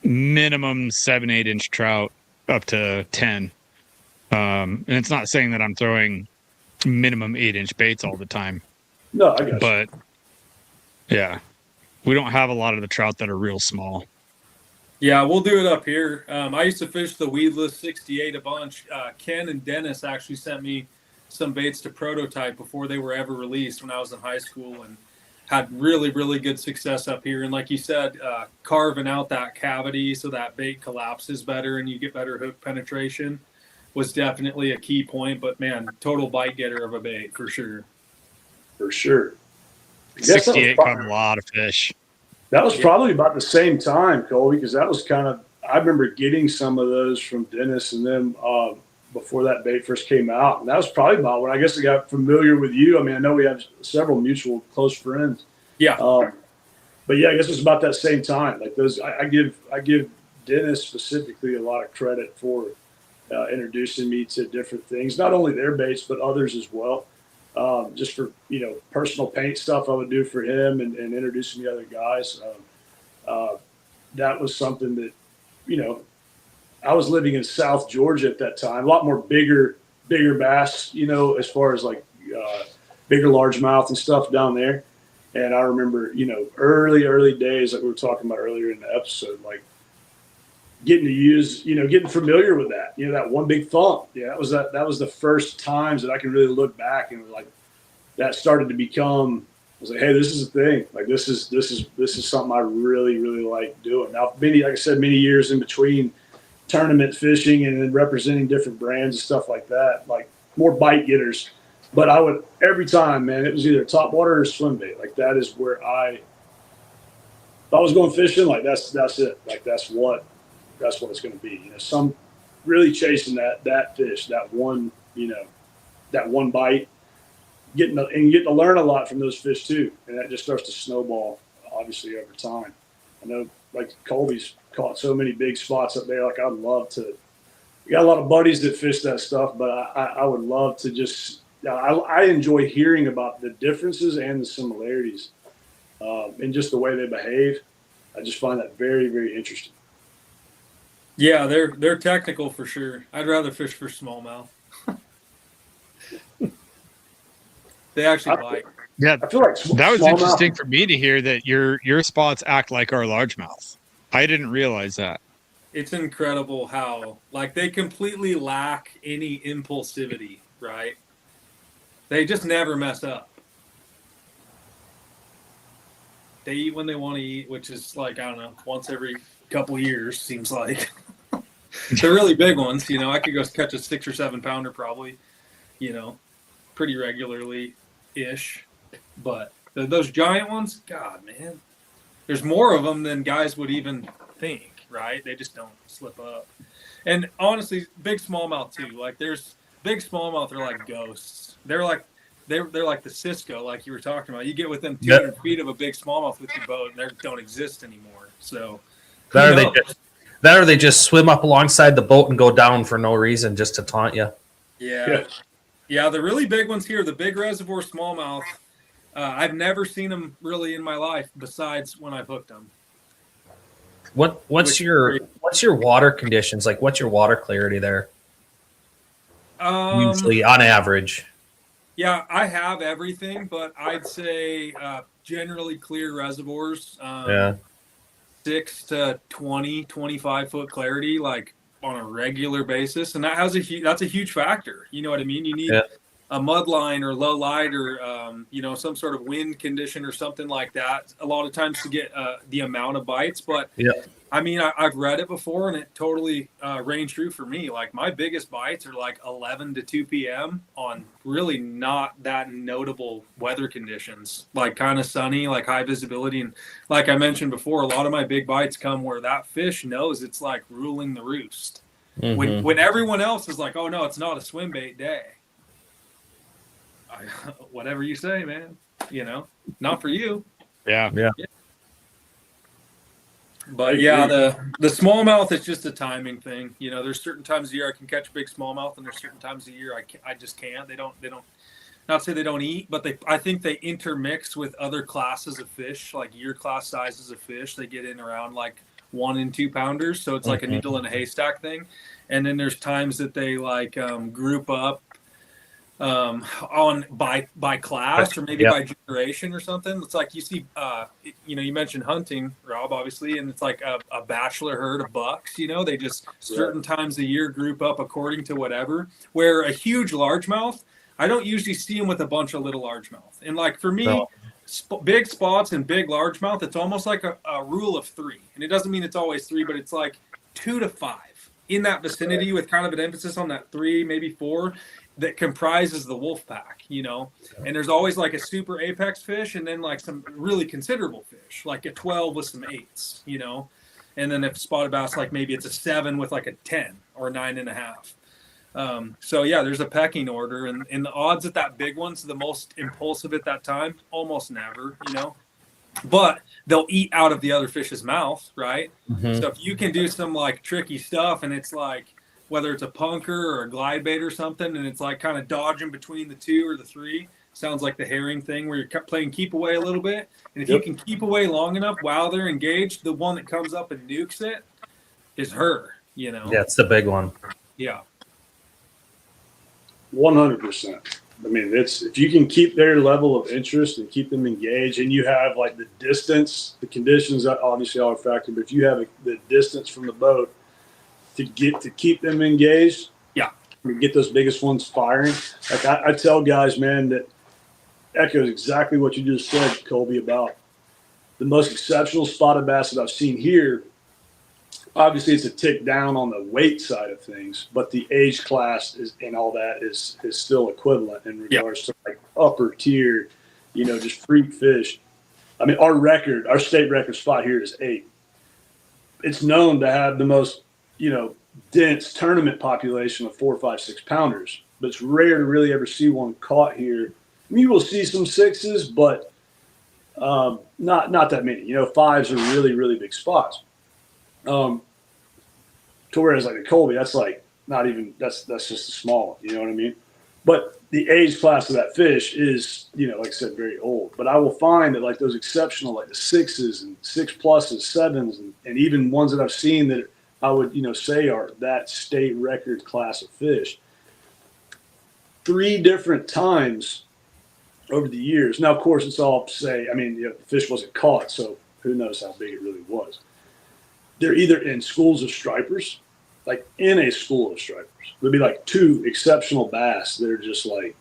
A: minimum 7-8 inch trout up to 10. And it's not saying that I'm throwing minimum 8-inch baits all the time.
D: No, I got you.
A: But yeah, we don't have a lot of the trout that are real small.
C: Yeah, we'll do it up here. I used to fish the weedless 68 a bunch. Ken and Dennis actually sent me some baits to prototype before they were ever released when I was in high school, and had really, really good success up here. And like you said, carving out that cavity so that bait collapses better and you get better hook penetration was definitely a key point. But man, total bite getter of a bait for sure.
D: For sure.
A: 68 caught a lot of fish.
D: That was probably about the same time, Colby, because that was kind of, I remember getting some of those from Dennis and them before that bait first came out. And that was probably about when I guess I got familiar with you. I mean, I know we have several mutual close friends.
C: Yeah.
D: But yeah, I guess it was about that same time. Like those, I give Dennis specifically a lot of credit for introducing me to different things, not only their baits, but others as well. Just for, personal paint stuff I would do for him and introducing me to other guys. That was something that, I was living in South Georgia at that time, a lot more bigger bass, as far as like bigger largemouth and stuff down there. And I remember, early days, like we were talking about earlier in the episode, like getting to use, getting familiar with that, that one big thump. Yeah, that was the first times that I can really look back and like that started to become. I was like, hey, this is a thing. Like this is something I really, really like doing. Now, like I said, many years in between tournament fishing and then representing different brands and stuff like that, like more bite getters. But I would every time, man, it was either top water or swim bait. Like that is where if I was going fishing, like that's it. Like that's what it's going to be. Some really chasing that fish, that one bite, getting to learn a lot from those fish too, and that just starts to snowball, obviously over time. I know, like Colby's caught so many big spots up there. Like I'd love to. We got a lot of buddies that fish that stuff, but I would love to just. I enjoy hearing about the differences and the similarities, and just the way they behave. I just find that very, very interesting.
C: Yeah, they're technical for sure. I'd rather fish for smallmouth. They actually bite.
A: Yeah,
D: I feel like
A: that was interesting for me to hear that your spots act like our largemouth. I didn't realize that.
C: It's incredible how they completely lack any impulsivity, right? They just never mess up. They eat when they want to eat, which is I don't know, once every couple years, seems like. They're really big ones. I could go catch a 6 or 7 pounder probably, pretty regularly ish. But those giant ones, God, man, there's more of them than guys would even think, right? They just don't slip up. And honestly, big smallmouth too. Like there's big smallmouth are like ghosts. They're like the Cisco, like you were talking about. You get within 200 feet of a big smallmouth with your boat, and they don't exist anymore. So
B: that or they just swim up alongside the boat and go down for no reason just to taunt you.
C: Yeah. The really big ones here, the big reservoir smallmouth. I've never seen them really in my life, besides when I've hooked them.
B: What's your water conditions like? What's your water clarity there? Usually, on average.
C: Yeah, I have everything, but I'd say generally clear reservoirs. 6 to 20, 25 foot clarity, like on a regular basis, and that's a huge factor. You know what I mean? You need a mud line or low light or some sort of wind condition or something like that. A lot of times to get the amount of bites, but I mean, I've read it before, and it totally rang true for me. Like my biggest bites are like 11 to 2 p.m. on really not that notable weather conditions, like kind of sunny, like high visibility. And like I mentioned before, a lot of my big bites come where that fish knows it's like ruling the roost. Mm-hmm. When everyone else is like, oh no, it's not a swim bait day. Whatever you say, man, not for you.
A: Yeah.
C: But yeah, the smallmouth is just a timing thing. There's certain times of the year I can catch big smallmouth, and there's certain times of the year I just can't. They don't. Not to say they don't eat, but I think they intermix with other classes of fish, like year class sizes of fish. They get in around like 1 and 2 pounders, so it's like a needle in a haystack thing. And then there's times that they like group up on by class or maybe by generation or something. It's like you see you mentioned hunting, Rob, obviously, and it's like a bachelor herd of bucks. They just certain times a year group up according to whatever. Where a huge largemouth, I don't usually see them with a bunch of little largemouth. And like for me, big spots and big largemouth, it's almost like a rule of 3. And it doesn't mean it's always 3, but it's like 2 to 5 in that vicinity, with kind of an emphasis on that 3, maybe 4. That comprises the wolf pack, and there's always like a super apex fish, and then like some really considerable fish, like a 12 with some 8s, and then if spotted bass, like maybe it's a 7 with like a 10 or a 9.5. So yeah, there's a pecking order, and the odds that big one's the most impulsive at that time, almost never, but they'll eat out of the other fish's mouth, right? Mm-hmm. So if you can do some like tricky stuff, and it's like, whether it's a punker or a glide bait or something, and it's like kind of dodging between the 2 or the 3. Sounds like the herring thing where you're playing keep away a little bit. And if you can keep away long enough while they're engaged, the one that comes up and nukes it is her, Yeah,
B: it's the big one.
C: Yeah.
D: 100%. I mean, if you can keep their level of interest and keep them engaged, and you have like the distance, the conditions obviously are a factor, but if you have the distance from the boat to keep them engaged, get those biggest ones firing. Like I tell guys, man, that echoes exactly what you just said, Colby, about the most exceptional spotted bass that I've seen here. Obviously, it's a tick down on the weight side of things, but the age class and all that is still equivalent in regards to like upper tier, just freak fish. I mean, our state record spot here is 8. It's known to have the most dense tournament population of 4, 5, 6 pounders, but it's rare to really ever see one caught here. I mean, you will see some 6s, but not that many. 5s are really, really big spots. To whereas like a Colby, that's like not even that's just a small, you know what I mean? But the age class of that fish is, like I said, very old. But I will find that like those exceptional, like the 6s and 6+, 7s, and even ones that I've seen that I would, say are that state record class of fish. 3 different times over the years. Now, of course, it's all the fish wasn't caught, so who knows how big it really was. They're either in schools of stripers, like in a school of stripers. There'd be like 2 exceptional bass that are just like,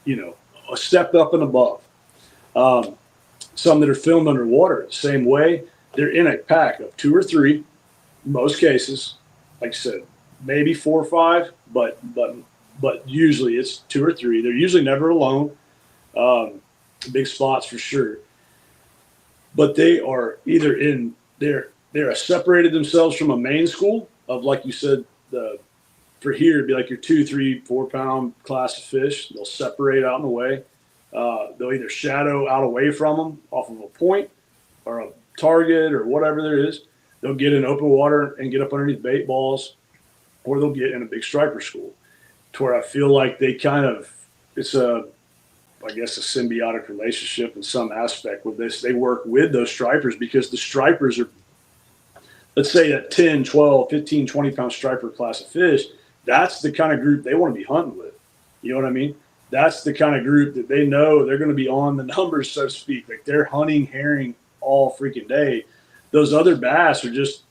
D: a step up and above. Some that are filmed underwater the same way. They're in a pack of 2 or 3. Most cases, like I said, maybe 4 or 5, but but usually it's 2 or 3. They're usually never alone. Big spots for sure. But they are either they're separated themselves from a main school of, like you said, for here it'd be like your 2, 3, 4 pound class of fish. They'll separate out in the way. They'll either shadow out away from them off of a point or a target or whatever there is. They'll get in open water and get up underneath bait balls, or they'll get in a big striper school, to where I feel like they kind of, it's I guess a symbiotic relationship in some aspect with this. They work with those stripers because the stripers are, let's say that 10, 12, 15, 20 pound striper class of fish. That's the kind of group they want to be hunting with. You know what I mean? That's the kind of group that they know they're going to be on the numbers, so to speak. Like they're hunting herring all freaking day. Those other bass are just,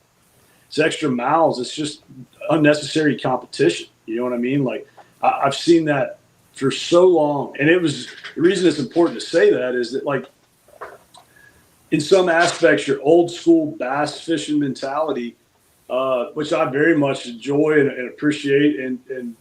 D: it's extra mouths. It's just unnecessary competition. You know what I mean? Like I've seen that for so long. And it was, the reason it's important to say that is that, like, in some aspects, your old school bass fishing mentality, which I very much enjoy and appreciate and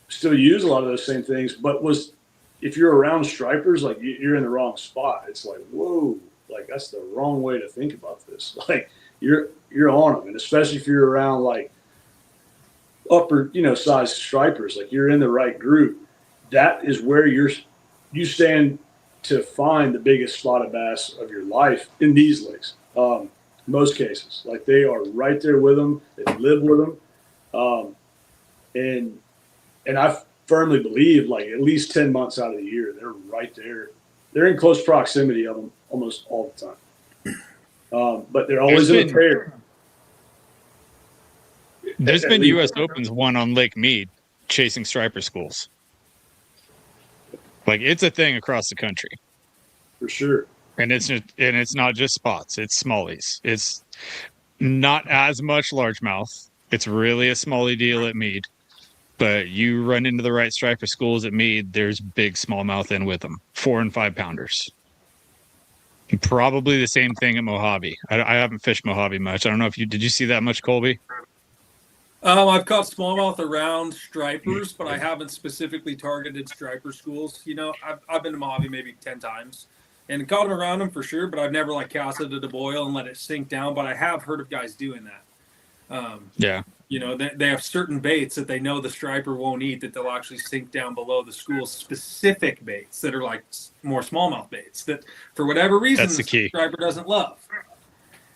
D: still use a lot of those same things, but was, if you're around stripers, like you're in the wrong spot. It's like, whoa, like that's the wrong way to think about this. Like you're on them. And especially if you're around like upper, size stripers, like you're in the right group. That is where you stand to find the biggest spotted bass of your life in these lakes. Most cases, like they are right there with them. They live with them. And I firmly believe, like, at least 10 months out of the year, they're right there. They're in close proximity of them almost all the time. But they're always in a pair.
A: There's been U.S. Opens won on Lake Mead chasing striper schools. Like, it's a thing across the country.
D: For sure.
A: And it's not just spots, it's smallies. It's not as much largemouth. It's really a smalley deal at Mead. But you run into the right striper schools at Mead, there's big smallmouth in with them, 4 and 5 pounders. Probably the same thing at Mojave. I haven't fished Mojave much. I don't know if did you see that much, Colby?
C: I've caught smallmouth around stripers, but I haven't specifically targeted striper schools. I've been to Mojave maybe 10 times and caught them around them for sure, but I've never like casted it to boil and let it sink down. But I have heard of guys doing that.
A: Yeah.
C: They have certain baits that they know the striper won't eat that they'll actually sink down below the school specific baits that are like more smallmouth baits that for whatever reason
A: that's the key.
C: Striper doesn't love.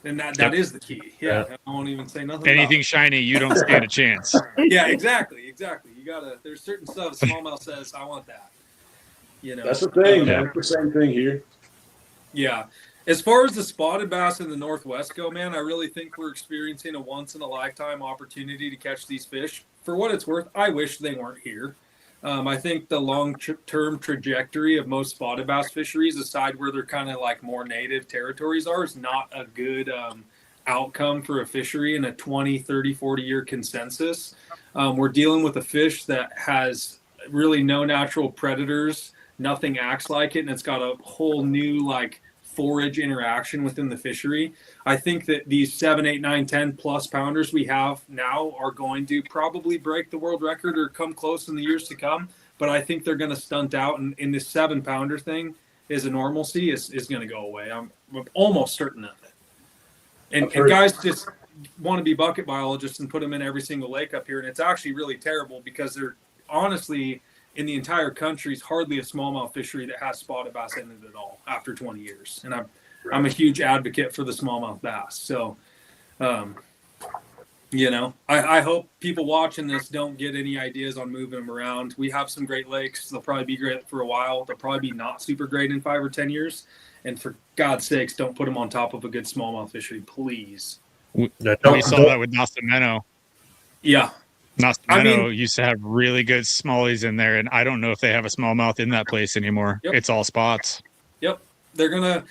C: And that is the key. Yeah. I won't even say nothing.
A: Anything shiny, you don't stand a chance.
C: Yeah, exactly. You gotta, there's certain stuff smallmouth says, I want that.
D: That's the thing. That's the same thing here.
C: Yeah. As far as the spotted bass in the Northwest go, man, I really think we're experiencing a once-in-a-lifetime opportunity to catch these fish. For what it's worth, I wish they weren't here. I think the long-term trajectory of most spotted bass fisheries, aside where they're kind of like more native territories are, is not a good outcome for a fishery in a 20, 30, 40-year consensus. We're dealing with a fish that has really no natural predators. Nothing acts like it, and it's got a whole new, like, forage interaction within the fishery. I think that these 7, 8, 9, 10 plus pounders we have now are going to probably break the world record or come close in the years to come. But I think they're going to stunt out, and in this 7 pounder thing is a normalcy is going to go away. I'm almost certain of it. And guys just want to be bucket biologists and put them in every single lake up here. And it's actually really terrible because they're honestly, in the entire country, is hardly a smallmouth fishery that has spotted bass in it at all after 20 years. And I'm a huge advocate for the smallmouth bass. So, I hope people watching this don't get any ideas on moving them around. We have some great lakes. They'll probably be great for a while. They'll probably be not super great in 5 or 10 years. And for God's sakes, don't put them on top of a good smallmouth fishery, please.
A: We saw that with Nascimento.
C: Yeah.
A: Nascimento used to have really good smallies in there, and I don't know if they have a smallmouth in that place anymore. Yep. It's all spots.
C: Yep. They're gonna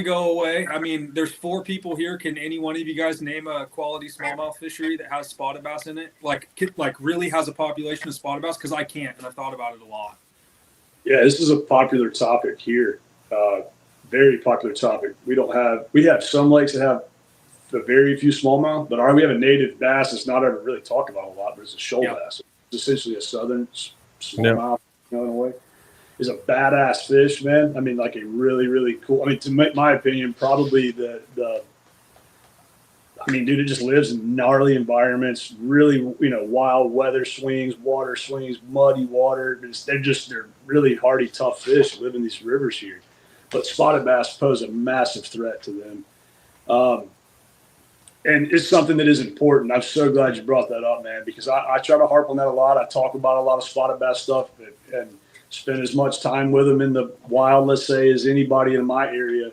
C: go away. I mean, there's 4 people here. Can any one of you guys name a quality smallmouth fishery that has spotted bass in it? Like really has a population of spotted bass? Because I can't, and I've thought about it a lot.
D: Yeah, this is a popular topic here. Very popular topic. We have some lakes that have a very few smallmouth, but we have a native bass that's not ever really talked about a lot, but it's a shoal bass. It's essentially a southern smallmouth, in a way, is a badass fish, man. I mean, like a really, really cool. I mean, to make my opinion, probably I mean, dude, it just lives in gnarly environments, really, wild weather swings, water swings, muddy water. They're really hardy, tough fish that live in these rivers here. But spotted bass pose a massive threat to them. And it's something that is important. I'm so glad you brought that up, man, because I try to harp on that a lot. I talk about a lot of spotted bass stuff and spend as much time with them in the wild, let's say, as anybody in my area.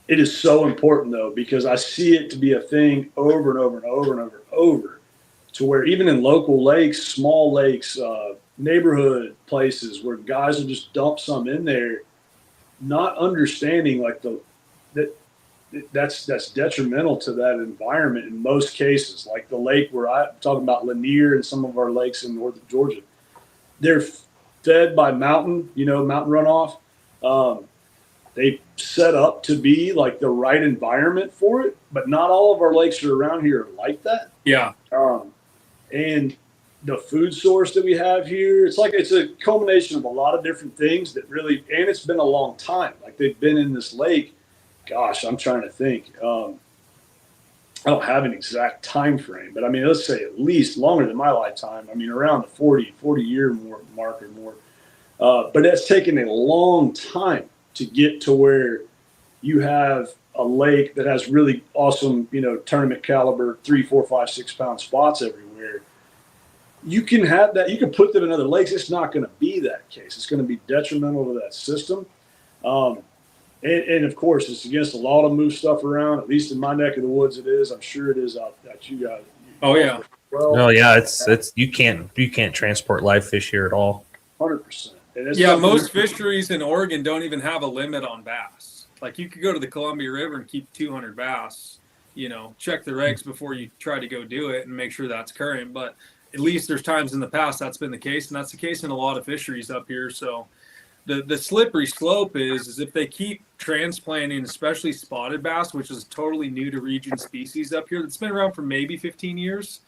D: It is so important, though, because I see it to be a thing over and over and over and over and over, to where even in local lakes, small lakes, neighborhood places where guys will just dump some in there, not understanding like that's detrimental to that environment in most cases. Like the lake where I'm talking about Lanier and some of our lakes in northern Georgia, they're fed by mountain runoff. They set up to be like the right environment for it, but not all of our lakes are around here are like that.
C: Yeah.
D: And the food source that we have here, it's a culmination of a lot of different things that really, and it's been a long time. Like they've been in this lake. Gosh, I'm trying to think. I don't have an exact time frame, but I mean, let's say at least longer than my lifetime. I mean, around the 40 year mark or more. But that's taken a long time to get to where you have a lake that has really awesome, tournament caliber 3, 4, 5, 6 pound spots everywhere. You can have that. You can put them in other lakes. It's not going to be that case. It's going to be detrimental to that system. And of course, it's against the law to move stuff around. At least in my neck of the woods, it is. I'm sure it is out at you guys.
C: Oh yeah.
B: Well, no, yeah, it's you can't transport live fish here at all.
D: 100%.
C: Yeah, most fisheries in Oregon don't even have a limit on bass. Like you could go to the Columbia River and keep 200 bass. Check the regs before you try to go do it and make sure that's current. But at least there's times in the past that's been the case, and that's the case in a lot of fisheries up here. So the slippery slope is if they keep transplanting, especially spotted bass, which is a totally new to region species up here that's been around for maybe 15 years.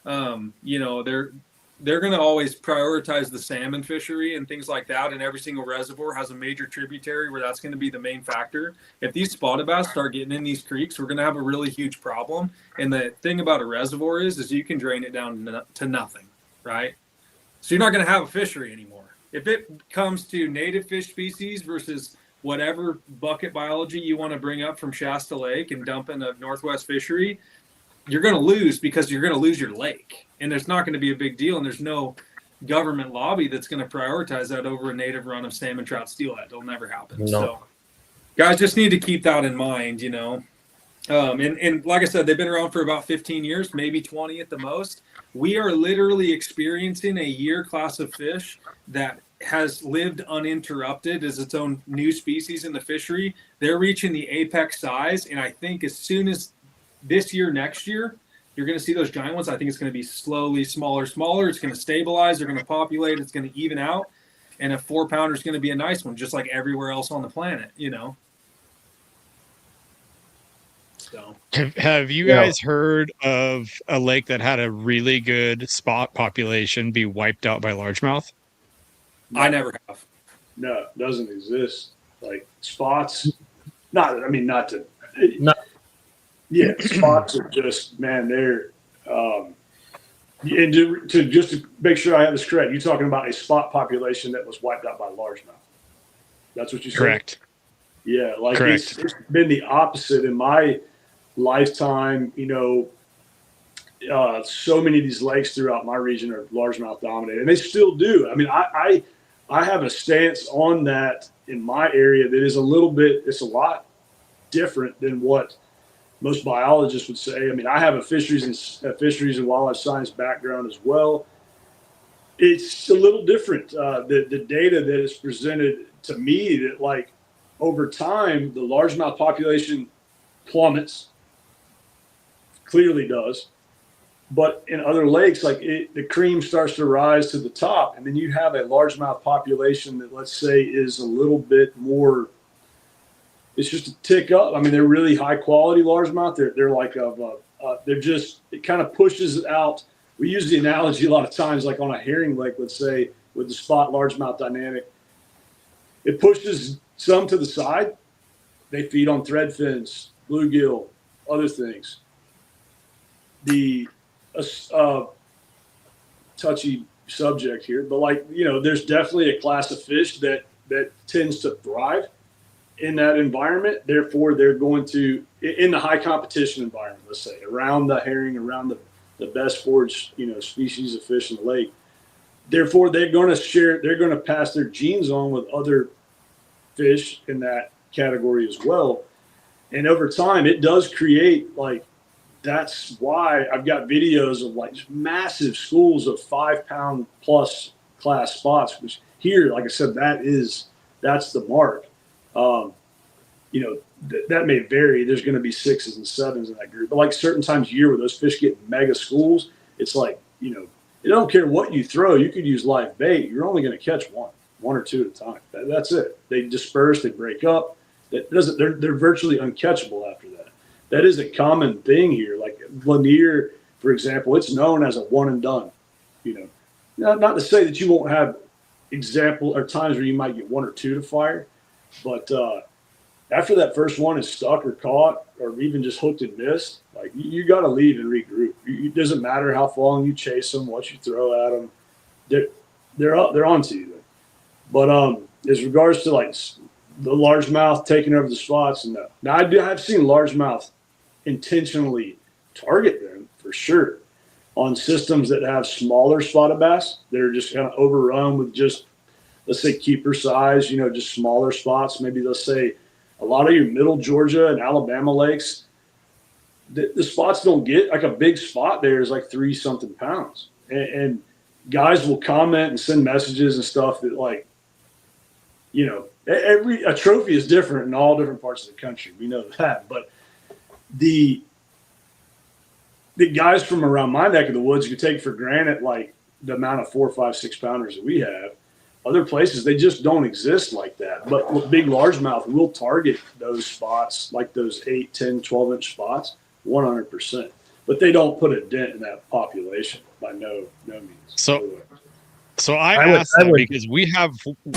C: They're going to always prioritize the salmon fishery and things like that. And every single reservoir has a major tributary where that's going to be the main factor. If these spotted bass start getting in these creeks, we're going to have a really huge problem. And the thing about a reservoir is you can drain it down to nothing, right? So you're not going to have a fishery anymore. If it comes to native fish species versus whatever bucket biology you want to bring up from Shasta Lake and dump in a Northwest fishery, you're going to lose because you're going to lose your lake. And there's not going to be a big deal. And there's no government lobby that's going to prioritize that over a native run of salmon, trout, steelhead. It'll never happen. No. So guys just need to keep that in mind, And like I said, they've been around for about 15 years, maybe 20 at the most. We are literally experiencing a year class of fish that has lived uninterrupted as its own new species in the fishery. They're reaching the apex size. And I think as soon as this year, next year, you're going to see those giant ones. I think it's going to be slowly smaller. It's going to stabilize. They're going to populate. It's going to even out. And a 4-pounder is going to be a nice one, just like everywhere else on the planet, So,
A: have you guys heard of a lake that had a really good spot population be wiped out by largemouth?
C: I never have.
D: No, it doesn't exist. Like spots, yeah, spots are just, man, they're, and to make sure I have this correct, you're talking about a spot population that was wiped out by largemouth. That's what you said? Correct. Yeah, like it's been the opposite in my lifetime. So many of these lakes throughout my region are largemouth dominated, and they still do. I mean, I have a stance on that in my area that is it's a lot different than what most biologists would say. I mean, I have a fisheries and wildlife science background as well. It's a little different. The data that is presented to me that, like, over time, the largemouth population plummets, clearly does. But in other lakes, like the cream starts to rise to the top, and then you have a largemouth population that, let's say, is a little bit more. It's just a tick up. I mean, they're really high quality largemouth. They're like it kind of pushes out we use the analogy a lot of times, like on a herring lake, let's say, with the spot largemouth dynamic. It pushes some to the side. They feed on thread fins, bluegill, other things. The touchy subject here, but like, you know, there's definitely a class of fish that tends to thrive in that environment. Therefore, they're going to, in the high competition environment, let's say, around the herring, around the best foraged, you know, species of fish in the lake. Therefore, they're going to pass their genes on with other fish in that category as well. And over time, it does create, like, that's why I've got videos of like massive schools of 5 pound plus class spots, which here, like I said, that's the mark. You know, that may vary. There's going to be 6s and 7s in that group, but like certain times a year where those fish get mega schools, it's like, you know, you don't care what you throw. You could use live bait. You're only going to catch one or two at a time. That's it. They disperse, they break up. They're virtually uncatchable after that. That is a common thing here. Like Lanier, for example, it's known as a one and done. You know, not to say that you won't have example or times where you might get 1 or 2 to fire, but after that first one is stuck or caught or even just hooked and missed, like you got to leave and regroup. It doesn't matter how long you chase them, what you throw at them, they're onto you. But as regards to like the largemouth taking over the spots, no. Now I've seen largemouth intentionally target them for sure on systems that have smaller spotted bass that are just kind of overrun with just, let's say, keeper size, you know, just smaller spots. Maybe let's say a lot of your middle Georgia and Alabama lakes, the spots don't get like a big spot there is like 3 something pounds. And guys will comment and send messages and stuff that, like, you know, a trophy is different in all different parts of the country. We know that, but the guys from around my neck of the woods, you take for granted like the amount of 4, 5, 6 pounders that we have. Other places, they just don't exist like that. But big largemouth will target those spots, like those 8, 10, 12-inch spots, 100%. But they don't put a dent in that population by no means.
A: So I asked that because we have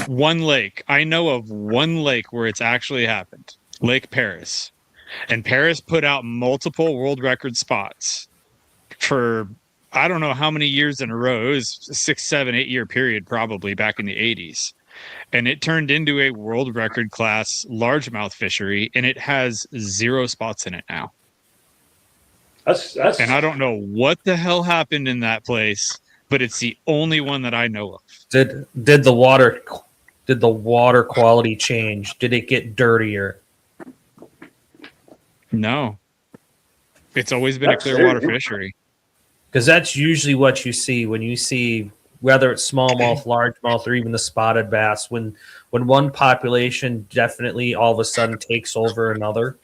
A: one lake. I know of one lake where it's actually happened. Lake Paris. And Paris put out multiple world record spots for I don't know how many years in a row. It was a 6, 7, 8 year period probably back in the 80s. And it turned into a world record class largemouth fishery, and it has 0 spots in it now.
D: That's
A: and I don't know what the hell happened in that place, but it's the only one that I know of.
B: Did the water quality change? Did it get dirtier?
A: No. It's always been a clear water fishery.
B: Because that's usually what you see when you see, whether it's smallmouth, largemouth, or even the spotted bass, when one population definitely all of a sudden takes over another,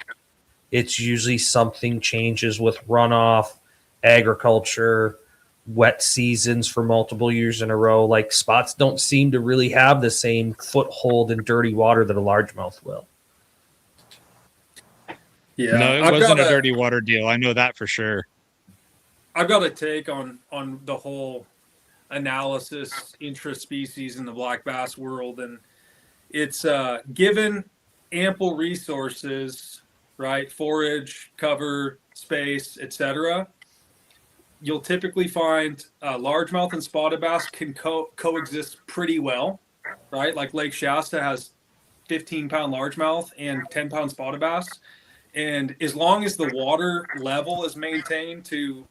B: it's usually something changes with runoff, agriculture, wet seasons for multiple years in a row. Like spots don't seem to really have the same foothold in dirty water that a largemouth will.
C: Yeah,
A: no, it wasn't a dirty water deal. I know that for sure.
C: I've got a take on the whole analysis intra-species in the black bass world, and it's given ample resources, right? Forage, cover, space, etc. You'll typically find largemouth and spotted bass can coexist pretty well, right? Like Lake Shasta has 15-pound largemouth and 10-pound spotted bass. And as long as the water level is maintained to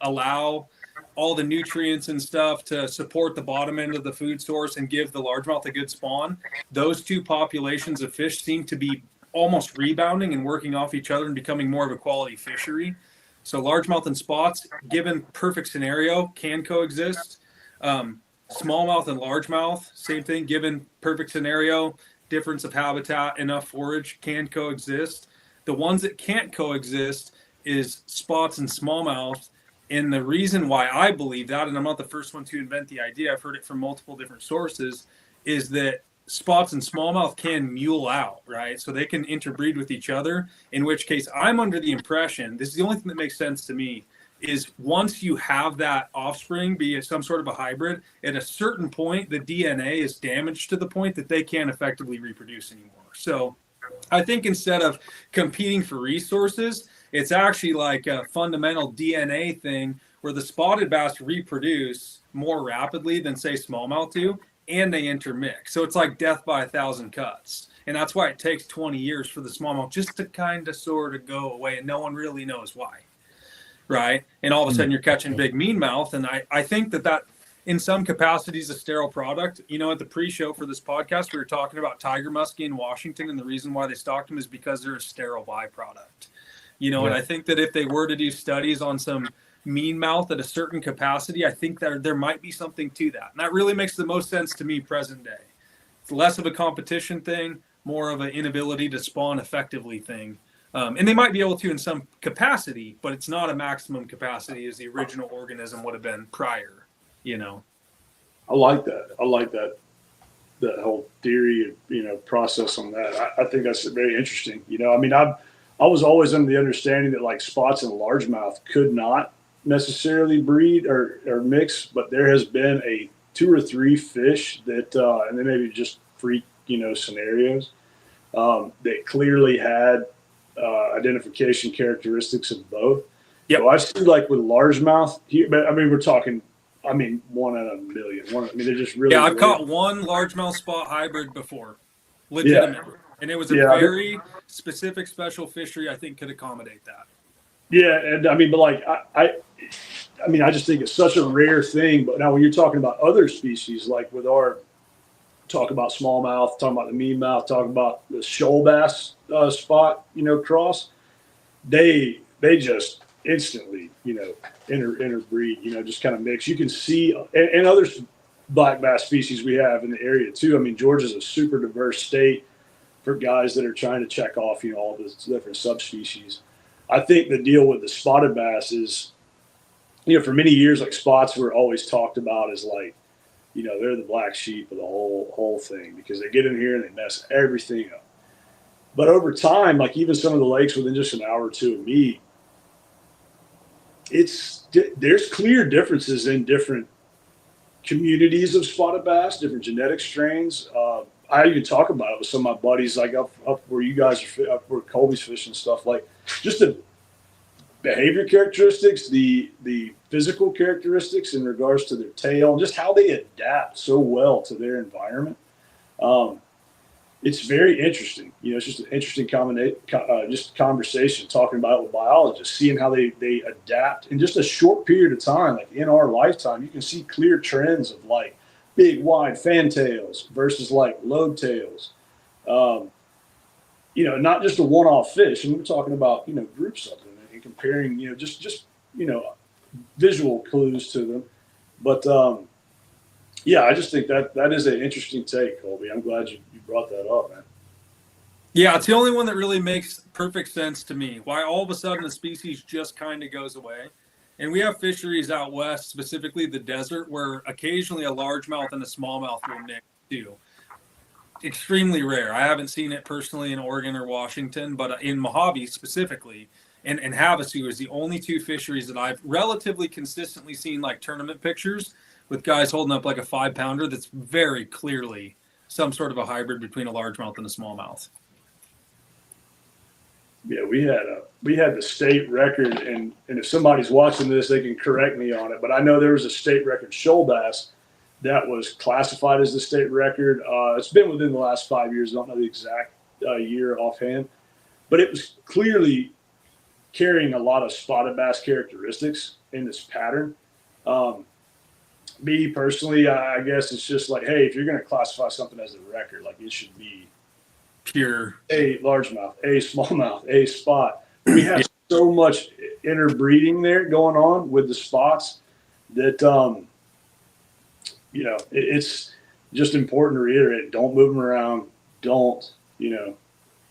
C: allow all the nutrients and stuff to support the bottom end of the food source and give the largemouth a good spawn, those two populations of fish seem to be almost rebounding and working off each other and becoming more of a quality fishery. So largemouth and spots, given perfect scenario, can coexist. Smallmouth and largemouth, same thing, given perfect scenario, difference of habitat, enough forage, can coexist. The ones that can't coexist is spots and smallmouth. And the reason why I believe that, and I'm not the first one to invent the idea, I've heard it from multiple different sources, is that spots and smallmouth can mule out, right? So they can interbreed with each other, in which case I'm under the impression, this is the only thing that makes sense to me, is once you have that offspring, be it some sort of a hybrid, at a certain point, the DNA is damaged to the point that they can't effectively reproduce anymore. So I think instead of competing for resources, it's actually like a fundamental DNA thing where the spotted bass reproduce more rapidly than, say, smallmouth do, and they intermix. So it's like death by 1,000 cuts. And that's why it takes 20 years for the smallmouth just to kind of sort of go away, and no one really knows why. Right. And all of a sudden you're catching big meanmouth. And I think that in some capacity is a sterile product. You know, at the pre-show for this podcast, we were talking about tiger muskie in Washington, and the reason why they stocked them is because they're a sterile byproduct. You know, and I think that if they were to do studies on some meanmouth at a certain capacity, I think that there might be something to that. And that really makes the most sense to me present day. It's less of a competition thing, more of an inability to spawn effectively thing. And they might be able to in some capacity, but it's not a maximum capacity as the original organism would have been prior, you know.
D: I like that whole theory, process on that. I think that's very interesting. You know, I mean, I was always under the understanding that like spots and largemouth could not necessarily breed or mix, but there has been 2 or 3 fish that, and they maybe just freak, scenarios that clearly had identification characteristics of both.
C: Yep.
D: So I see like with largemouth here, but I mean, we're talking, 1 out of a million. They're just really.
C: Yeah, I've caught one largemouth spot hybrid before, legitimately. Yeah. And it was a very specific special fishery I think could accommodate that.
D: Yeah, and I mean, but like I just think it's such a rare thing. But now when you're talking about other species, like with our talk about smallmouth, talking about the meanmouth, talking about the shoal bass spot, cross, they just instantly, interbreed, just kind of mix. You can see, and other black bass species we have in the area too. I mean, Georgia's a super diverse state for guys that are trying to check off, all the different subspecies. I think the deal with the spotted bass is, for many years, like spots were always talked about as like, they're the black sheep of the whole thing because they get in here and they mess everything up. But over time, like even some of the lakes within just an hour or two of me, there's clear differences in different communities of spotted bass, different genetic strains. I even talk about it with some of my buddies, like up where you guys are, up where Colby's fishing and stuff, like just the behavior characteristics, the physical characteristics in regards to their tail, and just how they adapt so well to their environment. It's very interesting. It's just an interesting conversation talking about it with biologists, seeing how they adapt in just a short period of time. Like in our lifetime, you can see clear trends of like big, wide fantails versus like lobe tails. Not just a one-off fish. And we're talking about, groups of them and comparing, just visual clues to them. But, I just think that is an interesting take, Colby. I'm glad you brought that up, man.
C: Yeah, it's the only one that really makes perfect sense to me. Why all of a sudden the species just kind of goes away. And we have fisheries out west, specifically the desert, where occasionally a largemouth and a smallmouth will mix too. Extremely rare. I haven't seen it personally in Oregon or Washington, but in Mojave specifically, and Havasu is the only 2 fisheries that I've relatively consistently seen like tournament pictures with guys holding up like a 5-pounder that's very clearly some sort of a hybrid between a largemouth and a smallmouth.
D: Yeah, we had the state record, and if somebody's watching this, they can correct me on it. But I know there was a state record shoal bass that was classified as the state record. It's been within the last 5 years. I don't know the exact year offhand, but it was clearly carrying a lot of spotted bass characteristics in this pattern. Me personally, I guess it's just like, hey, if you're going to classify something as a record, like it should be
C: pure
D: a largemouth, a smallmouth, a spot. We have so much interbreeding there going on with the spots that, it's just important to reiterate, don't move them around. Don't,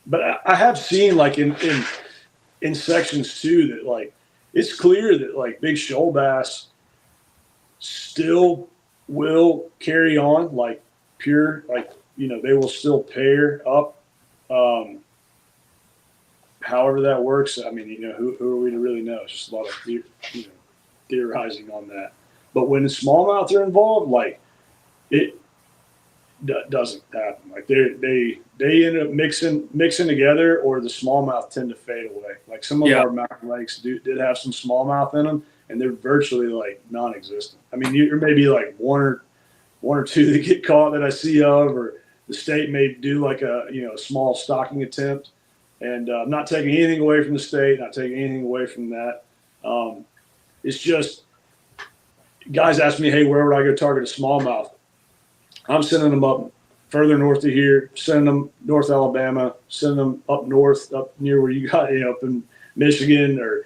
D: but I have seen like in sections too, that like, it's clear that like big shoal bass still will carry on like pure, like, they will still pair up. However that works. I mean, who are we to really know? It's just a lot of, theorizing on that. But when the smallmouth are involved, like it doesn't happen. Like they end up mixing together, or the smallmouth tend to fade away. Like some of our mountain lakes did have some smallmouth in them, and they're virtually like non-existent. I mean, you're maybe like one or two that get caught that I see of, or the state may do like a small stocking attempt. And I'm not taking anything away from the state, not taking anything away from that. It's just guys ask me, hey, where would I go target a smallmouth? I'm sending them up further north of here, sending them North Alabama, sending them up north, up near where you got, up in Michigan or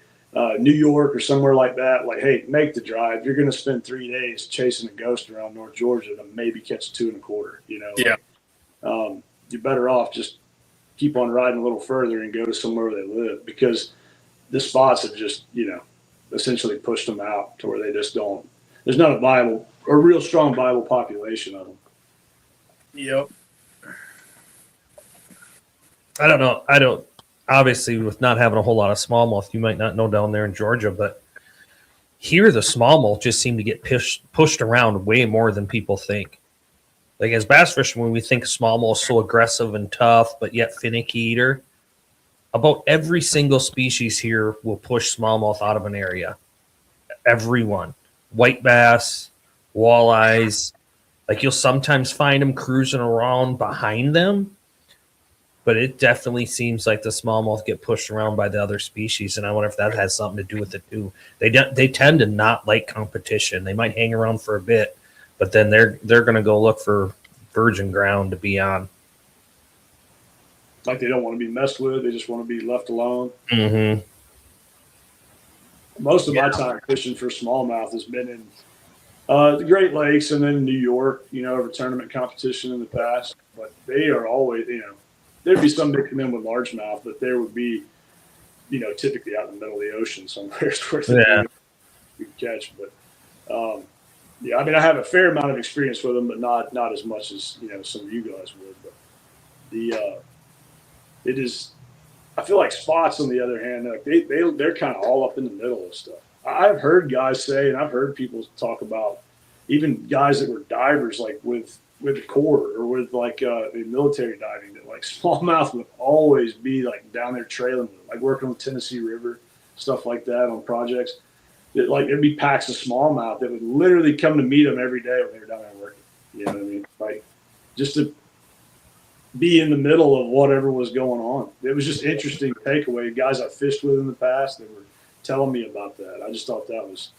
D: New York or somewhere like that. Like, hey, make the drive. You're going to spend 3 days chasing a ghost around North Georgia to maybe catch a 2 1/4.
C: Yeah.
D: You're better off just keep on riding a little further and go to somewhere where they live, because the spots have just, essentially pushed them out to where they just don't. There's not a real strong viable population of them.
C: Yep.
B: I don't know. Obviously, with not having a whole lot of smallmouth, you might not know down there in Georgia, but here the smallmouth just seem to get pushed around way more than people think. Like as bass fishing, when we think smallmouth so aggressive and tough, but yet finicky eater, about every single species here will push smallmouth out of an area. Everyone. White bass, walleyes. Like you'll sometimes find them cruising around behind them, but it definitely seems like the smallmouth get pushed around by the other species, and I wonder if that has something to do with it too. They tend to not like competition. They might hang around for a bit, but then they're going to go look for virgin ground to be on.
D: Like they don't want to be messed with. They just want to be left alone.
B: Mm-hmm.
D: Most of my time fishing for smallmouth has been in the Great Lakes and then in New York, over tournament competition in the past. But they are always, there'd be some that come in with largemouth, but there would be, typically out in the middle of the ocean somewhere where you could catch. But I mean, I have a fair amount of experience with them, but not as much as some of you guys would. But it is. I feel like spots, on the other hand, like they're kind of all up in the middle of stuff. I've heard guys say, and I've heard people talk about, even guys that were divers, like with the Corps or with like the military diving, that like smallmouth would always be like down there trailing them, like working on the Tennessee River, stuff like that on projects. That like there'd be packs of smallmouth that would literally come to meet them every day when they were down there working. You know what I mean? Like just to be in the middle of whatever was going on. It was just interesting takeaway. Guys I fished with in the past, they were telling me about that. I just thought that was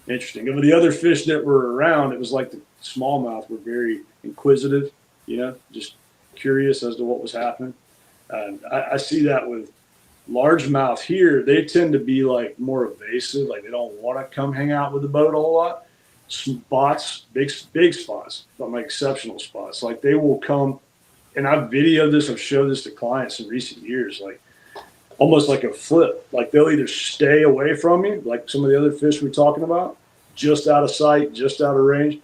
D: interesting. And with the other fish that were around, it was like the smallmouth were very inquisitive, just curious as to what was happening. And I see that with largemouth here. They tend to be like more evasive. Like they don't want to come hang out with the boat a whole lot. Spots, big spots, but like exceptional spots. Like they will come. And I've videoed this, I've showed this to clients in recent years, like almost like a flip. Like they'll either stay away from you, like some of the other fish we're talking about, just out of sight, just out of range,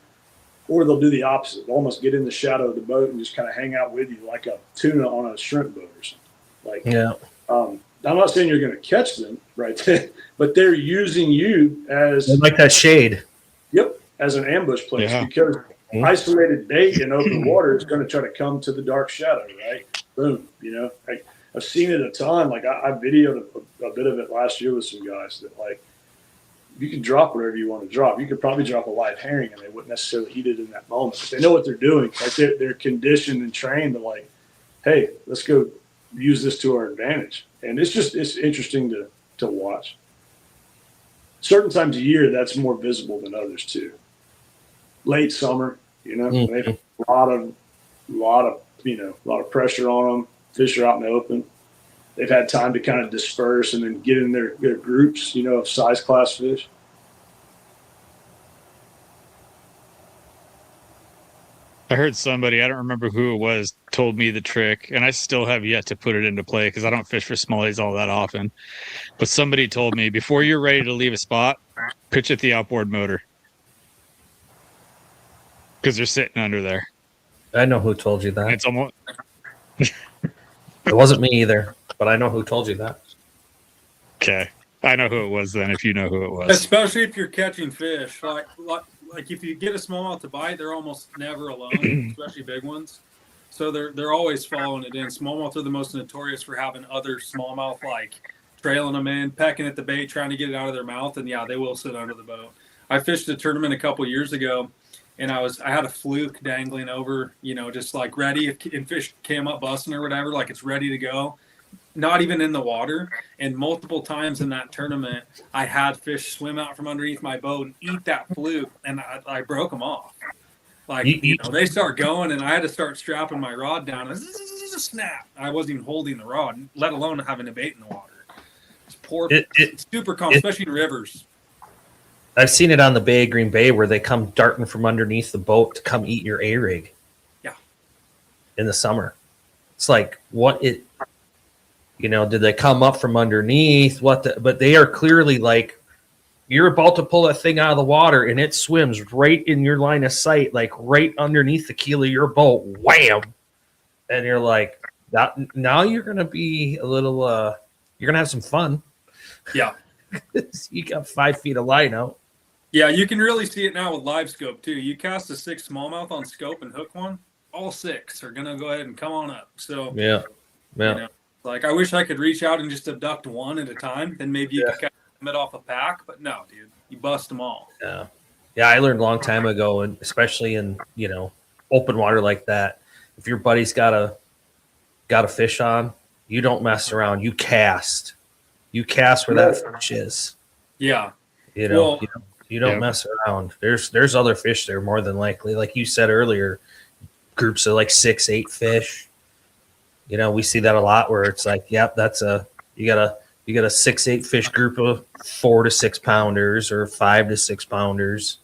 D: or they'll do the opposite. They'll almost get in the shadow of the boat and just kind of hang out with you like a tuna on a shrimp boat or something. Like, I'm not saying you're going to catch them right there, but they're using you as
B: like that shade.
D: Yep, as an ambush place, because isolated bait in open water is going to try to come to the dark shadow, right? Boom, I've seen it a ton. Like I videoed a bit of it last year with some guys that like you can drop whatever you want to drop. You could probably drop a live herring and they wouldn't necessarily eat it in that moment. But they know what they're doing. Like they're conditioned and trained to like, hey, let's go use this to our advantage. And it's interesting to watch. Certain times of year that's more visible than others too. Late summer, they have a lot of pressure on them. Fish are out in the open. They've had time to kind of disperse and then get in their groups, of size class fish.
A: I heard somebody, I don't remember who it was, told me the trick, and I still have yet to put it into play because I don't fish for smallies all that often. But somebody told me, before you're ready to leave a spot, pitch at the outboard motor. Because they're sitting under there.
B: I know who told you that.
A: It's almost...
B: It wasn't me either, but I know who told you that.
A: Okay. I know who it was then, if you know who it was.
C: Especially if you're catching fish. Like if you get a smallmouth to bite, they're almost never alone, especially big ones. So they're always following it in. Smallmouth are the most notorious for having other smallmouth like trailing them in, pecking at the bait, trying to get it out of their mouth, and yeah, they will sit under the boat. I fished a tournament a couple years ago, and I had a fluke dangling over, just like ready if fish came up busting or whatever, like it's ready to go. Not even in the water. And multiple times in that tournament, I had fish swim out from underneath my boat and eat that fluke, and I broke them off. Like, they start going, and I had to start strapping my rod down. And snap. I wasn't even holding the rod, let alone having a bait in the water. It's super calm, especially in rivers.
B: I've seen it on the Bay of Green Bay where they come darting from underneath the boat to come eat your A-rig.
C: Yeah.
B: In the summer. It's like, did they come up from underneath? But they are clearly like, you're about to pull that thing out of the water and it swims right in your line of sight, like right underneath the keel of your boat. Wham! And you're like, now you're going to be a little, you're going to have some fun.
C: Yeah.
B: You got 5 feet of line out.
C: Yeah, you can really see it now with live scope too. You cast a 6 smallmouth on scope and hook one, all 6 are going to go ahead and come on up. So,
B: yeah.
C: Like, I wish I could reach out and just abduct one at a time. Then maybe you could catch them off a pack. But no, dude, you bust them all.
B: Yeah. Yeah, I learned a long time ago, and especially in, open water like that, if your buddy's got a fish on, you don't mess around. You cast. You cast where that fish is.
C: Yeah.
B: You don't mess around. There's other fish there more than likely. Like you said earlier, groups of like 6-8 fish. We see that a lot where it's like, yep, you got a 6-8 fish group of 4 to 6 pounders or 5 to 6 pounders.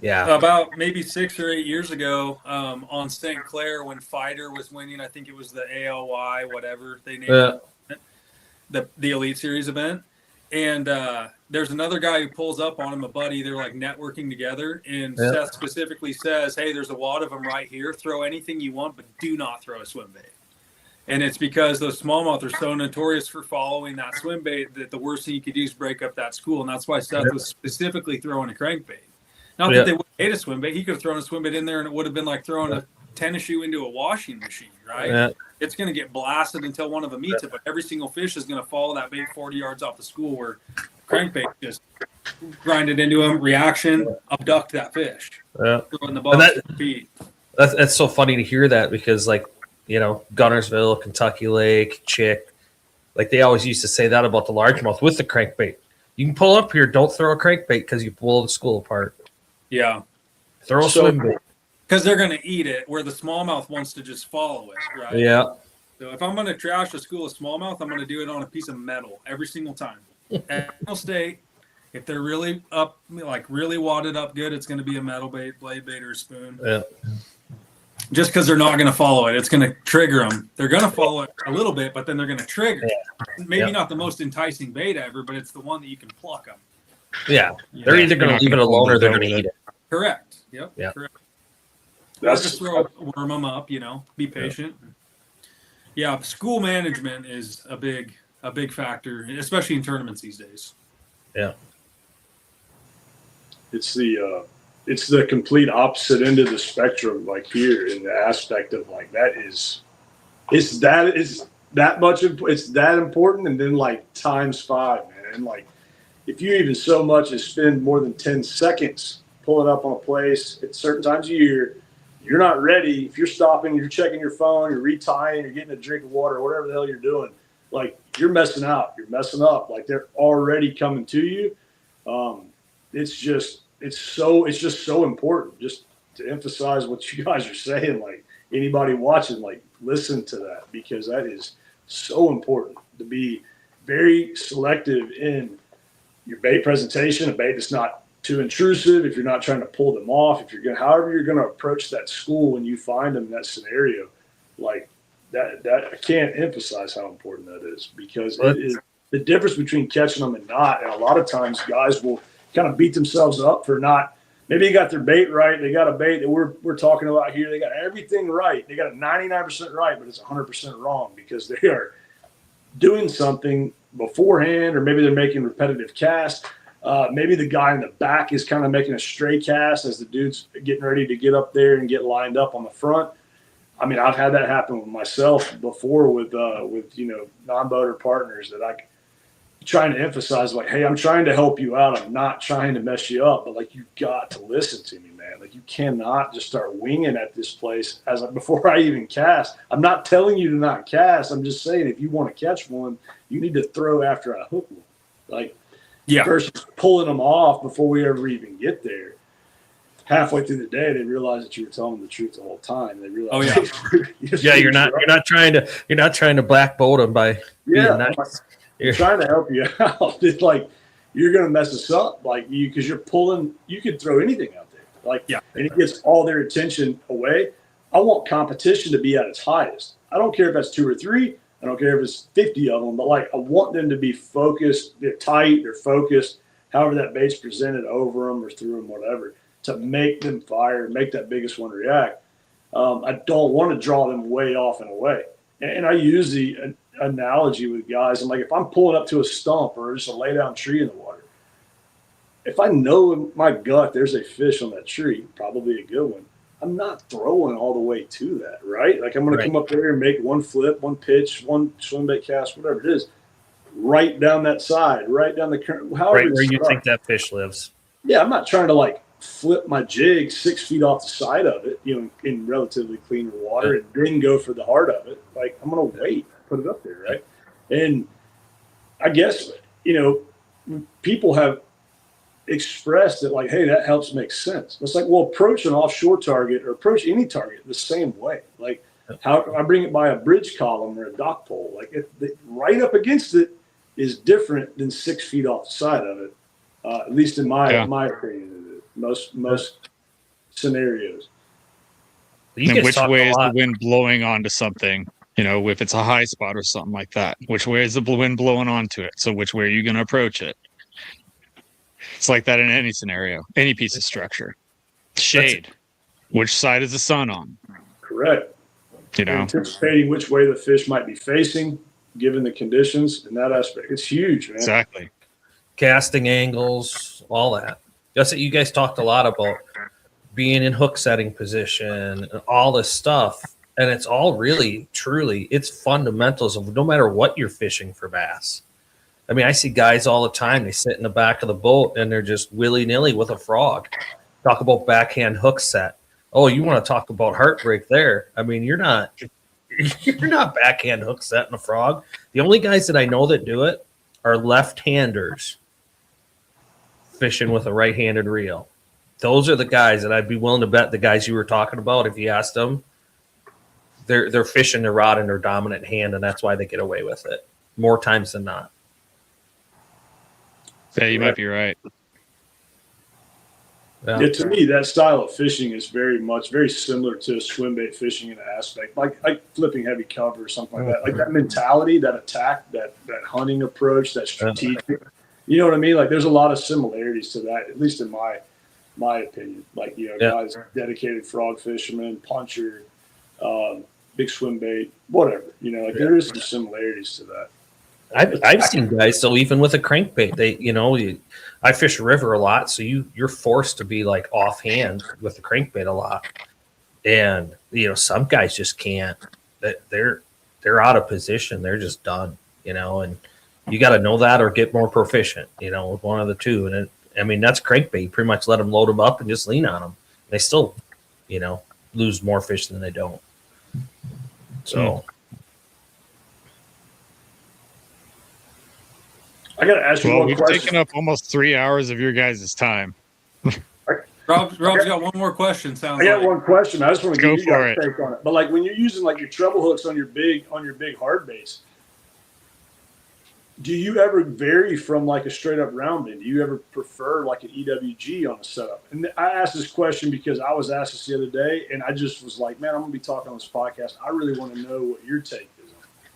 B: Yeah.
C: About maybe 6 or 8 years ago, on St. Clair when Fighter was winning, I think it was the ALY, whatever they named it, the Elite Series event. And there's another guy who pulls up on him, a buddy. They're like networking together. And Seth specifically says, hey, there's a wad of them right here. Throw anything you want, but do not throw a swim bait. And it's because those smallmouth are so notorious for following that swim bait that the worst thing you could do is break up that school. And that's why Seth was specifically throwing a crankbait. Not that they would hate a swim bait. He could have thrown a swim bait in there and it would have been like throwing a tennis shoe into a washing machine, right? Yeah. It's going to get blasted until one of them eats it, but every single fish is going to follow that bait 40 yards off the school where crankbait just grind it into him, reaction, abduct that fish.
B: Yeah.
C: Throw in the box to feed.
B: That's so funny to hear that because, like, Gunnersville, Kentucky Lake, Chick, like they always used to say that about the largemouth with the crankbait. You can pull up here, don't throw a crankbait because you blow the school apart.
C: Yeah.
B: Throw a swim bait.
C: Because they're going to eat it, where the smallmouth wants to just follow it, right?
B: Yeah.
C: So if I'm going to trash a school of smallmouth, I'm going to do it on a piece of metal every single time. At State, if they're really up, like really wadded up good, it's going to be a metal bait, blade bait, or a spoon.
B: Yeah.
C: Just because they're not going to follow it, it's going to trigger them. They're going to follow it a little bit, but then they're going to trigger. Yeah. Maybe not the most enticing bait ever, but it's the one that you can pluck them.
B: Yeah. They're either going to leave it alone or they're going to eat it.
C: Correct. Yep. Yeah. Correct. Just worm them up, be patient. Yeah, school management is a big factor, especially in tournaments these days.
B: Yeah.
D: It's the complete opposite end of the spectrum, like here in the aspect of like it's that important, and then like times 5, man. And like if you even so much as spend more than 10 seconds pulling up on a place at certain times of year, you're not ready. If you're stopping, you're checking your phone, you're retying, you're getting a drink of water, whatever the hell you're doing, like you're messing out. You're messing up. Like they're already coming to you. It's just so important. Just to emphasize what you guys are saying, like anybody watching, like listen to that, because that is so important to be very selective in your bait presentation, a bait that's not too intrusive, if you're not trying to pull them off, however you're going to approach that school when you find them in that scenario, like that I can't emphasize how important that is, because it is the difference between catching them and not. And a lot of times guys will kind of beat themselves up for not, maybe they got their bait right. They got a bait that we're talking about here. They got everything right. They got it 99% right, but it's 100% wrong because they are doing something beforehand, or maybe they're making repetitive casts. Maybe the guy in the back is kind of making a stray cast as the dude's getting ready to get up there and get lined up on the front. I mean, I've had that happen with myself before with non-boater partners that I trying to emphasize, like, hey, I'm trying to help you out. I'm not trying to mess you up, but like, you got to listen to me, man. Like, you cannot just start winging at this place before I even cast. I'm not telling you to not cast. I'm just saying, if you want to catch one, you need to throw after I hook one. Like, versus pulling them off before we ever even get there. Halfway through the day, they realize that you were telling them the truth the whole time. They realize,
B: you're not trying to black boat them by being nice.
D: You're trying to help you out. It's like, you're going to mess us up, like, because you're pulling. You could throw anything out there, like, and it gets all their attention away. I want competition to be at its highest. I don't care if that's 2 or 3. I don't care if it's 50 of them, but like, I want them to be focused. They're tight. They're focused. However that bait's presented over them or through them, whatever, to make them fire, make that biggest one react. I don't want to draw them way off and away. And I use the analogy with guys. I'm like, if I'm pulling up to a stump or just a lay down tree in the water, if I know in my gut there's a fish on that tree, probably a good one, I'm not throwing all the way to that, right? Like, I'm going to come up there and make one flip, one pitch, one swim bait cast, whatever it is, right down that side, right down the current,
B: right where you think that fish lives.
D: Yeah, I'm not trying to like flip my jig 6 feet off the side of it, in relatively cleaner water, and then go for the heart of it. Like, I'm going to wait, put it up there, right? And I guess, people have expressed that, like, hey, that helps make sense. It's like, well, approach an offshore target or approach any target the same way. Like, how I bring it by a bridge column or a dock pole, like, right up against it is different than 6 feet off the side of it, at least in my opinion. Most scenarios.
A: And which way is the wind blowing onto something? If it's a high spot or something like that, which way is the wind blowing onto it? So which way are you going to approach it? It's like that in any scenario, any piece of structure. Shade. Which side is the sun on?
D: Correct. Anticipating which way the fish might be facing, given the conditions, in that aspect, it's huge, man.
A: Exactly.
B: Casting angles, all that. You guys talked a lot about being in hook setting position and all this stuff. And it's all really, truly, it's fundamentals of no matter what you're fishing for bass. I mean, I see guys all the time. They sit in the back of the boat and they're just willy-nilly with a frog. Talk about backhand hook set. Oh, you want to talk about heartbreak there. I mean, you're not backhand hook setting a frog. The only guys that I know that do it are left-handers fishing with a right-handed reel. Those are the guys that I'd be willing to bet the guys you were talking about, if you asked them, they're fishing their rod in their dominant hand, and that's why they get away with it more times than not.
A: Yeah, you might be right.
D: Yeah, to me, that style of fishing is very similar to swim bait fishing in an aspect, like flipping heavy cover or something like that. Like that mentality, that attack, that hunting approach, that strategic. You know what I mean? Like, there's a lot of similarities to that, at least in my opinion. Like, guys, dedicated frog fisherman, puncher, big swim bait, whatever. There is some similarities to that.
B: I've seen guys, so even with a crankbait, I fish a river a lot, so you're forced to be like offhand with the crankbait a lot, and some guys just can't. They're out of position. They're just done. And you got to know that or get more proficient. With one of the two. And that's crankbait. You pretty much let them load them up and just lean on them. They still, lose more fish than they don't. So.
D: I got to ask you one question.
A: We've taken up almost 3 hours of your guys' time.
C: Rob's got one more question.
D: I got one question. I just want to get you guys' take on it. But like, when you're using like your treble hooks on your big hard baits, do you ever vary from like a straight up round bait? Do you ever prefer like an EWG on a setup? And I asked this question because I was asked this the other day, and I just was like, man, I'm gonna be talking on this podcast. I really want to know what your take is on it.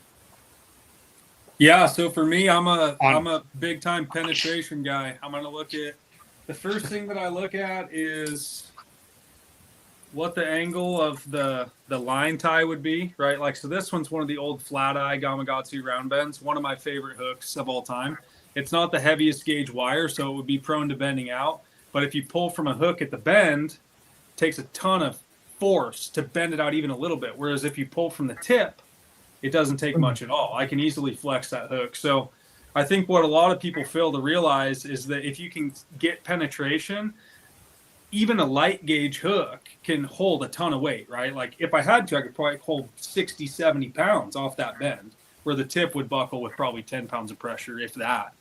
C: Yeah, so for me, I'm a big time penetration guy. I'm gonna look at the first thing that I look at is what the angle of the line tie would be, right? Like, so this one's one of the old flat eye Gamakatsu round bends, one of my favorite hooks of all time. It's not the heaviest gauge wire, so it would be prone to bending out. But if you pull from a hook at the bend, it takes a ton of force to bend it out even a little bit. Whereas if you pull from the tip, it doesn't take much at all. I can easily flex that hook. So I think what a lot of people fail to realize is that if you can get penetration, even a light gauge hook can hold a ton of weight, right? Like if I had to, I could probably hold 60, 70 pounds off that bend, where the tip would buckle with probably 10 pounds of pressure, if that.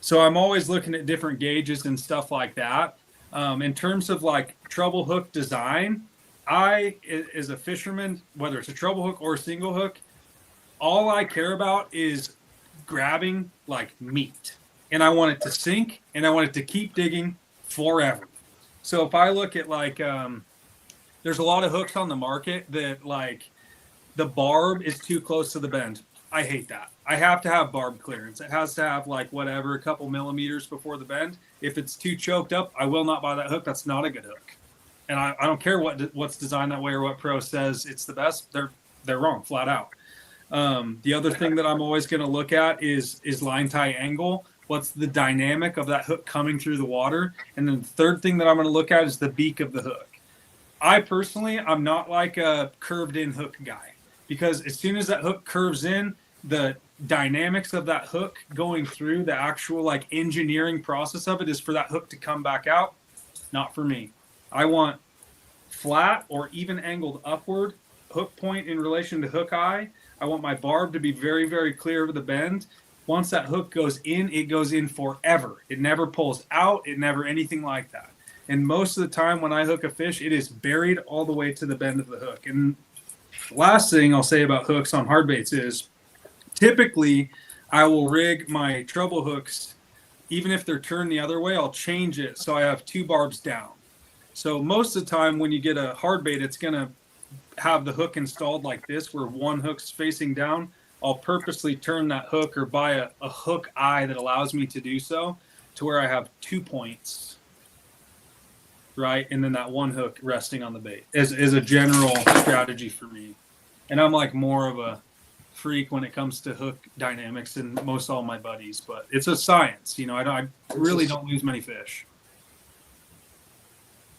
C: So I'm always looking at different gauges and stuff like that. In terms of like treble hook design, I, as a fisherman, whether it's a treble hook or a single hook, all I care about is grabbing like meat. And I want it to sink, and I want it to keep digging forever. So if I look at like, there's a lot of hooks on the market that like the barb is too close to the bend. I hate that. I have to have barb clearance. It has to have like whatever, a couple millimeters before the bend. If it's too choked up, I will not buy that hook. That's not a good hook. And I don't care what's designed that way or what pro says it's the best. They're wrong, flat out. The other thing that I'm always going to look at is line tie angle. What's the dynamic of that hook coming through the water? And then the third thing that I'm going to look at is the beak of the hook. I personally, I'm not like a curved in hook guy, because as soon as that hook curves in, the dynamics of that hook going through the actual like engineering process of it is for that hook to come back out. Not for me. I want flat or even angled upward hook point in relation to hook eye. I want my barb to be very, very clear of the bend. Once that hook goes in, it goes in forever. It never pulls out. It never anything like that. And most of the time when I hook a fish, it is buried all the way to the bend of the hook. And the last thing I'll say about hooks on hard baits is typically I will rig my treble hooks, even if they're turned the other way, I'll change it so I have two barbs down. So most of the time when you get a hard bait, it's going to have the hook installed like this, where one hook's facing down. I'll purposely turn that hook or buy a hook eye that allows me to do so, to where I have 2 points, right? And then that one hook resting on the bait is a general strategy for me. And I'm like more of a freak when it comes to hook dynamics than most all my buddies, but it's a science. You know, I really don't lose many fish.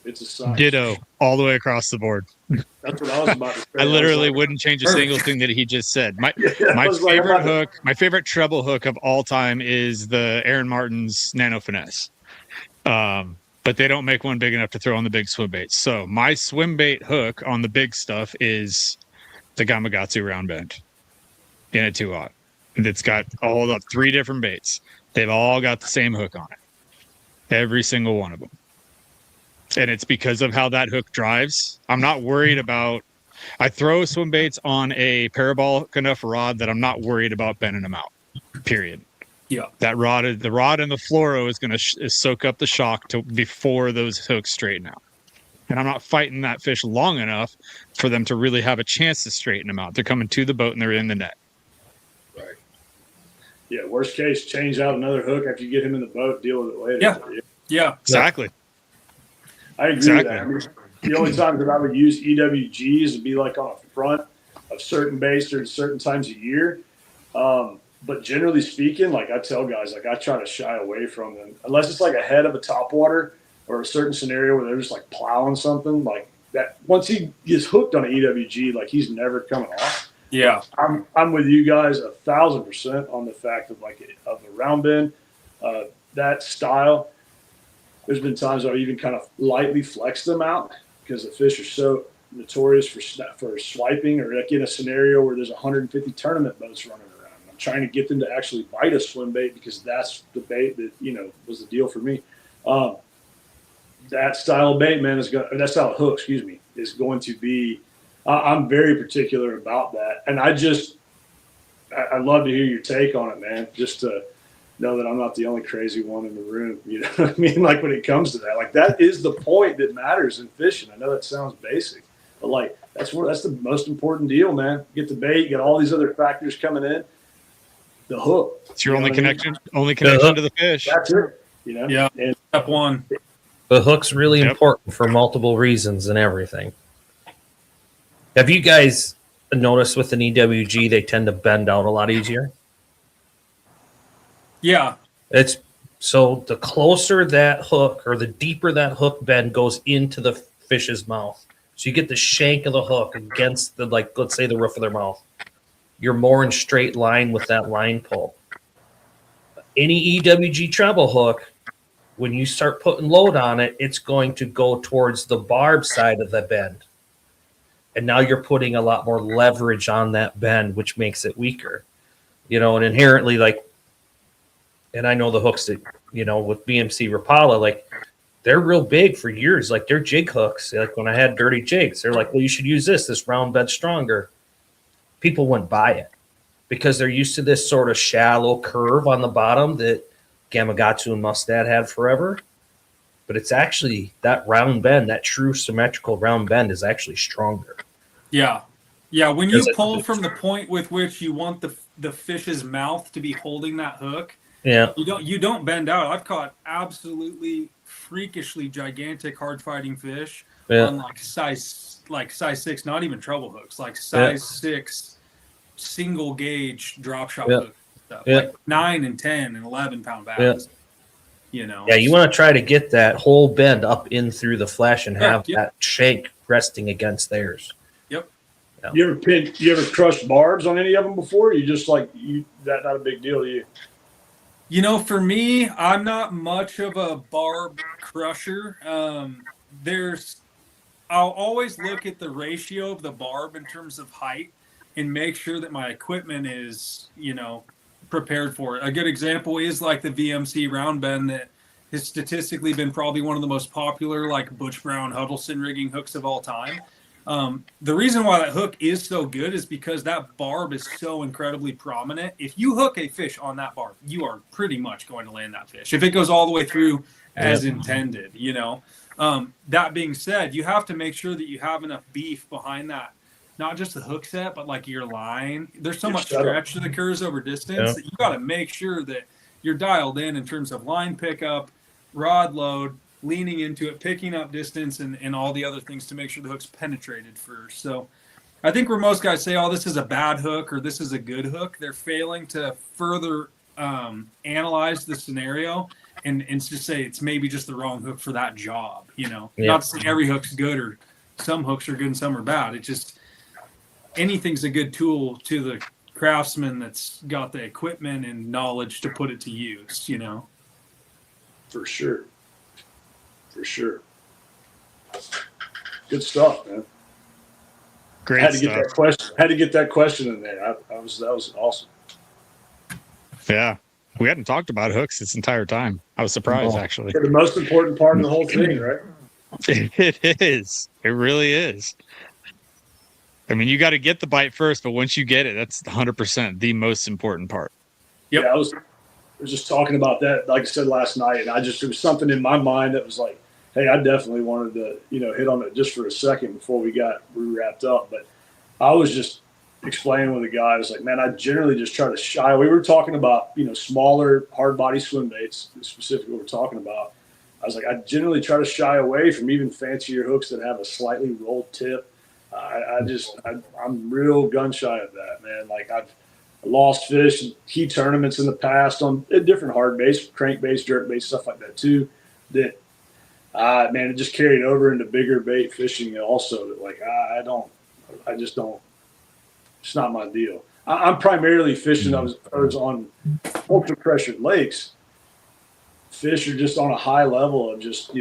D: It's a science.
A: Ditto all the way across the board.
D: That's what I was about to say.
A: I literally wouldn't change a single thing that he just said. My favorite hook, my favorite treble hook of all time is the Aaron Martin's Nano Finesse. But they don't make one big enough to throw on the big swim baits. So my swim bait hook on the big stuff is the Gamakatsu round bend in a 2-aught. It's got all the 3 different baits. They've all got the same hook on it. Every single one of them. And it's because of how that hook drives. I'm not worried about, I throw swim baits on a parabolic enough rod that I'm not worried about bending them out, period.
C: Yeah.
A: That rod, the rod and the fluoro is going to soak up the shock before those hooks straighten out. And I'm not fighting that fish long enough for them to really have a chance to straighten them out. They're coming to the boat and they're in the net.
D: Right. Yeah. Worst case, change out another hook after you get him in the boat, deal with it later.
C: Yeah. Yeah.
A: Exactly.
D: I agree with that. I mean, the only time that I would use EWGs would be like on a front of certain baits or certain times a year. But generally speaking, like I tell guys, like I try to shy away from them unless it's like ahead of a topwater or a certain scenario where they're just like plowing something like that. Once he gets hooked on an EWG, like he's never coming off.
C: Yeah.
D: I'm with you guys 1,000% on the fact of of the round bend, that style. There's been times I've even kind of lightly flexed them out because the fish are so notorious for swiping, or like in a scenario where there's 150 tournament boats running around. I'm trying to get them to actually bite a swim bait because that's the bait that, was the deal for me. That style of bait, man, that style of hook, is going to be, I'm very particular about that. And I'd love to hear your take on it, man, just to know that I'm not the only crazy one in the room. You know what I mean? Like when it comes to that, like that is the point that matters in fishing. I know that sounds basic, but like that's the most important deal, man. You get the bait, you got all these other factors coming in. The hook.
A: It's your only connection to the fish.
D: That's it.
C: Yeah. And step one.
B: The hook's really important for multiple reasons and everything. Have you guys noticed with an EWG, they tend to bend out a lot easier?
C: Yeah.
B: It's so the closer that hook or the deeper that hook bend goes into the fish's mouth. So you get the shank of the hook against the, like, let's say the roof of their mouth. You're more in straight line with that line pull. Any EWG treble hook, when you start putting load on it, it's going to go towards the barb side of the bend. And now you're putting a lot more leverage on that bend, which makes it weaker. You know, and inherently, like, and I know the hooks that, you know, with BMC Rapala, like, they're real big for years. Like, they're jig hooks. Like, when I had dirty jigs, they're like, well, you should use this round bed stronger. People wouldn't buy it because they're used to this sort of shallow curve on the bottom that Gamakatsu and Mustad had forever. But it's actually that round bend, that true symmetrical round bend is actually stronger.
C: Yeah. Yeah. When you pull from the point with which you want the fish's mouth to be holding that hook,
B: yeah,
C: you don't bend out. I've caught absolutely freakishly gigantic hard fighting fish on like size 6, not even treble hooks, like size 6 single gauge drop shot hooks, stuff, like 9 and 10 and 11 pound bass. You know,
B: you want to try to get that whole bend up in through the flesh and have that shank resting against theirs.
C: Yep.
D: You ever crushed barbs on any of them before? You just like that not a big deal to you?
C: You know, for me, I'm not much of a barb crusher. I'll always look at the ratio of the barb in terms of height and make sure that my equipment is, you know, prepared for it. A good example is like the VMC round bend that has statistically been probably one of the most popular, like Butch Brown Huddleston rigging hooks of all time. The reason why that hook is so good is because that barb is so incredibly prominent. If you hook a fish on that barb, you are pretty much going to land that fish. If it goes all the way through as intended, you know. That being said, you have to make sure that you have enough beef behind that. Not just the hook set, but like your line. There's so much stretch that occurs over distance that you got to make sure that you're dialed in terms of line pickup, rod load, leaning into it, picking up distance, and all the other things to make sure the hook's penetrated first. So I think where most guys say, oh, this is a bad hook or this is a good hook, they're failing to further analyze the scenario and just say it's maybe just the wrong hook for that job. You know, not to say every hook's good or some hooks are good and some are bad. It just, anything's a good tool to the craftsman that's got the equipment and knowledge to put it to use, you know?
D: For sure. Good stuff, man.
A: Great
D: had to
A: stuff.
D: Get that question. Had to get that question in there. That was awesome.
A: Yeah. We hadn't talked about hooks this entire time. I was surprised, actually.
D: The most important part of the whole thing, right?
A: It is. It really is. I mean, you got to get the bite first, but once you get it, that's 100% the most important part.
D: Yep. Yeah, I was just talking about that, like I said last night, and there was something in my mind that was like, hey, I definitely wanted to, hit on it just for a second before we wrapped up. But I was just explaining with the guy, I was like, man, I generally just try to shy. We were talking about, smaller hard body swim baits, specifically what we're talking about. I was like, I generally try to shy away from even fancier hooks that have a slightly rolled tip. I'm real gun shy of that, man. Like I've lost fish in key tournaments in the past on different hard baits, crankbaits, jerk baits, stuff like that too. That, man, it just carried over into bigger bait fishing also. That like I just don't. It's not my deal. I'm primarily fishing on ultra pressured lakes. Fish are just on a high level of just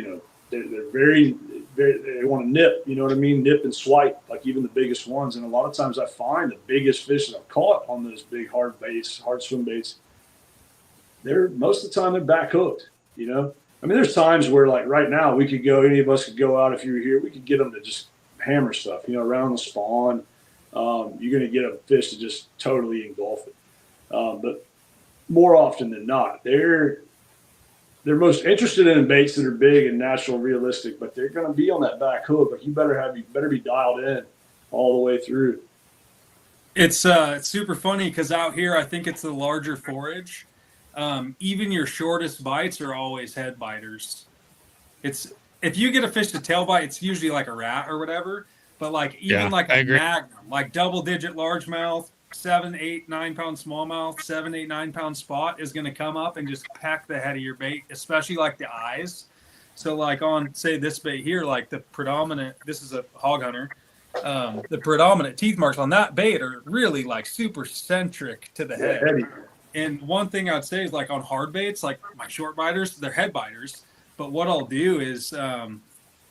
D: they're very, they want to nip, you know what I mean? Nip and swipe, like even the biggest ones. And a lot of times I find the biggest fish that I've caught on those big hard swim baits, most of the time they're back hooked, I mean, there's times where like right now any of us could go out if you were here, we could get them to just hammer stuff, around the spawn. You're going to get a fish to just totally engulf it. But more often than not, they're most interested in baits that are big and natural, realistic, but they're going to be on that back hook. Like you better be dialed in all the way through.
C: It's super funny because out here, I think it's the larger forage. Even your shortest bites are always head biters. It's if you get a fish to tail bite, it's usually like a rat or whatever. But like even like
A: I
C: a
A: agree.
C: magnum, like double-digit largemouth, 7, 8, 9-pound smallmouth, 7, 8, 9-pound spot is going to come up and just peck the head of your bait, especially like the eyes. So like on say this bait here, like the predominant, this is a hog hunter. The predominant teeth marks on that bait are really like super centric to the head.
D: Heady.
C: And one thing I'd say is like on hard baits, like my short biters, they're head biters. But what I'll do is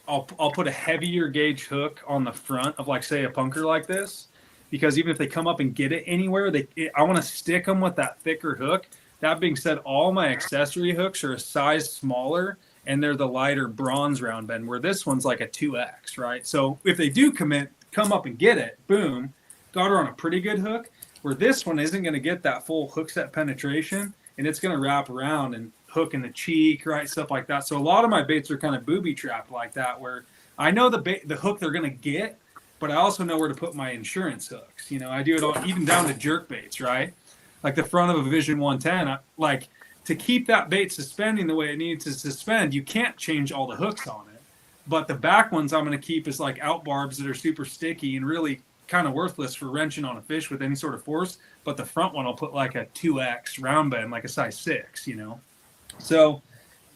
C: I'll put a heavier gauge hook on the front of like say a punker like this, because even if they come up and get it anywhere, I want to stick them with that thicker hook. That being said, all my accessory hooks are a size smaller, and they're the lighter bronze round bend, where this one's like a 2X, right? So if they do come up and get it, boom, got her on a pretty good hook, where this one isn't going to get that full hook set penetration, and it's going to wrap around and hook in the cheek, right? Stuff like that. So a lot of my baits are kind of booby trapped like that, where I know the hook they're going to get, but I also know where to put my insurance hooks. You know, I do it all, even down to jerk baits, right? Like the front of a Vision 110, like to keep that bait suspending the way it needs to suspend, you can't change all the hooks on it. But the back ones I'm going to keep as like out barbs that are super sticky and really kind of worthless for wrenching on a fish with any sort of force. But the front one I'll put like a 2X round bend, like a size 6, you know? So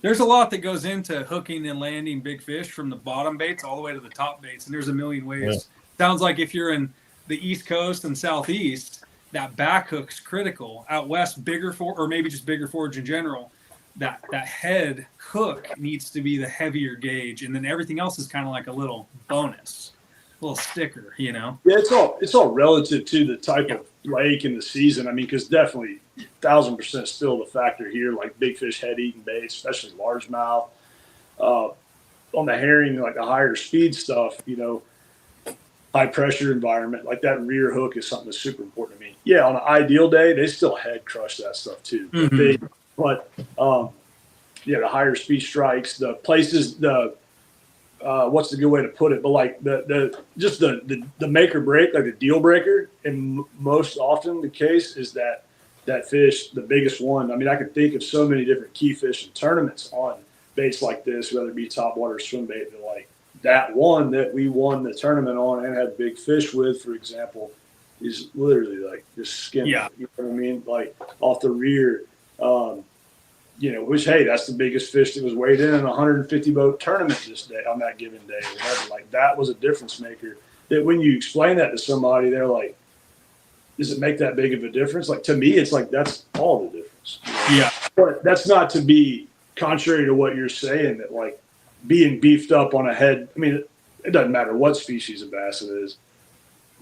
C: there's a lot that goes into hooking and landing big fish, from the bottom baits all the way to the top baits. And there's a million ways. Yeah. Sounds like if you're in the East Coast and Southeast, that back hook's critical. Out west, bigger or maybe just bigger forage in general, that head hook needs to be the heavier gauge, and then everything else is kind of like a little bonus, a little sticker, you know?
D: Yeah, it's all relative to the type of lake and the season. I mean, because definitely 1,000% still the factor here, like big fish head eating baits, especially largemouth. On the herring, like the higher speed stuff, you know, high pressure environment, like that rear hook is something that's super important to me. Yeah, on an ideal day, they still head crush that stuff too. Mm-hmm. But the higher speed strikes, the places, what's the good way to put it? But like the make or break, like the deal breaker, and most often the case is that fish, the biggest one. I mean, I can think of so many different key fish in tournaments on baits like this, whether it be topwater or swim bait, but like that one that we won the tournament on and had big fish with, for example, is literally like just skin.
C: Yeah.
D: You know what I mean? Like off the rear, which, hey, that's the biggest fish that was weighed in a 150 boat tournament this day on that given day or whatever. Like that was a difference maker that when you explain that to somebody, they're like, does it make that big of a difference? Like to me, it's like, that's all the difference.
C: Yeah.
D: But that's not to be contrary to what you're saying, that like being beefed up on a head. I mean, it doesn't matter what species of bass it is,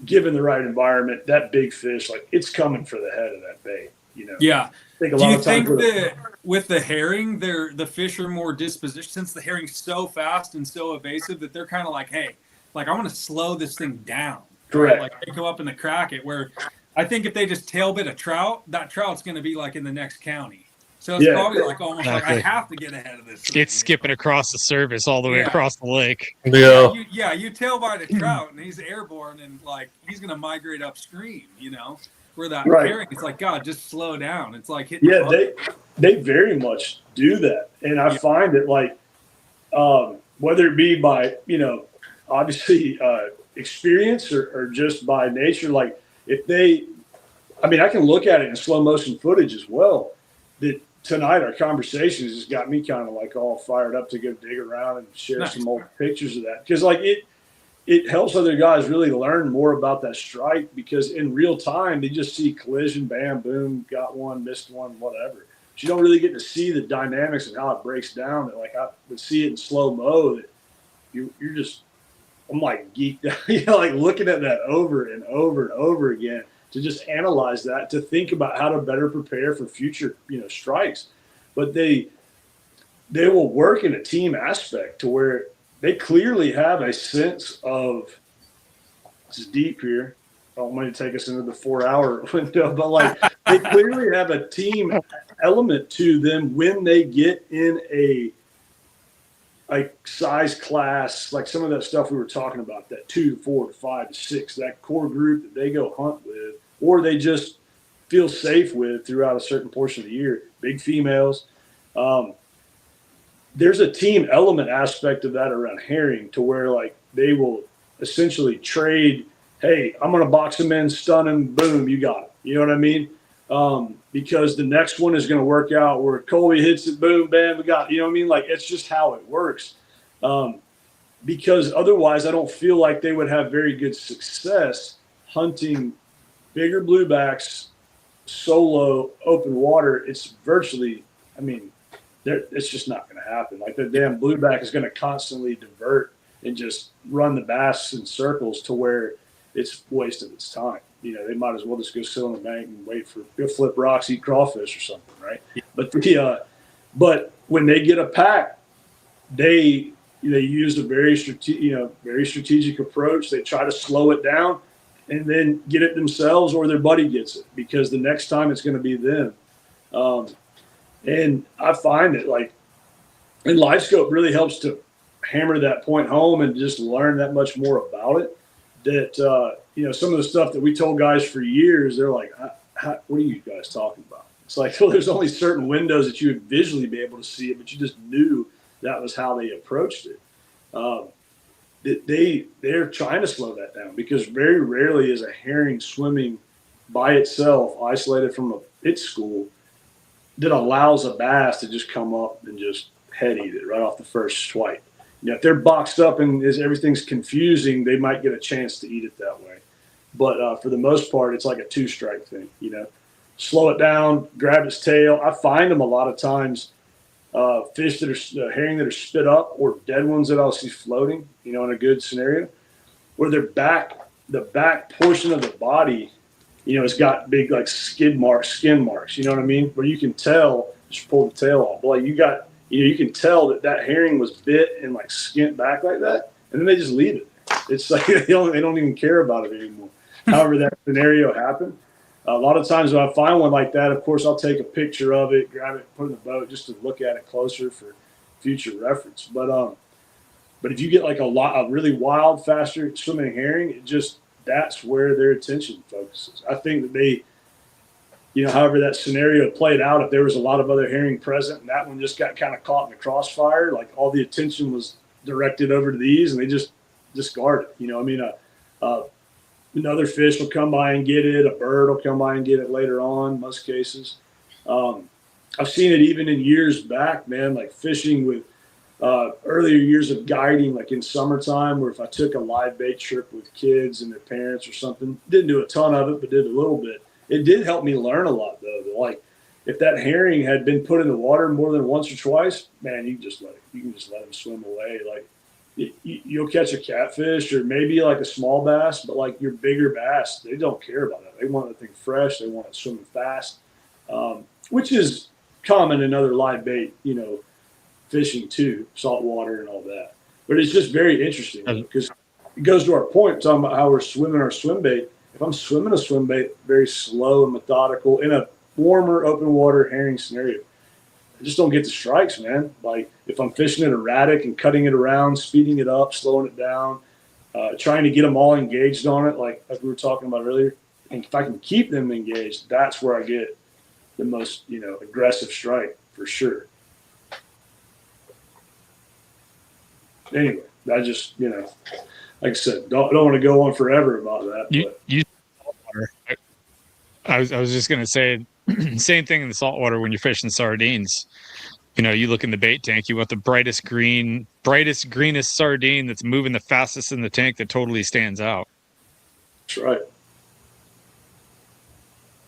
D: given the right environment, that big fish, like it's coming for the head of that bait, you know?
C: Yeah.
D: Do
C: you think that with the herring, the fish are more dispositioned, since the herring's so fast and so evasive, that they're kind of like, hey, like I want to slow this thing down.
D: Correct.
C: Right? Like they go up and they crack it, where I think if they just tail bit a trout, that trout's going to be like in the next county. So it's probably like almost like I have to get ahead of this thing.
A: It's skipping across the surface all the way across the lake.
C: Yeah. You tail bite a trout and he's airborne, and like he's going to migrate upstream, you know? Where that herring, it's like, God, just slow down. It's like hitting.
D: Yeah, they very much do that, and I find that like whether it be by obviously experience or just by nature, like if they, I mean, I can look at it in slow motion footage as well. That tonight our conversations just got me kind of like all fired up to go dig around and share some old pictures of that, because like it helps other guys really learn more about that strike, because in real time they just see collision, bam, boom, got one, missed one, whatever. But you don't really get to see the dynamics and how it breaks down. That like I would see it in slow mo, that you're just, I'm like geeked out, like looking at that over and over and over again, to just analyze that, to think about how to better prepare for future strikes. But they will work in a team aspect to where they clearly have a sense of, this is deep here, I don't want to take us into the 4-hour window, but like they clearly have a team element to them when they get in a size class, like some of that stuff we were talking about, that 2 to 4 to 5 to 6, that core group that they go hunt with, or they just feel safe with throughout a certain portion of the year. Big females. there's a team element aspect of that around herring to where like they will essentially trade. Hey, I'm going to box him in, stun him, boom, you got it. You know what I mean? Because the next one is going to work out where Colby hits it, boom, bam, we got it. You know what I mean? Like, it's just how it works. Because otherwise, I don't feel like they would have very good success hunting bigger bluebacks solo open water. It's virtually, I mean, it's just not going to happen. Like, the damn blueback is going to constantly divert and just run the bass in circles to where it's wasted its time. You know, they might as well just go sit on the bank and wait for go flip rocks, eat crawfish or something, right? But but when they get a pack, they use a very strategic approach. They try to slow it down and then get it themselves, or their buddy gets it, because the next time it's going to be them. And I find that, like, and live scope really helps to hammer that point home and just learn that much more about it. That some of the stuff that we told guys for years, they're like, what are you guys talking about? It's like, well, there's only certain windows that you would visually be able to see it, but you just knew that was how they approached it. They're trying to slow that down, because very rarely is a herring swimming by itself, isolated from its school, that allows a bass to just come up and just head eat it right off the first swipe. If they're boxed up and everything's confusing, they might get a chance to eat it that way. But for the most part, it's like a two-strike thing. Slow it down, grab its tail. I find them a lot of times, fish that are herring that are spit up, or dead ones that I'll see floating. In a good scenario, where the back portion of the body, it's got big like skin marks. You know what I mean? Where you can tell, just pull the tail off. Like you can tell that herring was bit and like skint back like that, and then they just leave it. It's like they don't even care about it anymore. However that scenario happened, a lot of times when I find one like that, of course I'll take a picture of it, grab it, put it in the boat just to look at it closer for future reference. But if you get like a really wild, faster swimming herring, that's where their attention focuses. I think that they, however that scenario played out, if there was a lot of other herring present and that one just got kind of caught in the crossfire, like all the attention was directed over to these and they just discard it. Another fish will come by and get it. A bird will come by and get it later on, most cases. I've seen it even in years back, man, like fishing with earlier years of guiding, like in summertime, where if I took a live bait trip with kids and their parents or something, didn't do a ton of it, but did a little bit. It did help me learn a lot, though. Like, if that herring had been put in the water more than once or twice, man, you can just let him swim away. Like, you'll catch a catfish or maybe like a small bass, but like your bigger bass, they don't care about that. They want the thing fresh. They want it swimming fast, which is common in other live bait, fishing too, saltwater and all that. But it's just very interesting, because it goes to our point, talking about how we're swimming our swim bait. If I'm swimming a swim bait very slow and methodical in a warmer open water herring scenario, I just don't get the strikes, man. Like, if I'm fishing it erratic and cutting it around, speeding it up, slowing it down, trying to get them all engaged on it, like we were talking about earlier, and if I can keep them engaged, that's where I get the most, aggressive strike for sure. Anyway, I just, like I said, don't want to go on forever about that.
A: I was just going to say, same thing in the saltwater when you're fishing sardines. You look in the bait tank, you want the brightest, greenest sardine that's moving the fastest in the tank that totally stands out.
D: That's right.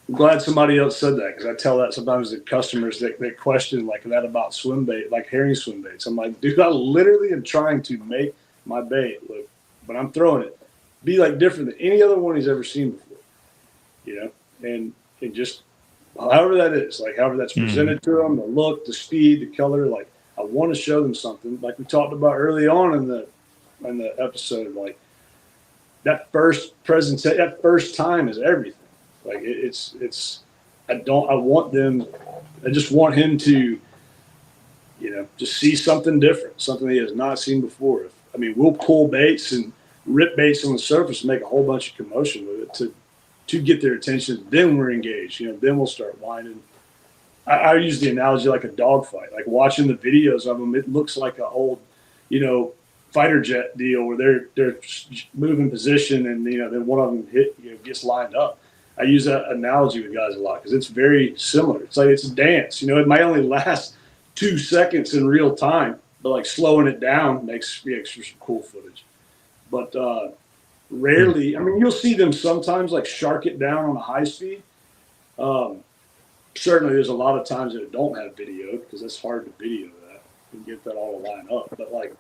D: I'm glad somebody else said that, because I tell that sometimes to customers that question like that about swim bait, like herring swim baits. I'm like, dude, I literally am trying to make my bait look, when I'm throwing it, be like different than any other one he's ever seen before, and just however that is, like however that's presented to them, the look, the speed, the color, like I want to show them something like we talked about early on in the episode, like that first time is everything. Like I just want him to, just see something different, something he has not seen before. We'll pull baits and rip baits on the surface and make a whole bunch of commotion with it to get their attention. Then we're engaged, then we'll start whining, I use the analogy like a dogfight. Like watching the videos of them, it looks like an old, fighter jet deal where they're moving position and then one of them gets lined up. I use that analogy with guys a lot because it's very similar. It's like it's a dance. It might only last 2 seconds in real time, but like slowing it down makes for some cool footage. But rarely, I mean, you'll see them sometimes like shark it down on a high speed. Certainly, there's a lot of times that it don't have video because it's hard to video that and get that all to line up. But like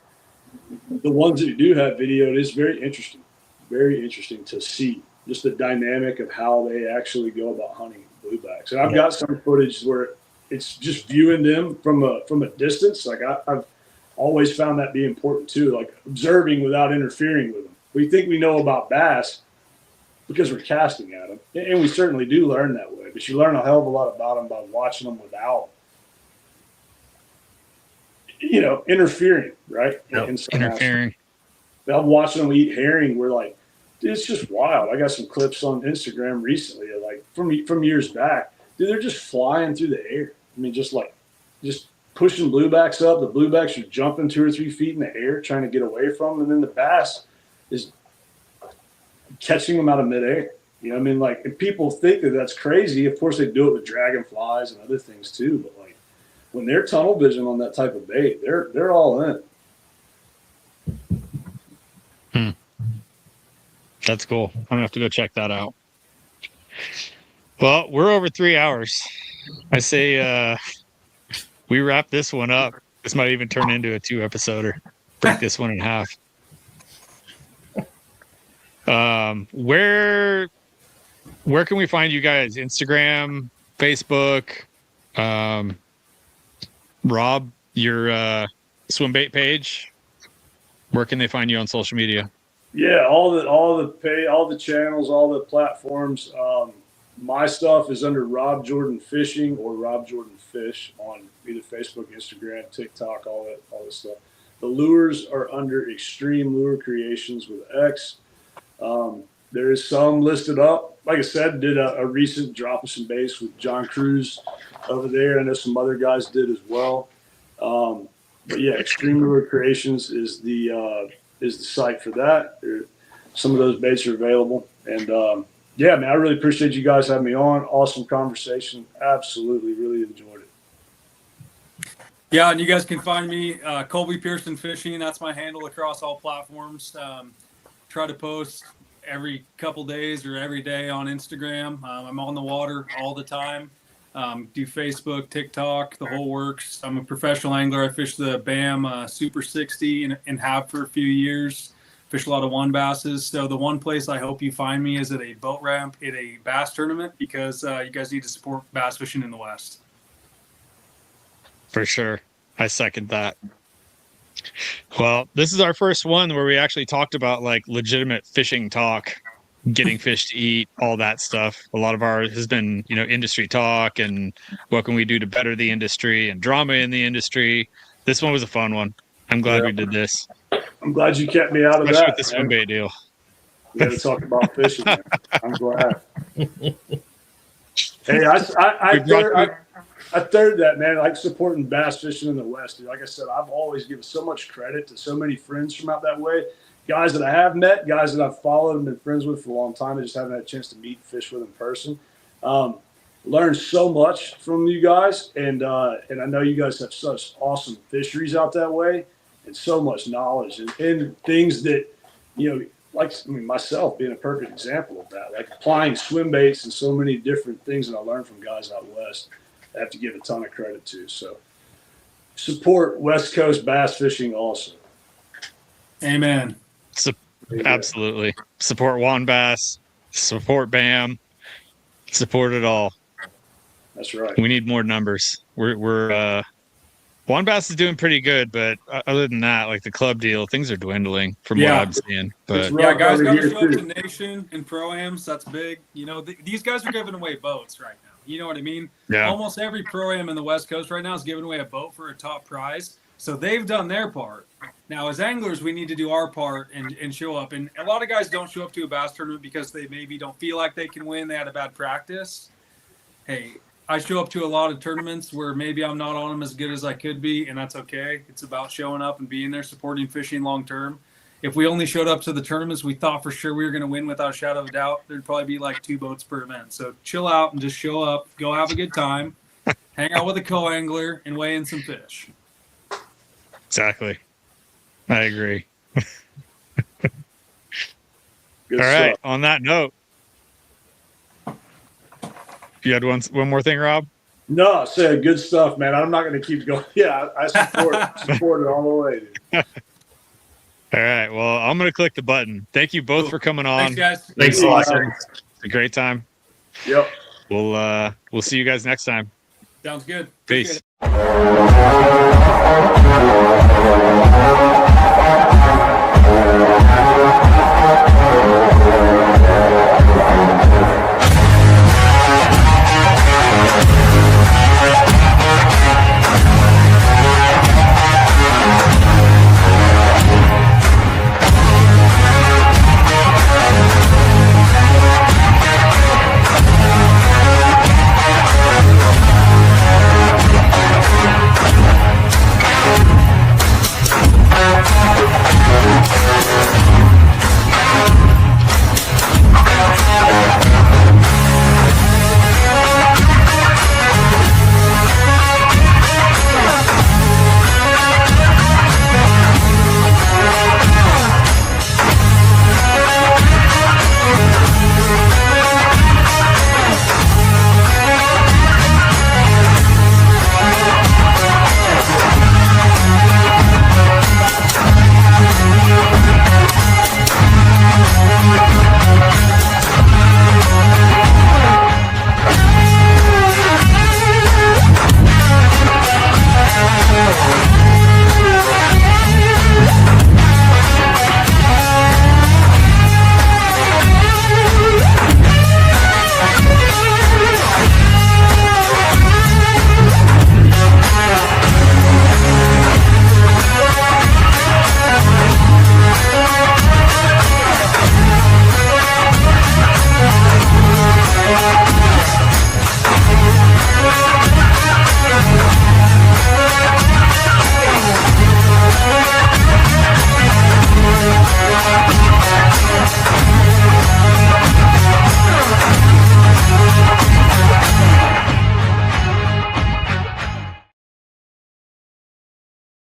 D: the ones that do have video, it is very interesting to see just the dynamic of how they actually go about hunting bluebacks. And I've got some footage where it's just viewing them from a distance. Like I've always found that be important too, like observing without interfering with them. We think we know about bass because we're casting at them, and we certainly do learn that way. But you learn a hell of a lot about them by watching them without, interfering, right?
A: Yep. Interfering.
D: I'm watching them eat herring. We're like, dude, it's just wild. I got some clips on Instagram recently, like from years back. Dude, they're just flying through the air. I mean, just pushing bluebacks up. The bluebacks are jumping 2 or 3 feet in the air, trying to get away from them, and then the bass is catching them out of midair. Like, if people think that that's crazy, of course they do it with dragonflies and other things too. But like, when they're tunnel vision on that type of bait, they're all in.
A: That's cool. I'm gonna have to go check that out. Well, we're over 3 hours. I say we wrap this one up. This might even turn into a 2-episoder. Break this one in half. Where can we find you guys? Instagram, Facebook, Rob, your Swimbait page. Where can they find you on social media?
D: Yeah, all the channels, all the platforms. My stuff is under Rob Jordan Fishing or Rob Jordan Fish on either Facebook, Instagram, TikTok, all that stuff. The lures are under Extreme Lure Creations with X. There is some listed up. Like I said, did a recent drop of some bass with John Cruz over there. I know some other guys did as well. But yeah, Extreme Lure Creations is the site for that. Some of those baits are available. And yeah, man, I really appreciate you guys having me on. Awesome conversation. Absolutely, really enjoyed it.
C: Yeah, and you guys can find me, Colby Pearson Fishing. That's my handle across all platforms. Try to post every couple days or every day on Instagram. I'm on the water all the time. Do Facebook, TikTok, the whole works. I'm a professional angler. I fish the BAM Super 60 and have for a few years. Fish a lot of WAN basses. So the one place I hope you find me is at a boat ramp at a bass tournament because you guys need to support bass fishing in the West.
A: For sure. I second that. Well, this is our first one where we actually talked about like legitimate fishing talk, getting fish to eat, all that stuff. A lot of ours has been, industry talk and what can we do to better the industry and drama in the industry. This one was a fun one. I'm glad we did this.
D: I'm glad you kept me out of
A: especially
D: that.
A: With the Swimbait deal.
D: We got to talk about fishing. Man. I'm glad. Hey, I third that, man. Like supporting bass fishing in the West. Dude. Like I said, I've always given so much credit to so many friends from out that way. Guys that I have met, guys that I've followed and been friends with for a long time. I just haven't had a chance to meet and fish with in person. Learned so much from you guys, and I know you guys have such awesome fisheries out that way, and so much knowledge and things that myself being a perfect example of that, like applying swim baits and so many different things that I learned from guys out west. I have to give a ton of credit to. So support West Coast bass fishing also.
C: Amen.
A: Absolutely. Support WAN bass, support BAM, support it all.
D: That's right.
A: We need more numbers. We're WAN bass is doing pretty good, but other than that, like the club deal, things are dwindling from what I'm seeing. But
C: yeah, guys got to show up to Nation and Pro-Ams. That's big. These guys are giving away boats right now. You know what I mean?
A: Yeah.
C: Almost every Pro-Am in the West Coast right now is giving away a boat for a top prize. So they've done their part. Now, as anglers, we need to do our part and show up. And a lot of guys don't show up to a bass tournament because they maybe don't feel like they can win. They had a bad practice. Hey, I show up to a lot of tournaments where maybe I'm not on them as good as I could be, and that's okay. It's about showing up and being there, supporting fishing long term. If we only showed up to the tournaments we thought for sure we were going to win without a shadow of a doubt, there'd probably be like 2 boats per event. So chill out and just show up, go have a good time, hang out with a co-angler, and weigh in some fish.
A: Exactly. I agree.
D: Good
A: All right.
D: stuff.
A: On that note, you had one more thing, Rob?
D: No, I said good stuff, man. I'm not going to keep going. Yeah, I support it all the way, dude.
A: All right. Well, I'm going to click the button. Thank you both for coming on.
C: Thanks, guys.
B: Thanks
A: It's
B: a lot.
A: awesome. It's a great time.
D: Yep.
A: We'll see you guys next time.
C: Sounds good.
A: Peace.
C: Appreciate it.